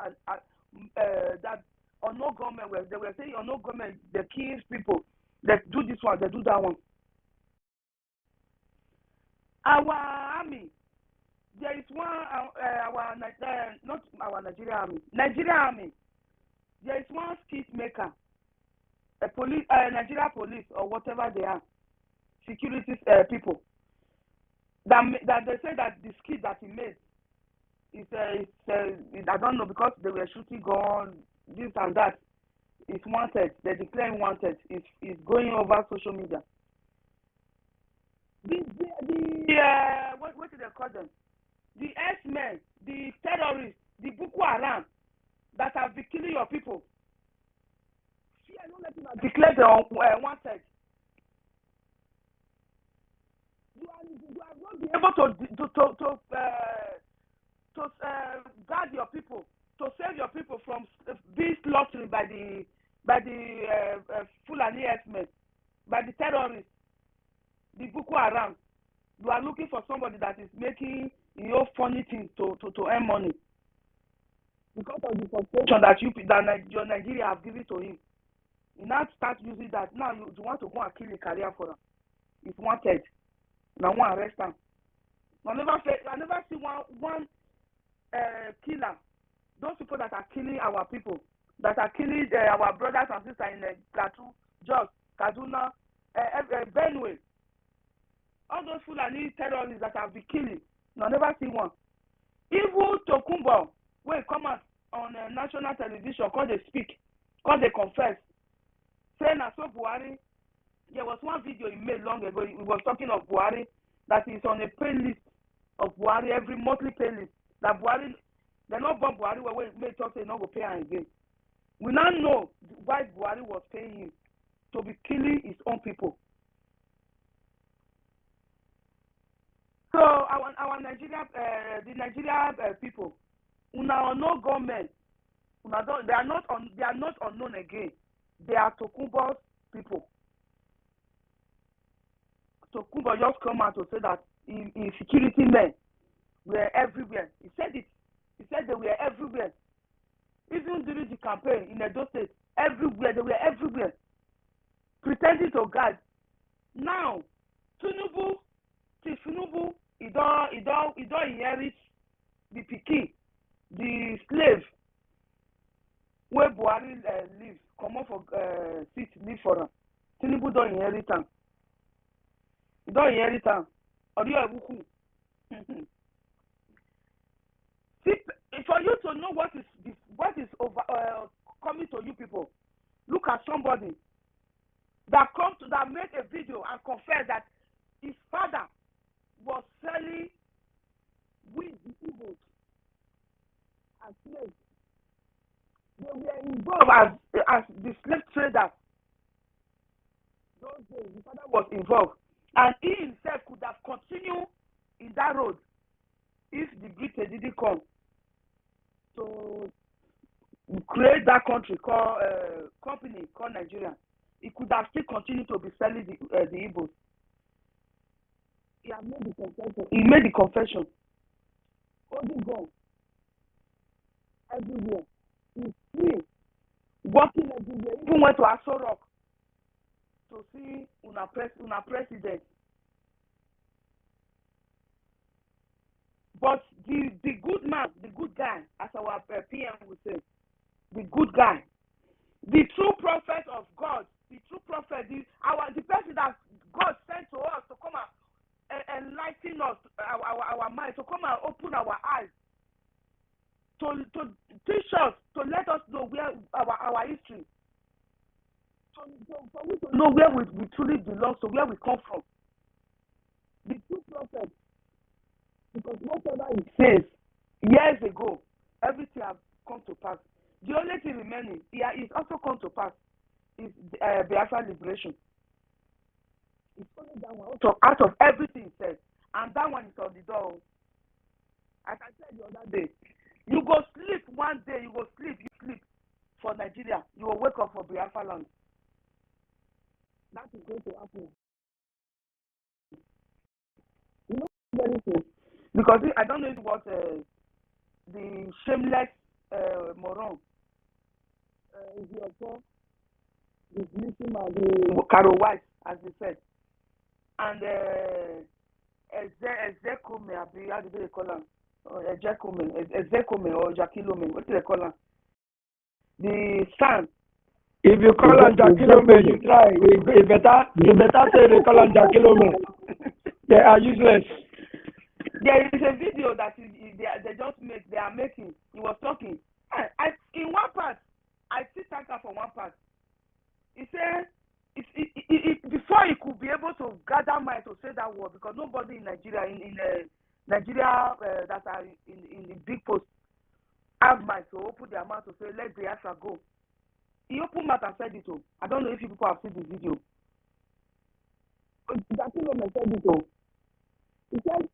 that unknown government. They were saying unknown government they kill people. They do this one, they do that one. Our army, there is one. Not our Nigerian army. Nigerian army. There is one skit maker, a police, Nigeria police or whatever they are, security people. That they say that the skit that he made is I don't know because they were shooting guns, this and that. It's wanted. They declare him wanted. It's going over social media. What do they call them? The S-men, the terrorists, the Boko Haram that have been killing your people. Declare them wanted. You are not be able to guard your people, to save your people from being slaughtered by the Fulani S-men, by the terrorists, the Boko Haram. You are looking for somebody that is making funny things to earn money because of the frustration that your Nigeria have given to him. You now start using that. Now you want to go and kill a career for him. It's wanted. Now one arrest him. I never see one killer. Those people that are killing our people, that are killing our brothers and sisters in Plateau, Jos, Kaduna, Benue, all those Fulani terrorists that have been killing, I never see one. Even Tokumbo, when he come out on national television, cause they speak, cause they confess, saying that so Buhari, there was one video he made long ago, he was talking of Buhari, that is on a pay list of Buhari, every monthly pay list, that Buhari, they not bomb Buhari where he may talk say not go pay him again. We now know why Buhari was paying him to be killing his own people. So our Nigeria, the Nigeria people, una no government, they are not unknown again. They are Tokumbo's people. Tokumbo just come out to say that in security men were everywhere. He said it. He said they were everywhere. Even during the campaign in Edo State, everywhere, they were everywhere, pretending to guard. Now, Tinubu, he don't inherit the pikin, the slave, where Buhari live, come on for seat, live for him. Tinubu don't inherit him. He don't inherit him. Or you are See, for you to know what is over coming to you people, look at somebody that made a video and confessed that his father was selling with the Igbos as slaves. They were involved as the slave traders. those days, the father was involved. And he himself could have continued in that road if the Britain didn't come to create that country called company called Nigeria. He could have still continued to be selling the Igbos. He had made the confession. He made the confession. Holding God everywhere. He's free. Walking everywhere. Even went to Aso Rock to see una president. But the good man, the good guy, as our PM would say, the good guy, the true prophet of God, the true prophet, the person that God sent to us to come and enlighten us, our mind, to come and open our eyes, to teach us, to let us know where our history, for we to know where we truly belong, to where we come from. The true prophet, because whatever he says years ago, everything has come to pass. The only thing remaining, is also come to pass, is Biafra liberation. It's only that one out of everything said, and that one is on the door. As I said the other day, you go sleep one day, you sleep for Nigeria, you will wake up for Biafra land. That is going to happen. You know, very soon. Because I don't know what the shameless moron is your son, is missing the Caro White, as they said, and Ezekome, how do they call him? Ezekome or Jakilome, what do they call him? The son. If you call on Jakilome, you try. You better say they call on Jakilome. They are useless. There is a video that they are making. He was talking. In one part, I see Tanka for one part. He said, before he could be able to gather mind to say that word, because nobody in Nigeria, in Nigeria that are in the big post, have mind to open their mouth to say, let Biafra go. He opened mouth and said it all. I don't know if you people have seen the video. That thing said it all. He said,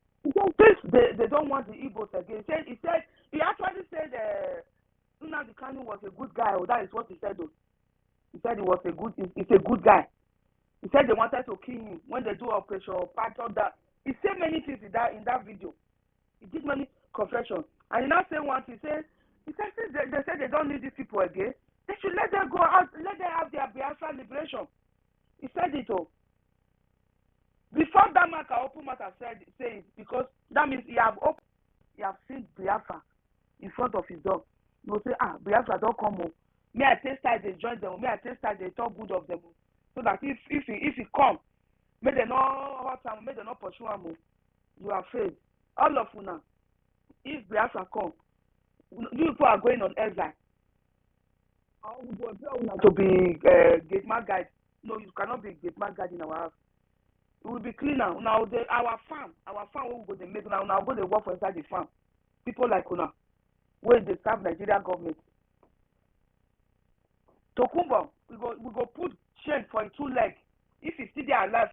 they don't want the Igbos again. He actually said Nnamdi Kanu was a good guy. That is what he said. Though. He said he's a good guy. He said they wanted to kill him when they do operation or part of that. He said many things in that video. He did many confessions. And he now said one thing. He said since they said they don't need these people again, they should let them go out, let them have their Biafra liberation. He said it all. Before that man can open mouth and say it, because that means he have seen Biafra in front of his door. He will say, Biafra don't come home. May I taste time they join them, may I taste time they talk good of them. So that if he come, may they not hurt him, may they not pursue him. You are afraid. All of you now, if Biafra come, you people are going on exile. To be gate man guide. No, you cannot be gate man guide in our house. We will be cleaner. Now our farm we will go to make now go to work for inside the farm. People like Una, where they serve Nigeria government. Tokumbo, we go put chain for a 2 leg. If he still there alive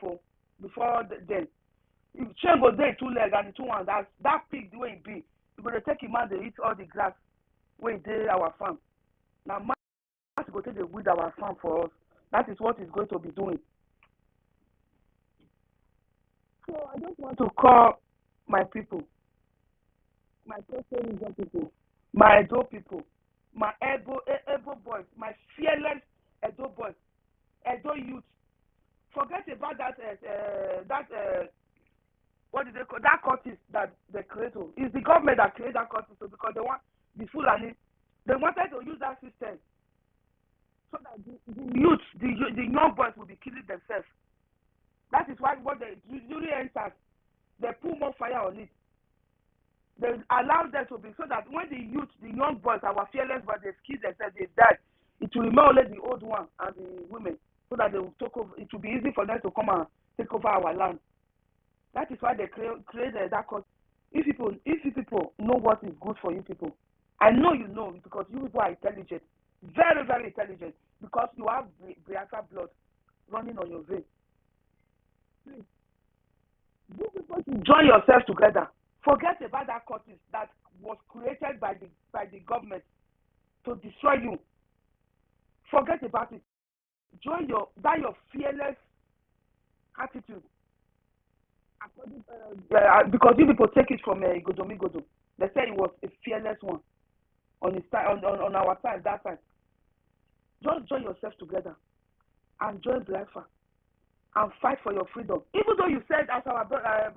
before then. If chain go there 2 leg and the 2 one that pig the way it be, we go to take him out, they eat all the grass where they our farm. Now man go take the weed our farm for us. That is what he's going to be doing. So I just want to call my people, my Costa people, my Edo people, my Edo boys, my fearless Edo boys, Edo youth. Forget about that what do they call that cultist that they created? It's the government that created that cultist because they want the Fulani. They wanted to use that system so that the youth, the young boys will be killing themselves. That is why what they usually enter, they put more fire on it. They allow them to be so that when the youth, the young boys, our fearless boys, they kill themselves, they die, it will remain only the old one and the women, so that they will take over. It will be easy for them to come and take over our land. That is why they created that cause. If you people know what is good for you people, I know you know because you people are intelligent, very very intelligent, because you have Biafra blood. running on your vein. Please, you people should join yourselves together. Forget about that cultist that was created by the government to destroy you. Forget about it. Join your fearless attitude. Because you people take it from Godo. They say it was a fearless one on his side, on our side, that side. Just join yourselves together and join Biafra and fight for your freedom. Even though you said, as our brother,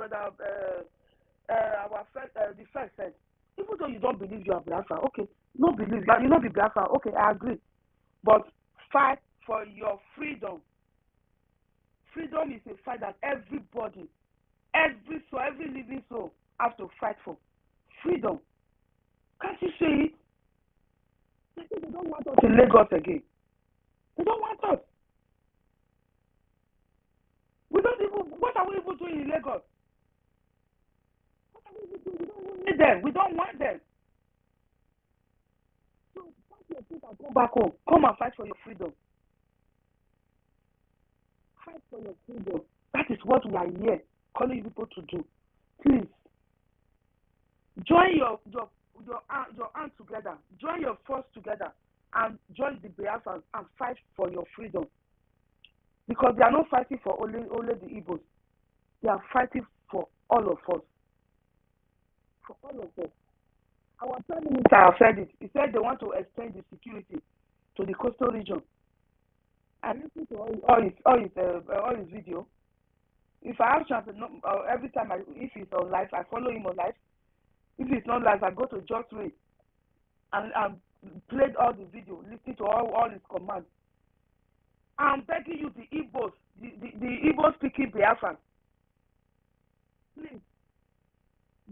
the first said, even though you don't believe you are Biafra, okay, no believe, you not be Biafra, okay, I agree. But fight for your freedom. Freedom is a fight that everybody, every living soul has to fight for. Freedom. Can't you see it? They don't want us in Lagos again. They don't want us. What are we even doing in Lagos? What are we even doing? We don't even need them. We don't want them. So pack your things and come back home. Come and fight for your freedom. Fight for your freedom. That is what we are here calling you people to do. Please join your hands together. Join your force together and join the Biafrans and fight for your freedom. Because they are not fighting for only the Igbos. They are fighting for all of us. For all of us. Our Prime Minister has said it. He said they want to extend the security to the coastal region. I listen to all his video. If I have chance, every time if he's on live, I follow him on live. If it's not live, I go to Just Read and played all the video, listen to all his commands. I'm begging you, the Igbos, the Igbo speaking Biafran, please,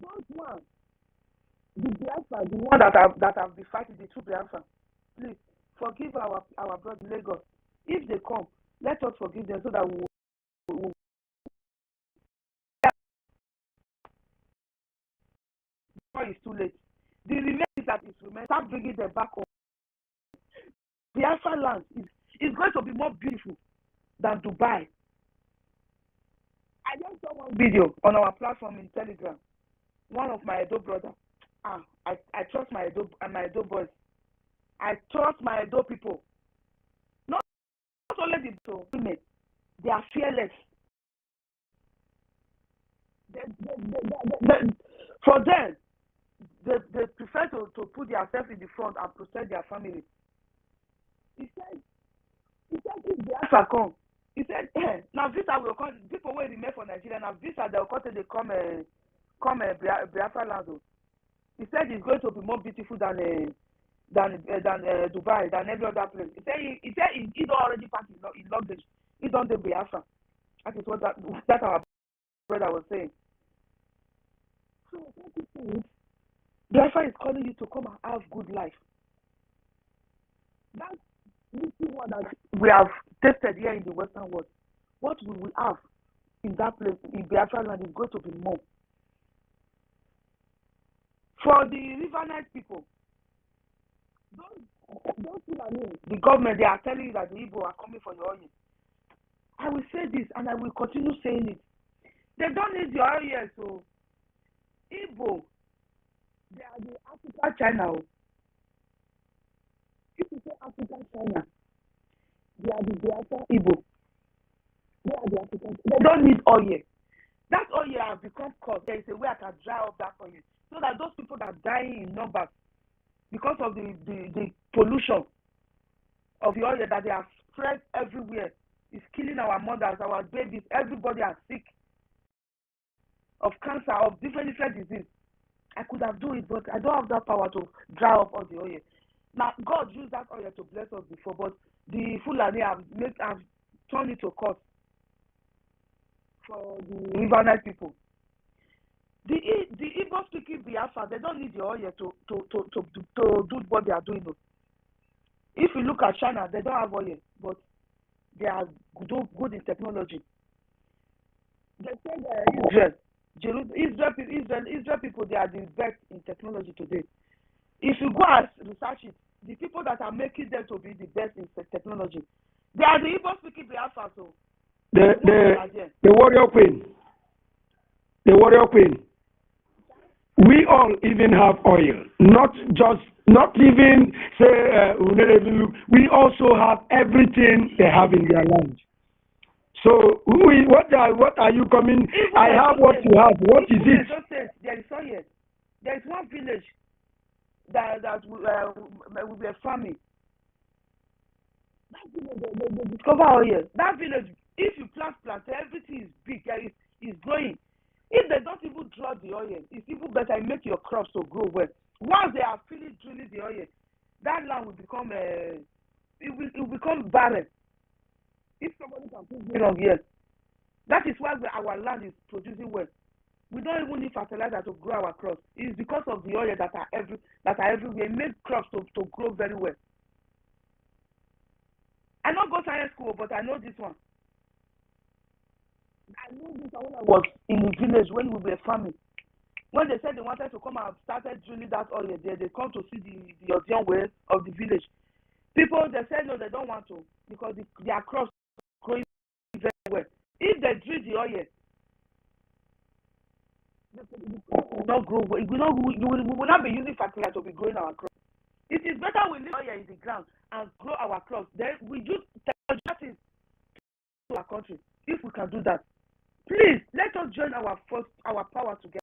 don't want the Biafran, the one that have been fighting, the two Biafran, please forgive our brother Lagos. If they come, let us forgive them so that we will. Before it's too late. The remains that is remains, start bringing them back home. Biafra land is going to be more beautiful than Dubai. I just saw one video on our platform in Telegram. One of my Edo brothers. I trust my Edo boys. I trust my Edo people. Not only the women, they are fearless. For them, they prefer to put themselves in the front and protect their family. He said if Biafra come, he said, now visa will come, people will remain for Nigeria, now visa they will come they come Biafra land. He said it's going to be more beautiful than Dubai, than every other place. He said he don't already packed his luggage. He don't do Biafra. That is what that our brother was saying. So Biafra is calling you to come and have good life. That's the one that we have tested here in the Western world. What will we have in that place, in Biafra land, is going to be more. For the Riverite people, those people, the government, they are telling you that the Igbo are coming for your oil. I will say this and I will continue saying it. They don't need your oil, so Igbo, they are the African China. If you say African China, they are the Biafra Igbo. They are the African. They don't need oil. That oil has become cost. There is a way I can dry up that oil so that those people that are dying in numbers because of the pollution of the oil that they have spread everywhere is killing our mothers, our babies. Everybody are sick of cancer, of different diseases. I could have done it, but I don't have that power to dry up all the oil. Now, God used that oil to bless us before, but the Fulani have turned it to cost for the Riverite people. The Igbo speaking Biafra, they don't need the oil to do what they are doing. If you look at China, they don't have oil, but they are good in technology. They say Israel people, they are the best in technology today. If you go and research it, the people that are making them to be the best in technology, They are the Igbo speaking Biafra, so. The warrior queen. The warrior queen. We all even have oil. Not even say we also have everything they have in their land. So what are you coming? I have what you have. What is it? There is oil. There is one village that will be a farming. That village, they discover oil. That village, if you plant, everything is big. Is growing. If they don't even draw the oil, it's even better. Make your crops to grow well. Once they are finished drilling the oil, that land will become it will become barren. If somebody can put me wrong here, that is why our land is producing well. We don't even need fertilizer to grow our crops. It's because of the oil that are everywhere. It makes crops to grow very well. I don't go science school, but I know this one. I know this one when I was in the village when we were farming. When they said they wanted to come and started drilling that oil there, they come to see the Odion way of the village. People, they said no, they don't want to because their crops are growing very well. If they drill the oil, the crop will not grow well. We will not be using fertilizer to be growing our crops. It is better we leave oil in the ground and grow our crops. Then we use technology to our country. If we can do that, please let us join our power together.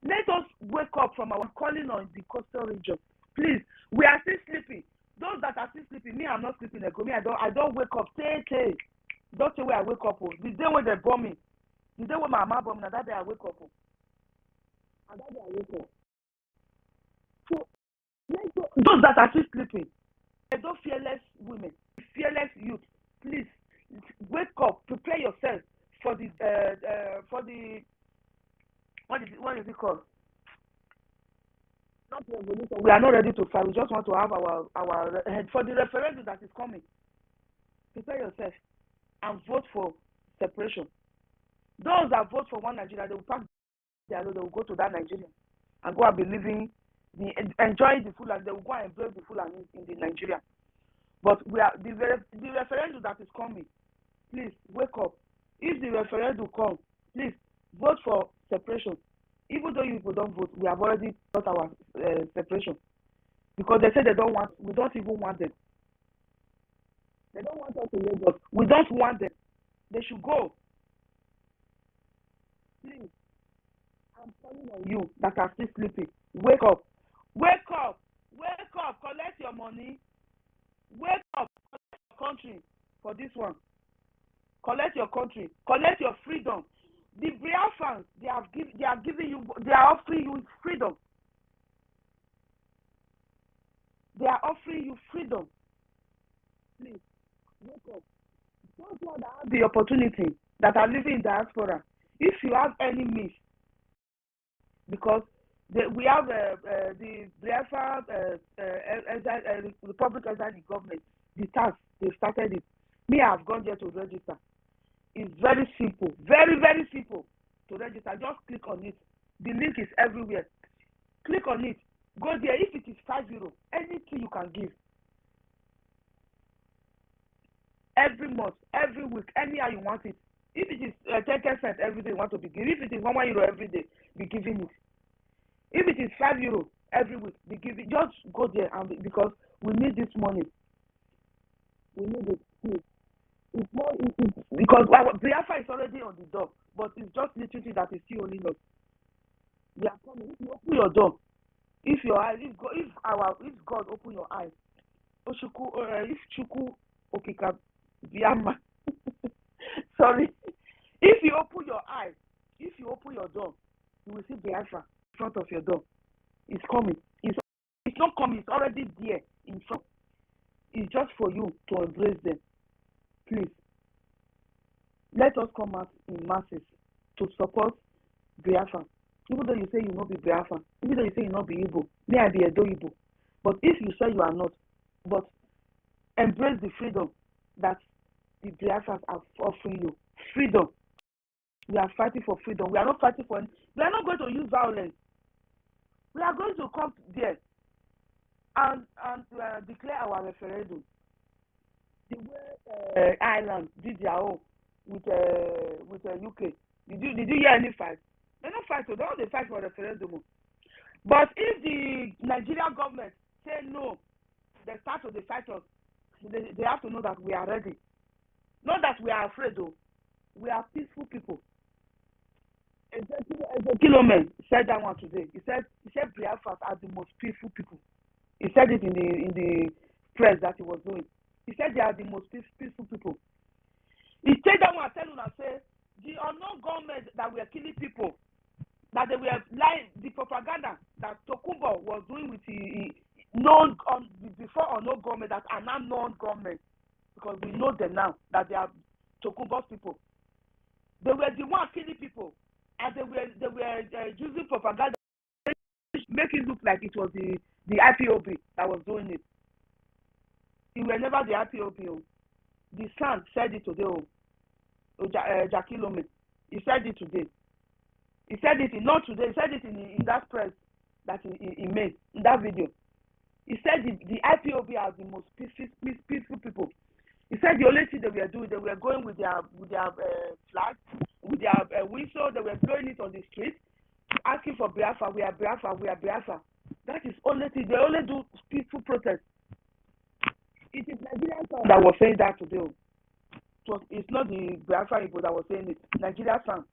Let us wake up from our calling on the coastal region. Please, we are still sleeping. Those that are still sleeping, me, I'm not sleeping. I don't wake up. Don't say where I wake up. The day when they bomb me, the day when my mama bomb me, that day I wake up. And that day I wake up. So, those that are still sleeping, those fearless women, fearless youth, please wake up, prepare yourself for the what is it called? Not revolution. We are not ready to fight. We just want to have our for the referendum that is coming. Prepare yourself and vote for separation. Those that vote for one Nigeria, they will pack their load, they will go to that Nigeria and go and be living, enjoying the Fulani. They will go and embrace the Fulani in the Nigeria. But we are the referendum that is coming. Please wake up. If the referendum comes, please vote for separation. Even though you people don't vote, we have already got our separation because they say they don't want. We don't even want them. They don't want us to Lagos. We don't want them. They should go. Please, I'm calling on you that are still sleeping. Wake up. Wake up. Wake up. Collect your money. Wake up. Collect your country for this one. Collect your country. Collect your freedom. The Biafrans, they are offering you freedom. They are offering you freedom. Please, wake up. Those who have the opportunity that are living in diaspora, if you have any means, because we have the Biafra Republic Exile government, the tax, they started it. Me, I have gone there to register. It's very simple, very, very simple to register. Just click on it. The link is everywhere. Click on it. Go there. If it is 50, anything you can give. Every month, every week, anyhow you want it. If it is 10% every day you want to be giving. If it is €1 every day, be giving it. If it is €5 every week, be giving. Just go there and because we need this money. We need it. Please. It's more because Biafra is already on the door, but it's just literally that is still only us. They are coming. If you open your door, if God open your eyes, if Chuku Okika Biama, sorry, if you open your eyes, if you open your door, you will see Biafra in front of your door. It's coming. It's not coming. It's already there in front. It's just for you to embrace them. Please, let us come out in masses to support Biafra. Even though you say you not be Biafra, even though you say you not be Igbo, may I be Edo Igbo. But if you say you are not, but embrace the freedom that the Biafras are offering you. Freedom. We are fighting for freedom. We are not fighting for. We are not going to use violence. We are going to come there and declare our referendum. the way Ireland did their own with UK. Did you hear any fight? They don't fight, so they don't fight for referendum. But if the Nigerian government say no, they start to fight us. They have to know that we are ready. Not that we are afraid, though. We are peaceful people. Ezekiel said that one today. He said Biafras are the most peaceful people. He said it in the press that he was doing. He said they are the most peaceful people. He said that one, tell you and say the unknown government that were killing people, that they were lying, the propaganda that Tokumbo was doing with the known before unknown government that are now known government, because we know them now that they are Tokumbo's people. They were the ones killing people, and they were using propaganda to make it look like it was the IPOB that was doing it. It was never the IPOB. The Sun said it today. Jakilome, he said it today. He said it not today. He said it in that press that he made in that video. He said the IPOB are the most peaceful people. He said the only thing they were doing, they were going with their flag, with their whistle. They were blowing it on the street, asking for Biafra. We are Biafra. We are Biafra. That is only thing. They only do peaceful protest. It is Nigerian son that was saying that today. It's not the Biafra people that was saying it. Nigerian son.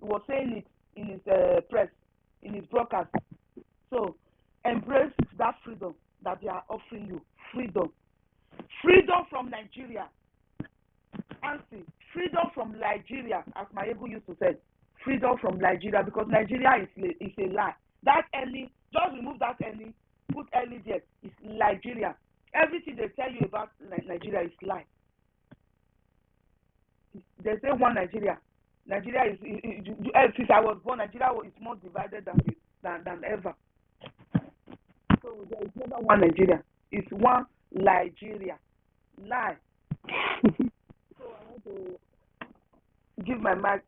He was saying it in his press, in his broadcast. So embrace that freedom that they are offering you. Freedom. Freedom from Nigeria. Answer. Freedom from Nigeria, as my ego used to say. Freedom from Nigeria, because Nigeria is a lie. That any, just remove that any, put any there. It's Nigeria. Everything they tell you about Nigeria is lie. They say one Nigeria. Nigeria is since I was born, Nigeria is more divided than ever. So there is never one Nigeria. It's one Nigeria. Lie. So I want to give my mic.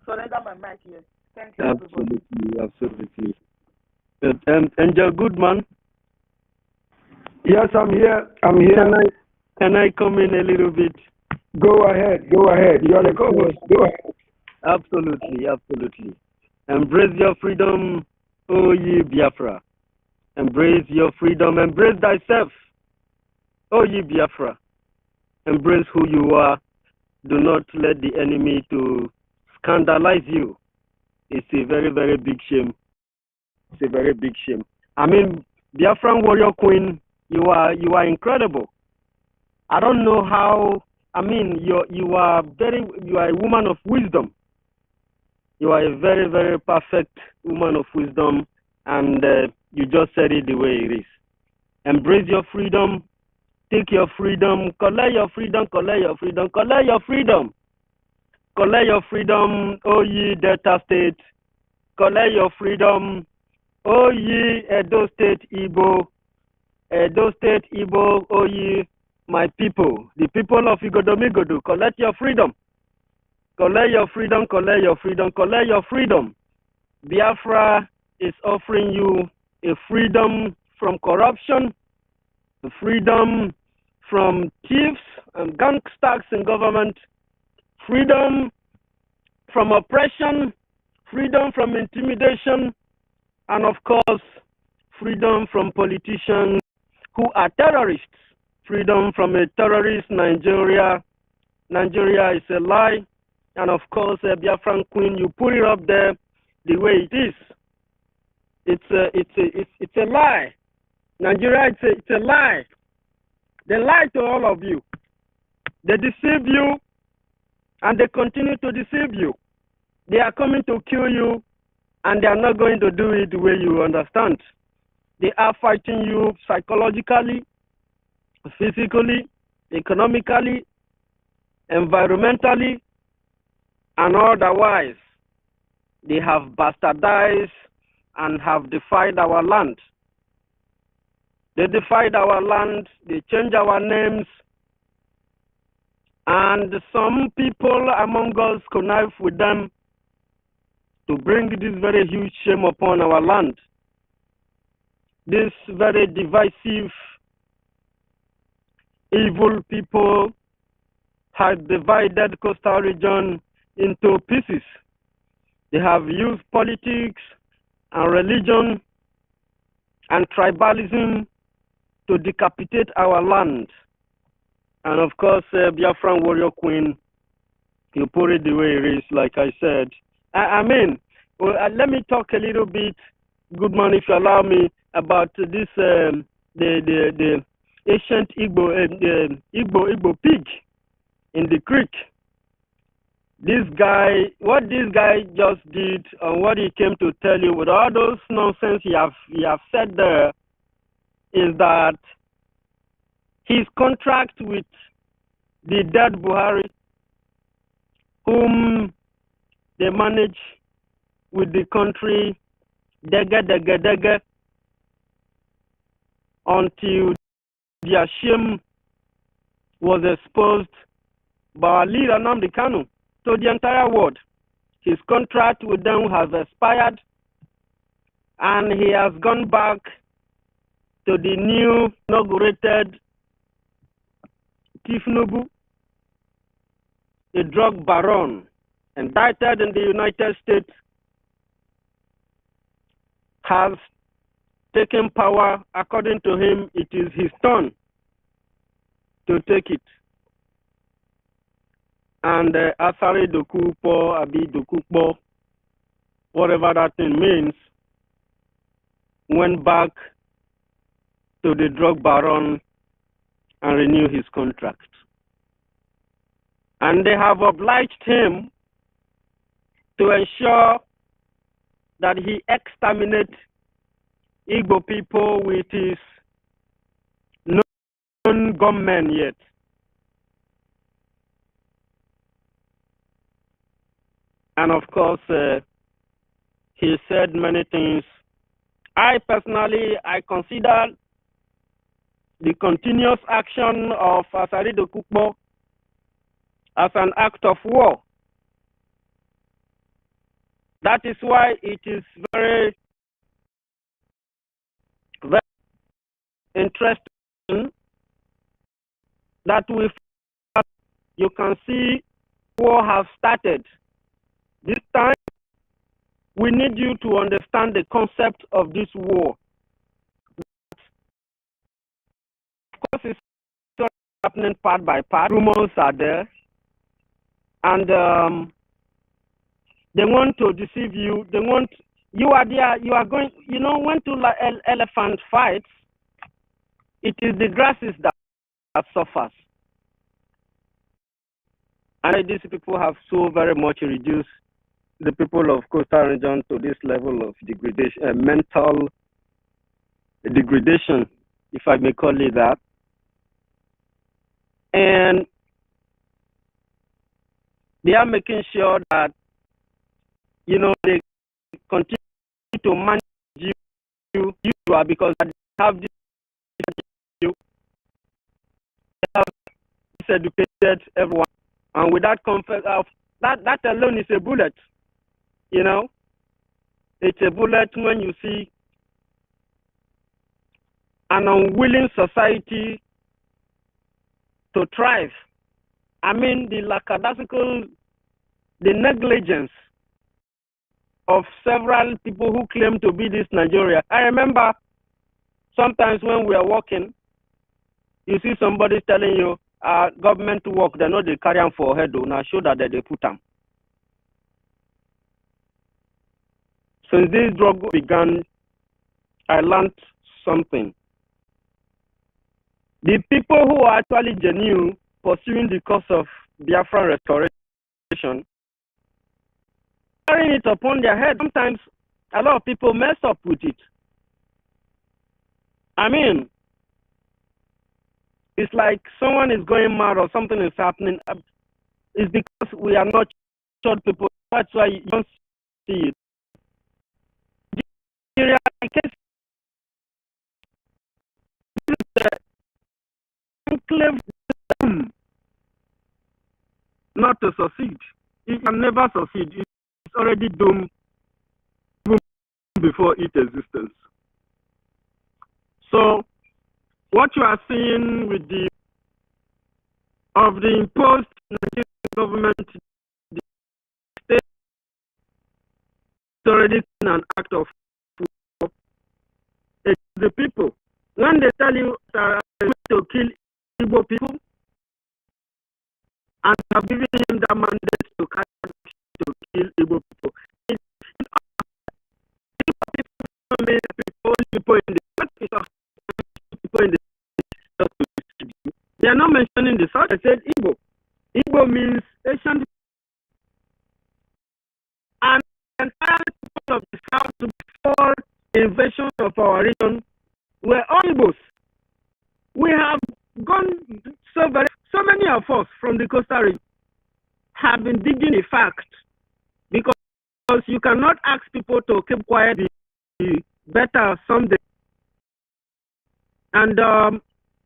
Surrender my mic here. Thank you, everybody. Absolutely. Angel Goodman. Yes, I'm here. I'm here. Can I come in a little bit? Go ahead. You're the co-host. Go ahead. Absolutely. Embrace your freedom, O ye Biafra. Embrace your freedom. Embrace thyself, O ye Biafra. Embrace who you are. Do not let the enemy to scandalize you. It's a very, very big shame. It's a very big shame. I mean, Biafran warrior queen, you are incredible. I don't know how. I mean, you are a woman of wisdom. You are a very, very perfect woman of wisdom, and you just said it the way it is. Embrace your freedom. Take your freedom. Collect your freedom. Collect your freedom. Collect your freedom. Collect your freedom, O ye Delta State. Collect your freedom, O ye Edo State Igbo. Edo State Igbo, O ye my people, the people of Igodomigodo. Collect your freedom. Collect your freedom. Collect your freedom. Collect your freedom. Biafra is offering you a freedom from corruption, a freedom from thieves and gangsters in government, freedom from oppression, freedom from intimidation, and of course, freedom from politicians who are terrorists, freedom from a terrorist Nigeria. Nigeria is a lie, and of course, Biafran Queen, you put it up there the way it is. It's a lie. Nigeria, it's a lie. They lie to all of you. They deceive you, and they continue to deceive you. They are coming to kill you, and they are not going to do it the way you understand. They are fighting you psychologically, physically, economically, environmentally, and otherwise. They have bastardized and have defied our land. They defied our land, they changed our names, and some people among us connive with them to bring this very huge shame upon our land. This very divisive evil people have divided coastal region into pieces. They have used politics and religion and tribalism to decapitate our land. And of course, Biafran warrior queen, you put it the way it is, like I said. I mean, well, let me talk a little bit, good man, if you allow me, about this, the ancient Igbo pig in the creek. This guy, what this guy just did, and what he came to tell you with all those nonsense he have said there, is that his contract with the dead Buhari, whom they manage with the country, dega, until their shame was exposed by our leader Nnamdi Kanu to the entire world. His contract with them has expired, and he has gone back to the new inaugurated Tifnubu, a drug baron indicted in the United States, has taken power. According to him, it is his turn to take it. And Asari Dokupo, Abi Dokupo, whatever that thing means, went back to the drug baron and renewed his contract. And they have obliged him to ensure that he exterminates Igbo people with his non-gunmen yet. And of course, he said many things. I personally, I consider the continuous action of Asari Dokupo as an act of war. That is why it is very, very interesting that you can see war has started. This time, we need you to understand the concept of this war. Of course, it's happening part by part. Rumors are there. And they want to deceive you. They want, you are there, you are going, you know, when two elephant fights, it is the grasses that suffers. And these people have so very much reduced the people of coastal region to this level of degradation, mental degradation, if I may call it that. And they are making sure that, you know, they continue to manage you because they have this, they have educated everyone, and with that comfort of that alone is a bullet. You know, it's a bullet when you see an unwilling society to thrive. I mean, the lackadaisical, the negligence of several people who claim to be this Nigeria. I remember sometimes when we are walking, you see somebody telling you, government work, they know they carry them for head, now show that they put them. Since this drug began, I learned something. The people who are actually genuine, pursuing the cause of Biafran restoration, carrying it upon their head. Sometimes a lot of people mess up with it. I mean, it's like someone is going mad or something is happening. It's because we are not short people. That's why you don't see it. Enclave not to succeed. It can never succeed. It's already doomed before its existence. So, what you are seeing with the of the imposed Nigerian government, the state is already an act of war against the people. When they tell you that they want to kill Igbo people and have given him that mandate to kill Igbo people, it's people in the people in the they are not mentioning the South. They said Igbo. Igbo means Asian, and the entire people of the South before the invasion of our region were all Igbos. We have gone so many of us from the coastal region have been digging the fact, because you cannot ask people to keep quiet, be better someday. And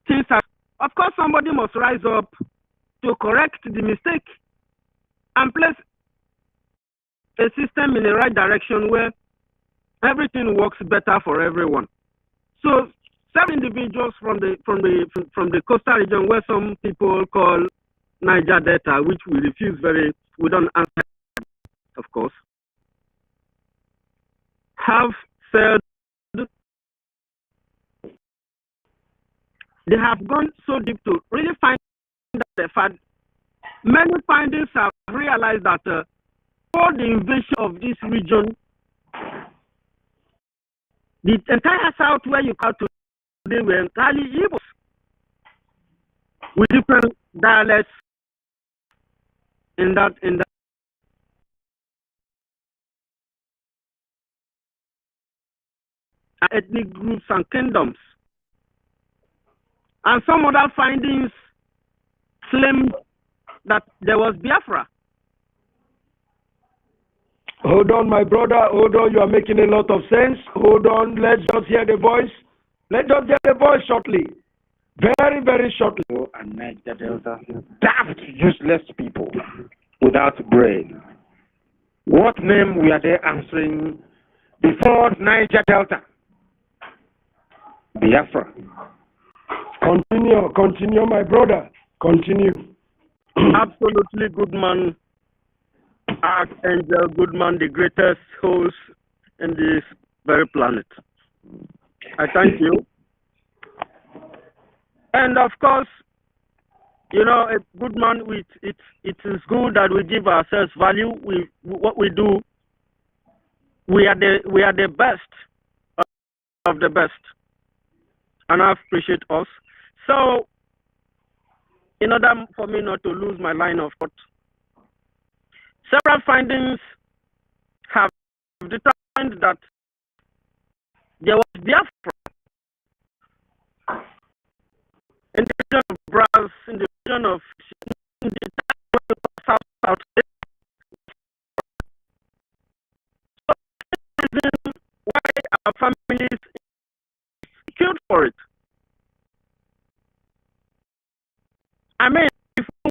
things are, of course, somebody must rise up to correct the mistake and place a system in the right direction where everything works better for everyone. So some individuals from the coastal region, where some people call Niger Delta, which we refuse we don't answer, of course, have said they have gone so deep to really find that the fact. Many findings have realized that for the invasion of this region, the entire South where you come to, they were entirely Igbos with different dialects in that ethnic groups and kingdoms. And some other findings claimed that there was Biafra. Hold on, my brother. Hold on. You are making a lot of sense. Hold on. Let's just hear the voice. Let's just hear the voice shortly. Very, very shortly. And Niger Delta, daft, useless people without brain. What name were they answering before Niger Delta? Biafra. Continue, my brother. Continue. Absolutely, good man. Archangel, good man, the greatest host in this very planet. I thank you. And of course, you know, a good man, it is good that we give ourselves value. What we do, we are the best of the best, and I appreciate us. So, in order for me not to lose my line of thought, several findings have determined that there was Biafra in the region of Braz, in the region of South. So the reason why our families killed for it. I mean, if we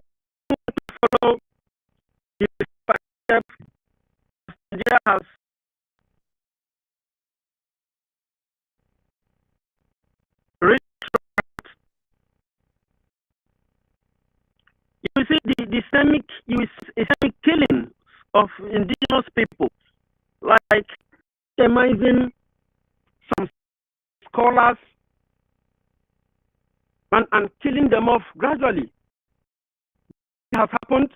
want to follow the step Nigeria has reached, you see the systemic killing of indigenous people, like demising some scholars and killing them off gradually. It has happened.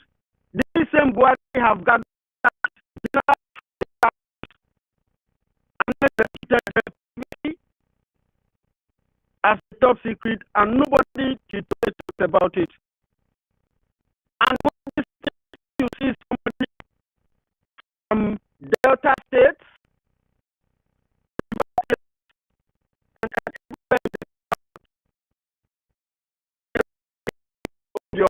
These same boys have got as a top secret, and nobody talks about it. And when you see somebody from Delta states, your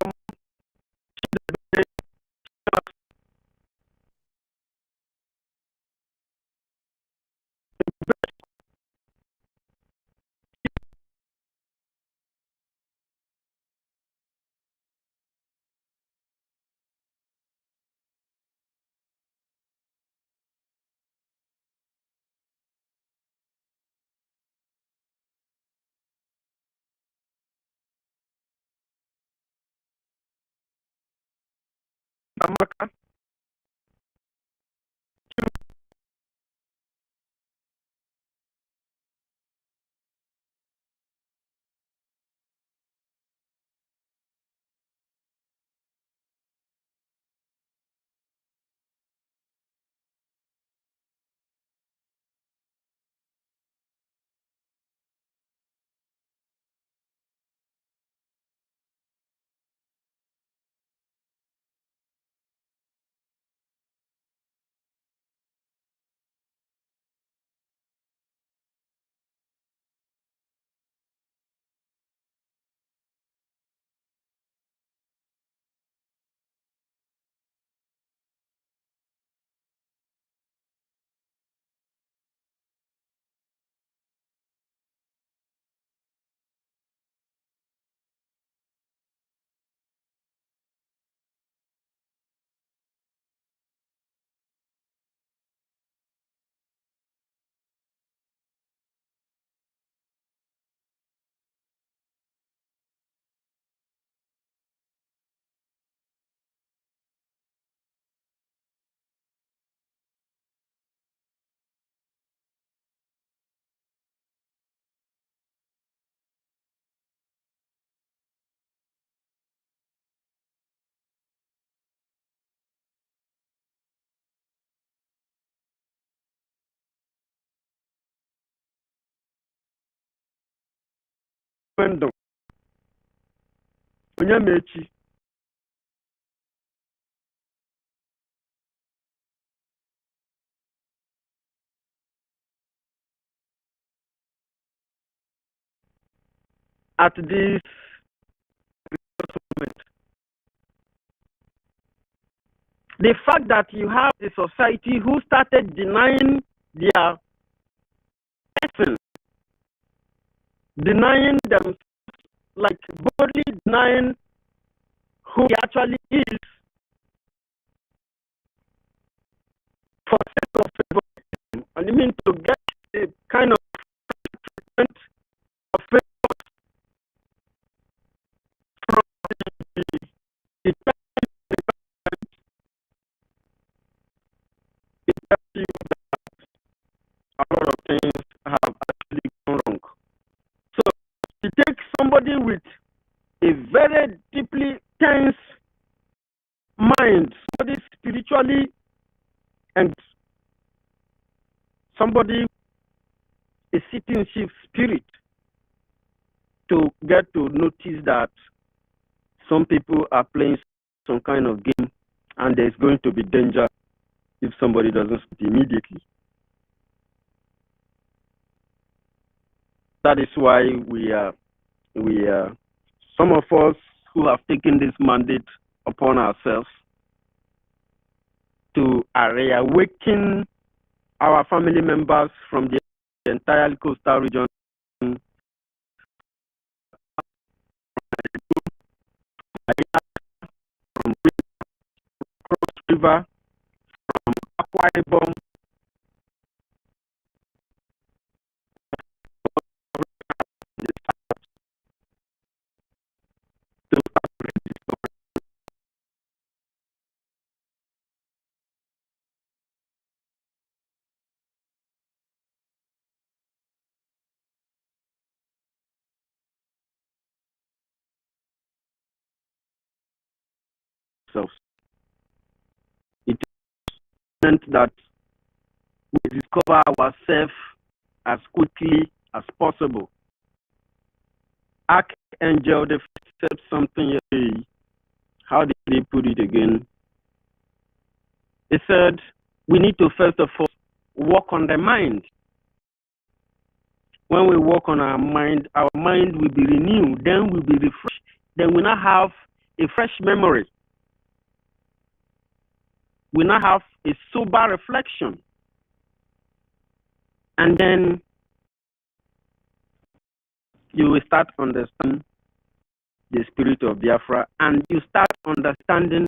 Amaka. Wendell. Onyamechi. At this moment, the fact that you have a society who started denying their essence, denying them, like boldly denying who he actually is for sake of favor. And I mean to get a kind of treatment of favor from the it tells you that a lot of things have actually gone wrong. So it takes somebody with a very deeply tense mind, somebody spiritually, and somebody a citizenship spirit to get to notice that some people are playing some kind of game and there's going to be danger if somebody doesn't stop immediately. That is why we are some of us who have taken this mandate upon ourselves to reawaken our family members from the entire coastal region, from Cross River, from Akwa Ibom, to ourselves. It meant that we discover ourselves as quickly as possible. Archangel, they said something yesterday. How did they put it again? They said we need to first of all work on the mind. When we work on our mind will be renewed, then we'll be refreshed, then we now have a fresh memory. We now have a sober reflection. And then you will start understanding the spirit of Biafra, and you start understanding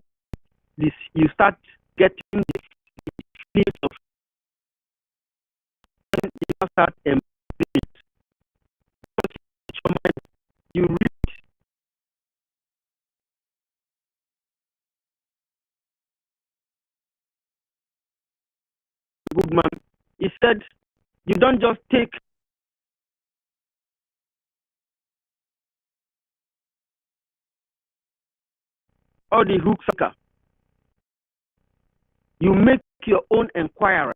this, you start getting the spirit of, and you start embracing it. You read he said, you don't just take all the hook sucker. You make your own inquiry.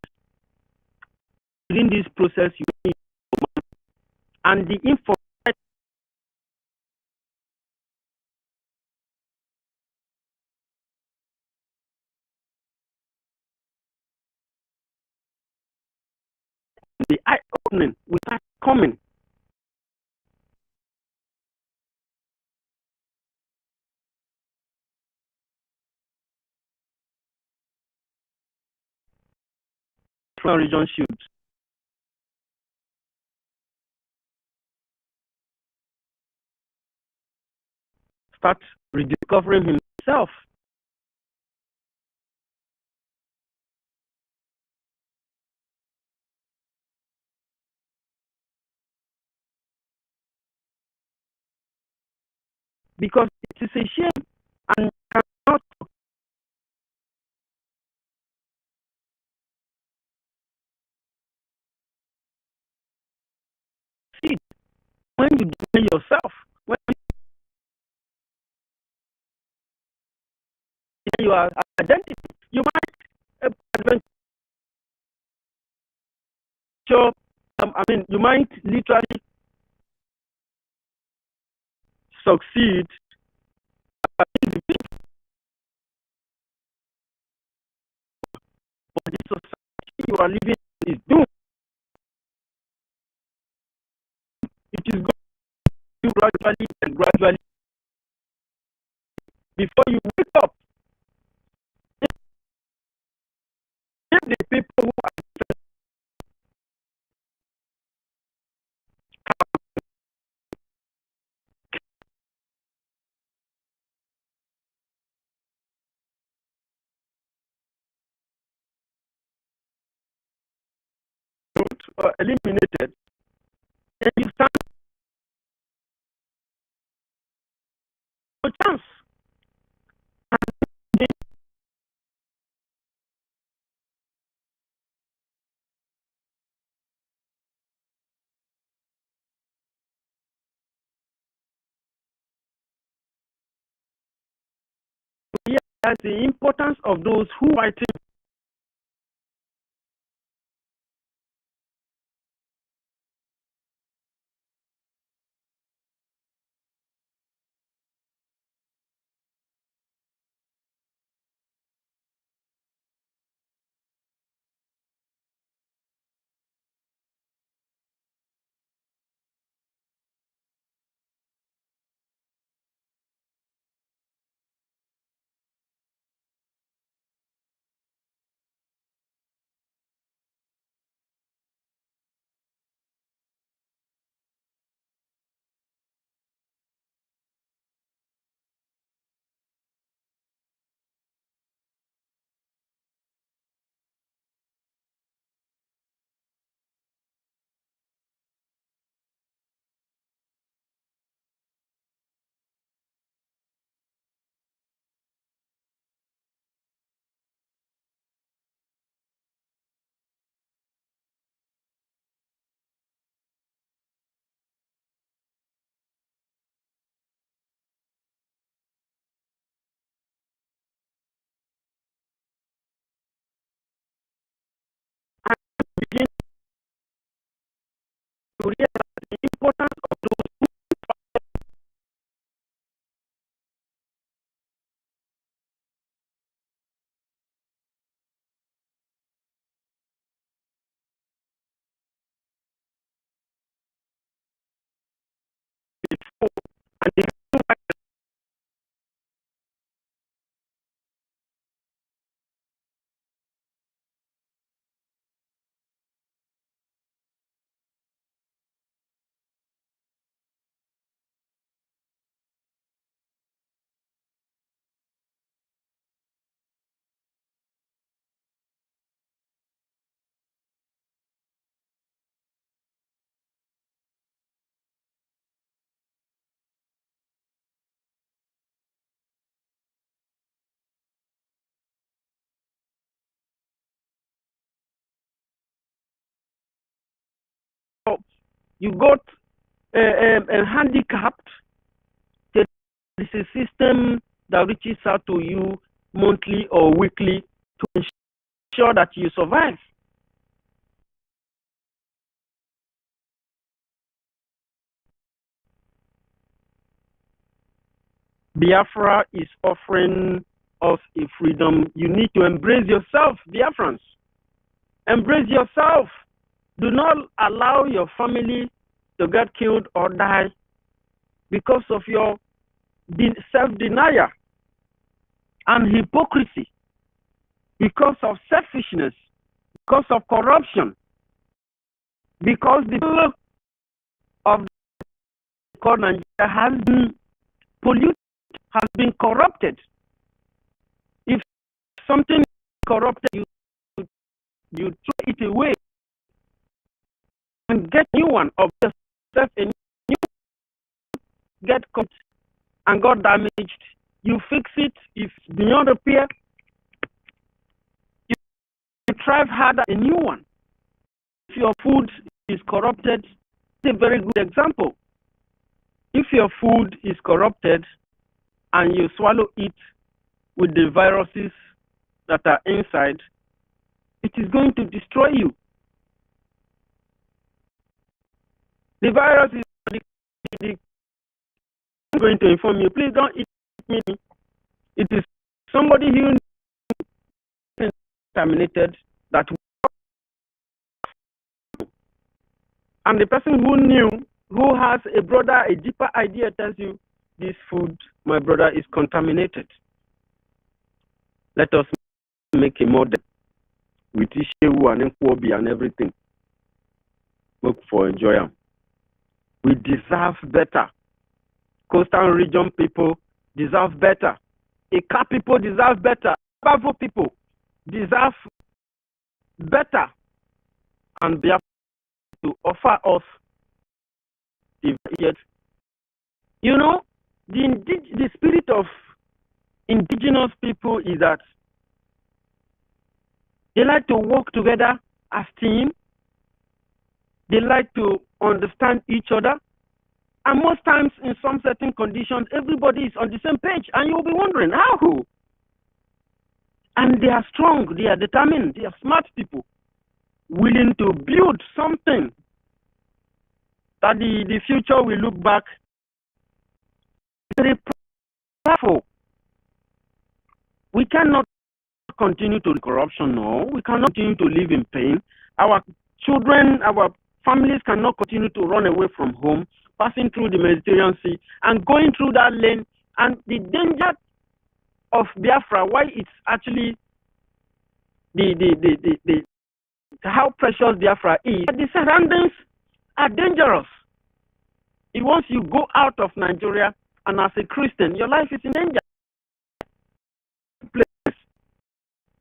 Within this process, you need and the information the eye opening without coming. Region should start rediscovering himself. Because it is a shame and cannot succeed when you deny yourself, when you are identity. You might adventure, you might literally succeed, but the society you are living in is doomed. It is going to gradually and gradually before you wake up. If the people who are eliminated, then you stand no chance. Yes, the importance of those who are you got handicapped, there is a system that reaches out to you monthly or weekly to ensure that you survive. Biafra is offering us a freedom. You need to embrace yourself, Biafrans. Embrace yourself. Do not allow your family to get killed or die because of your self-denial and hypocrisy, because of selfishness, because of corruption, because the people of the Nigeria has been polluted, has been corrupted. If something is corrupted, you throw it away and get new one of yourself, a new get caught and got damaged. You fix it. If it's beyond repair, you try harder a new one. If your food is corrupted, it's a very good example. If your food is corrupted and you swallow it with the viruses that are inside, it is going to destroy you. The virus is going to inform you, please don't eat me. It is somebody who is contaminated that, and the person who knew, who has a brother, a deeper idea, tells you, this food, my brother, is contaminated. Let us make a model with Ishewu and Nkwobi and everything. Look for enjoyment. We deserve better. Coastal region people deserve better. Ika people deserve better. Bravo people deserve better. And they have to offer us yet. You know, the spirit of indigenous people is that they like to work together as team. They like to understand each other. And most times, in some certain conditions, everybody is on the same page. And you'll be wondering, how? And they are strong, they are determined, they are smart people, willing to build something that the future will look back very powerful. We cannot continue to corruption, no. We cannot continue to live in pain. Our children, our families cannot continue to run away from home, passing through the Mediterranean Sea and going through that lane. And the danger of Biafra, why it's actually how precious Biafra is, the surroundings are dangerous. Once you go out of Nigeria, and as a Christian, your life is in danger.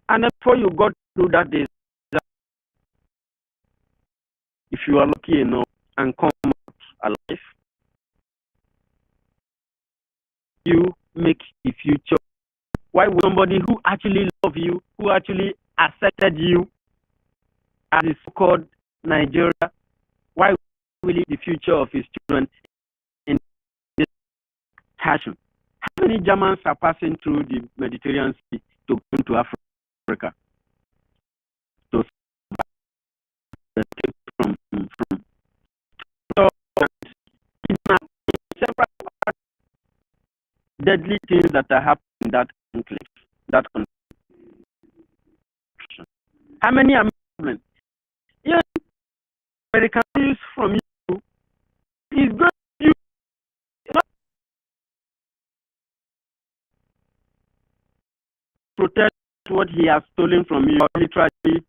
And before you go through that danger, if you are lucky enough and come out alive, you make a future. Why would somebody who actually love you, who actually accepted you as a so-called Nigeria, why will he the future of his children in this passion? How many Germans are passing through the Mediterranean Sea to come to Africa? To from so several deadly things that are happening in that country. How many are moving? Yes, American news from you is going to protect what he has stolen from you, or literally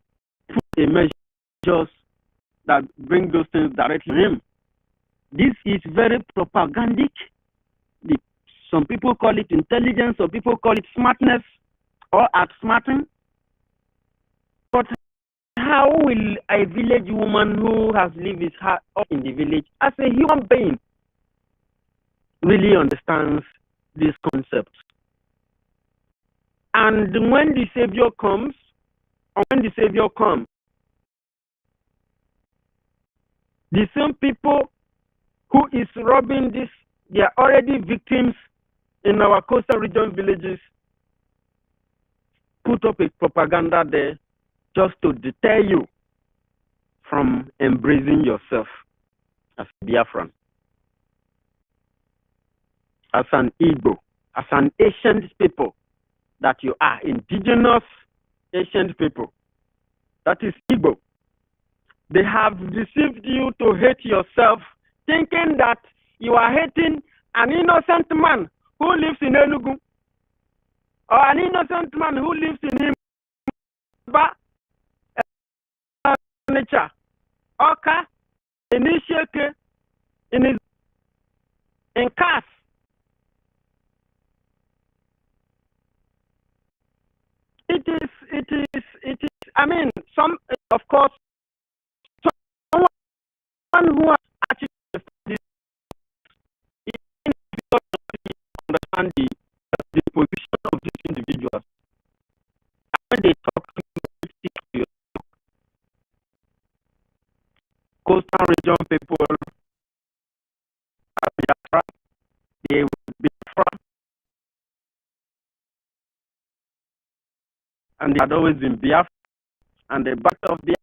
put a measures that bring those things directly to him. This is very propagandic. Some people call it intelligence, some people call it smartness or outsmarting. But how will a village woman who has lived his heart up in the village as a human being really understands this concept? And when the Savior comes, The same people who is robbing this, they are already victims in our coastal region villages. Put up a propaganda there just to deter you from embracing yourself as a Biafran, as an Igbo, as an ancient people that you are, indigenous ancient people. That is Igbo. They have deceived you to hate yourself, thinking that you are hating an innocent man who lives in Enugu, or an innocent man who lives in nature, Oka, in Isheke, in Kas. It is, I mean, some, of course, someone who has actually understand the position of these individuals. When they talk to you, coastal region people, they will be from, and they had always been Biafra, and the back of the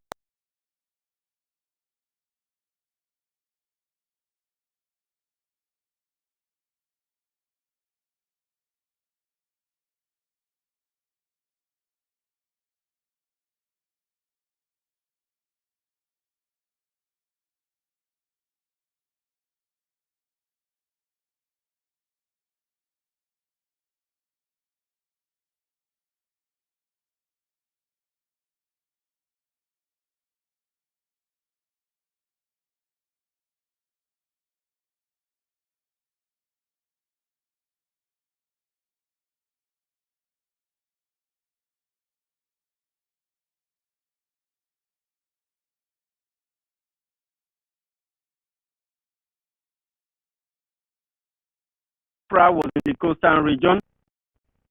Biafra was in the coastal region.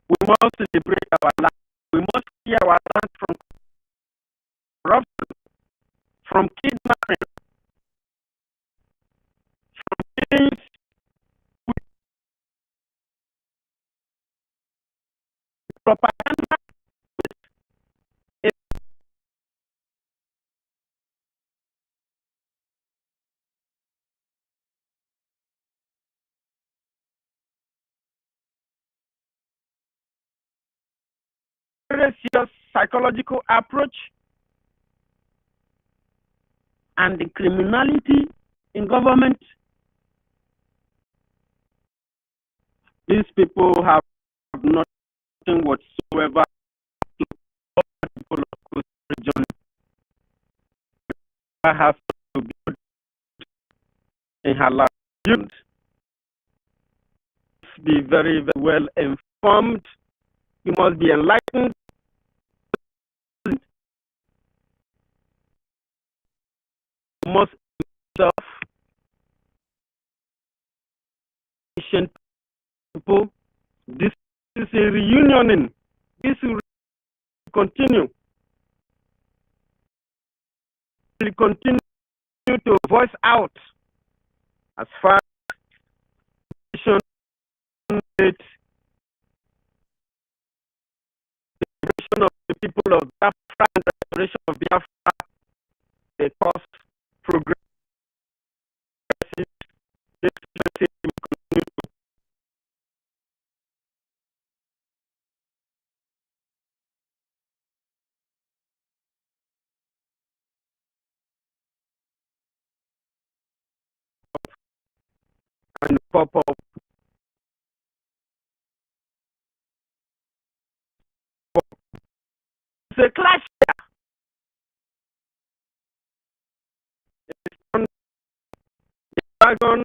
We must liberate our land. We must free our land from corruption, from kidnapping, from things with propaganda. A very serious psychological approach, and the criminality in government. These people have nothing whatsoever to the people of the region. I have to build in her land. Be very, very well informed. You must be enlightened. You must self patient people. This is a reunioning. This will continue. Will continue to voice out as far as the liberation of the people of Biafra and the restoration of Biafra, the cause progress. This will continue to and pop up. It's a clash here. It's on the dragon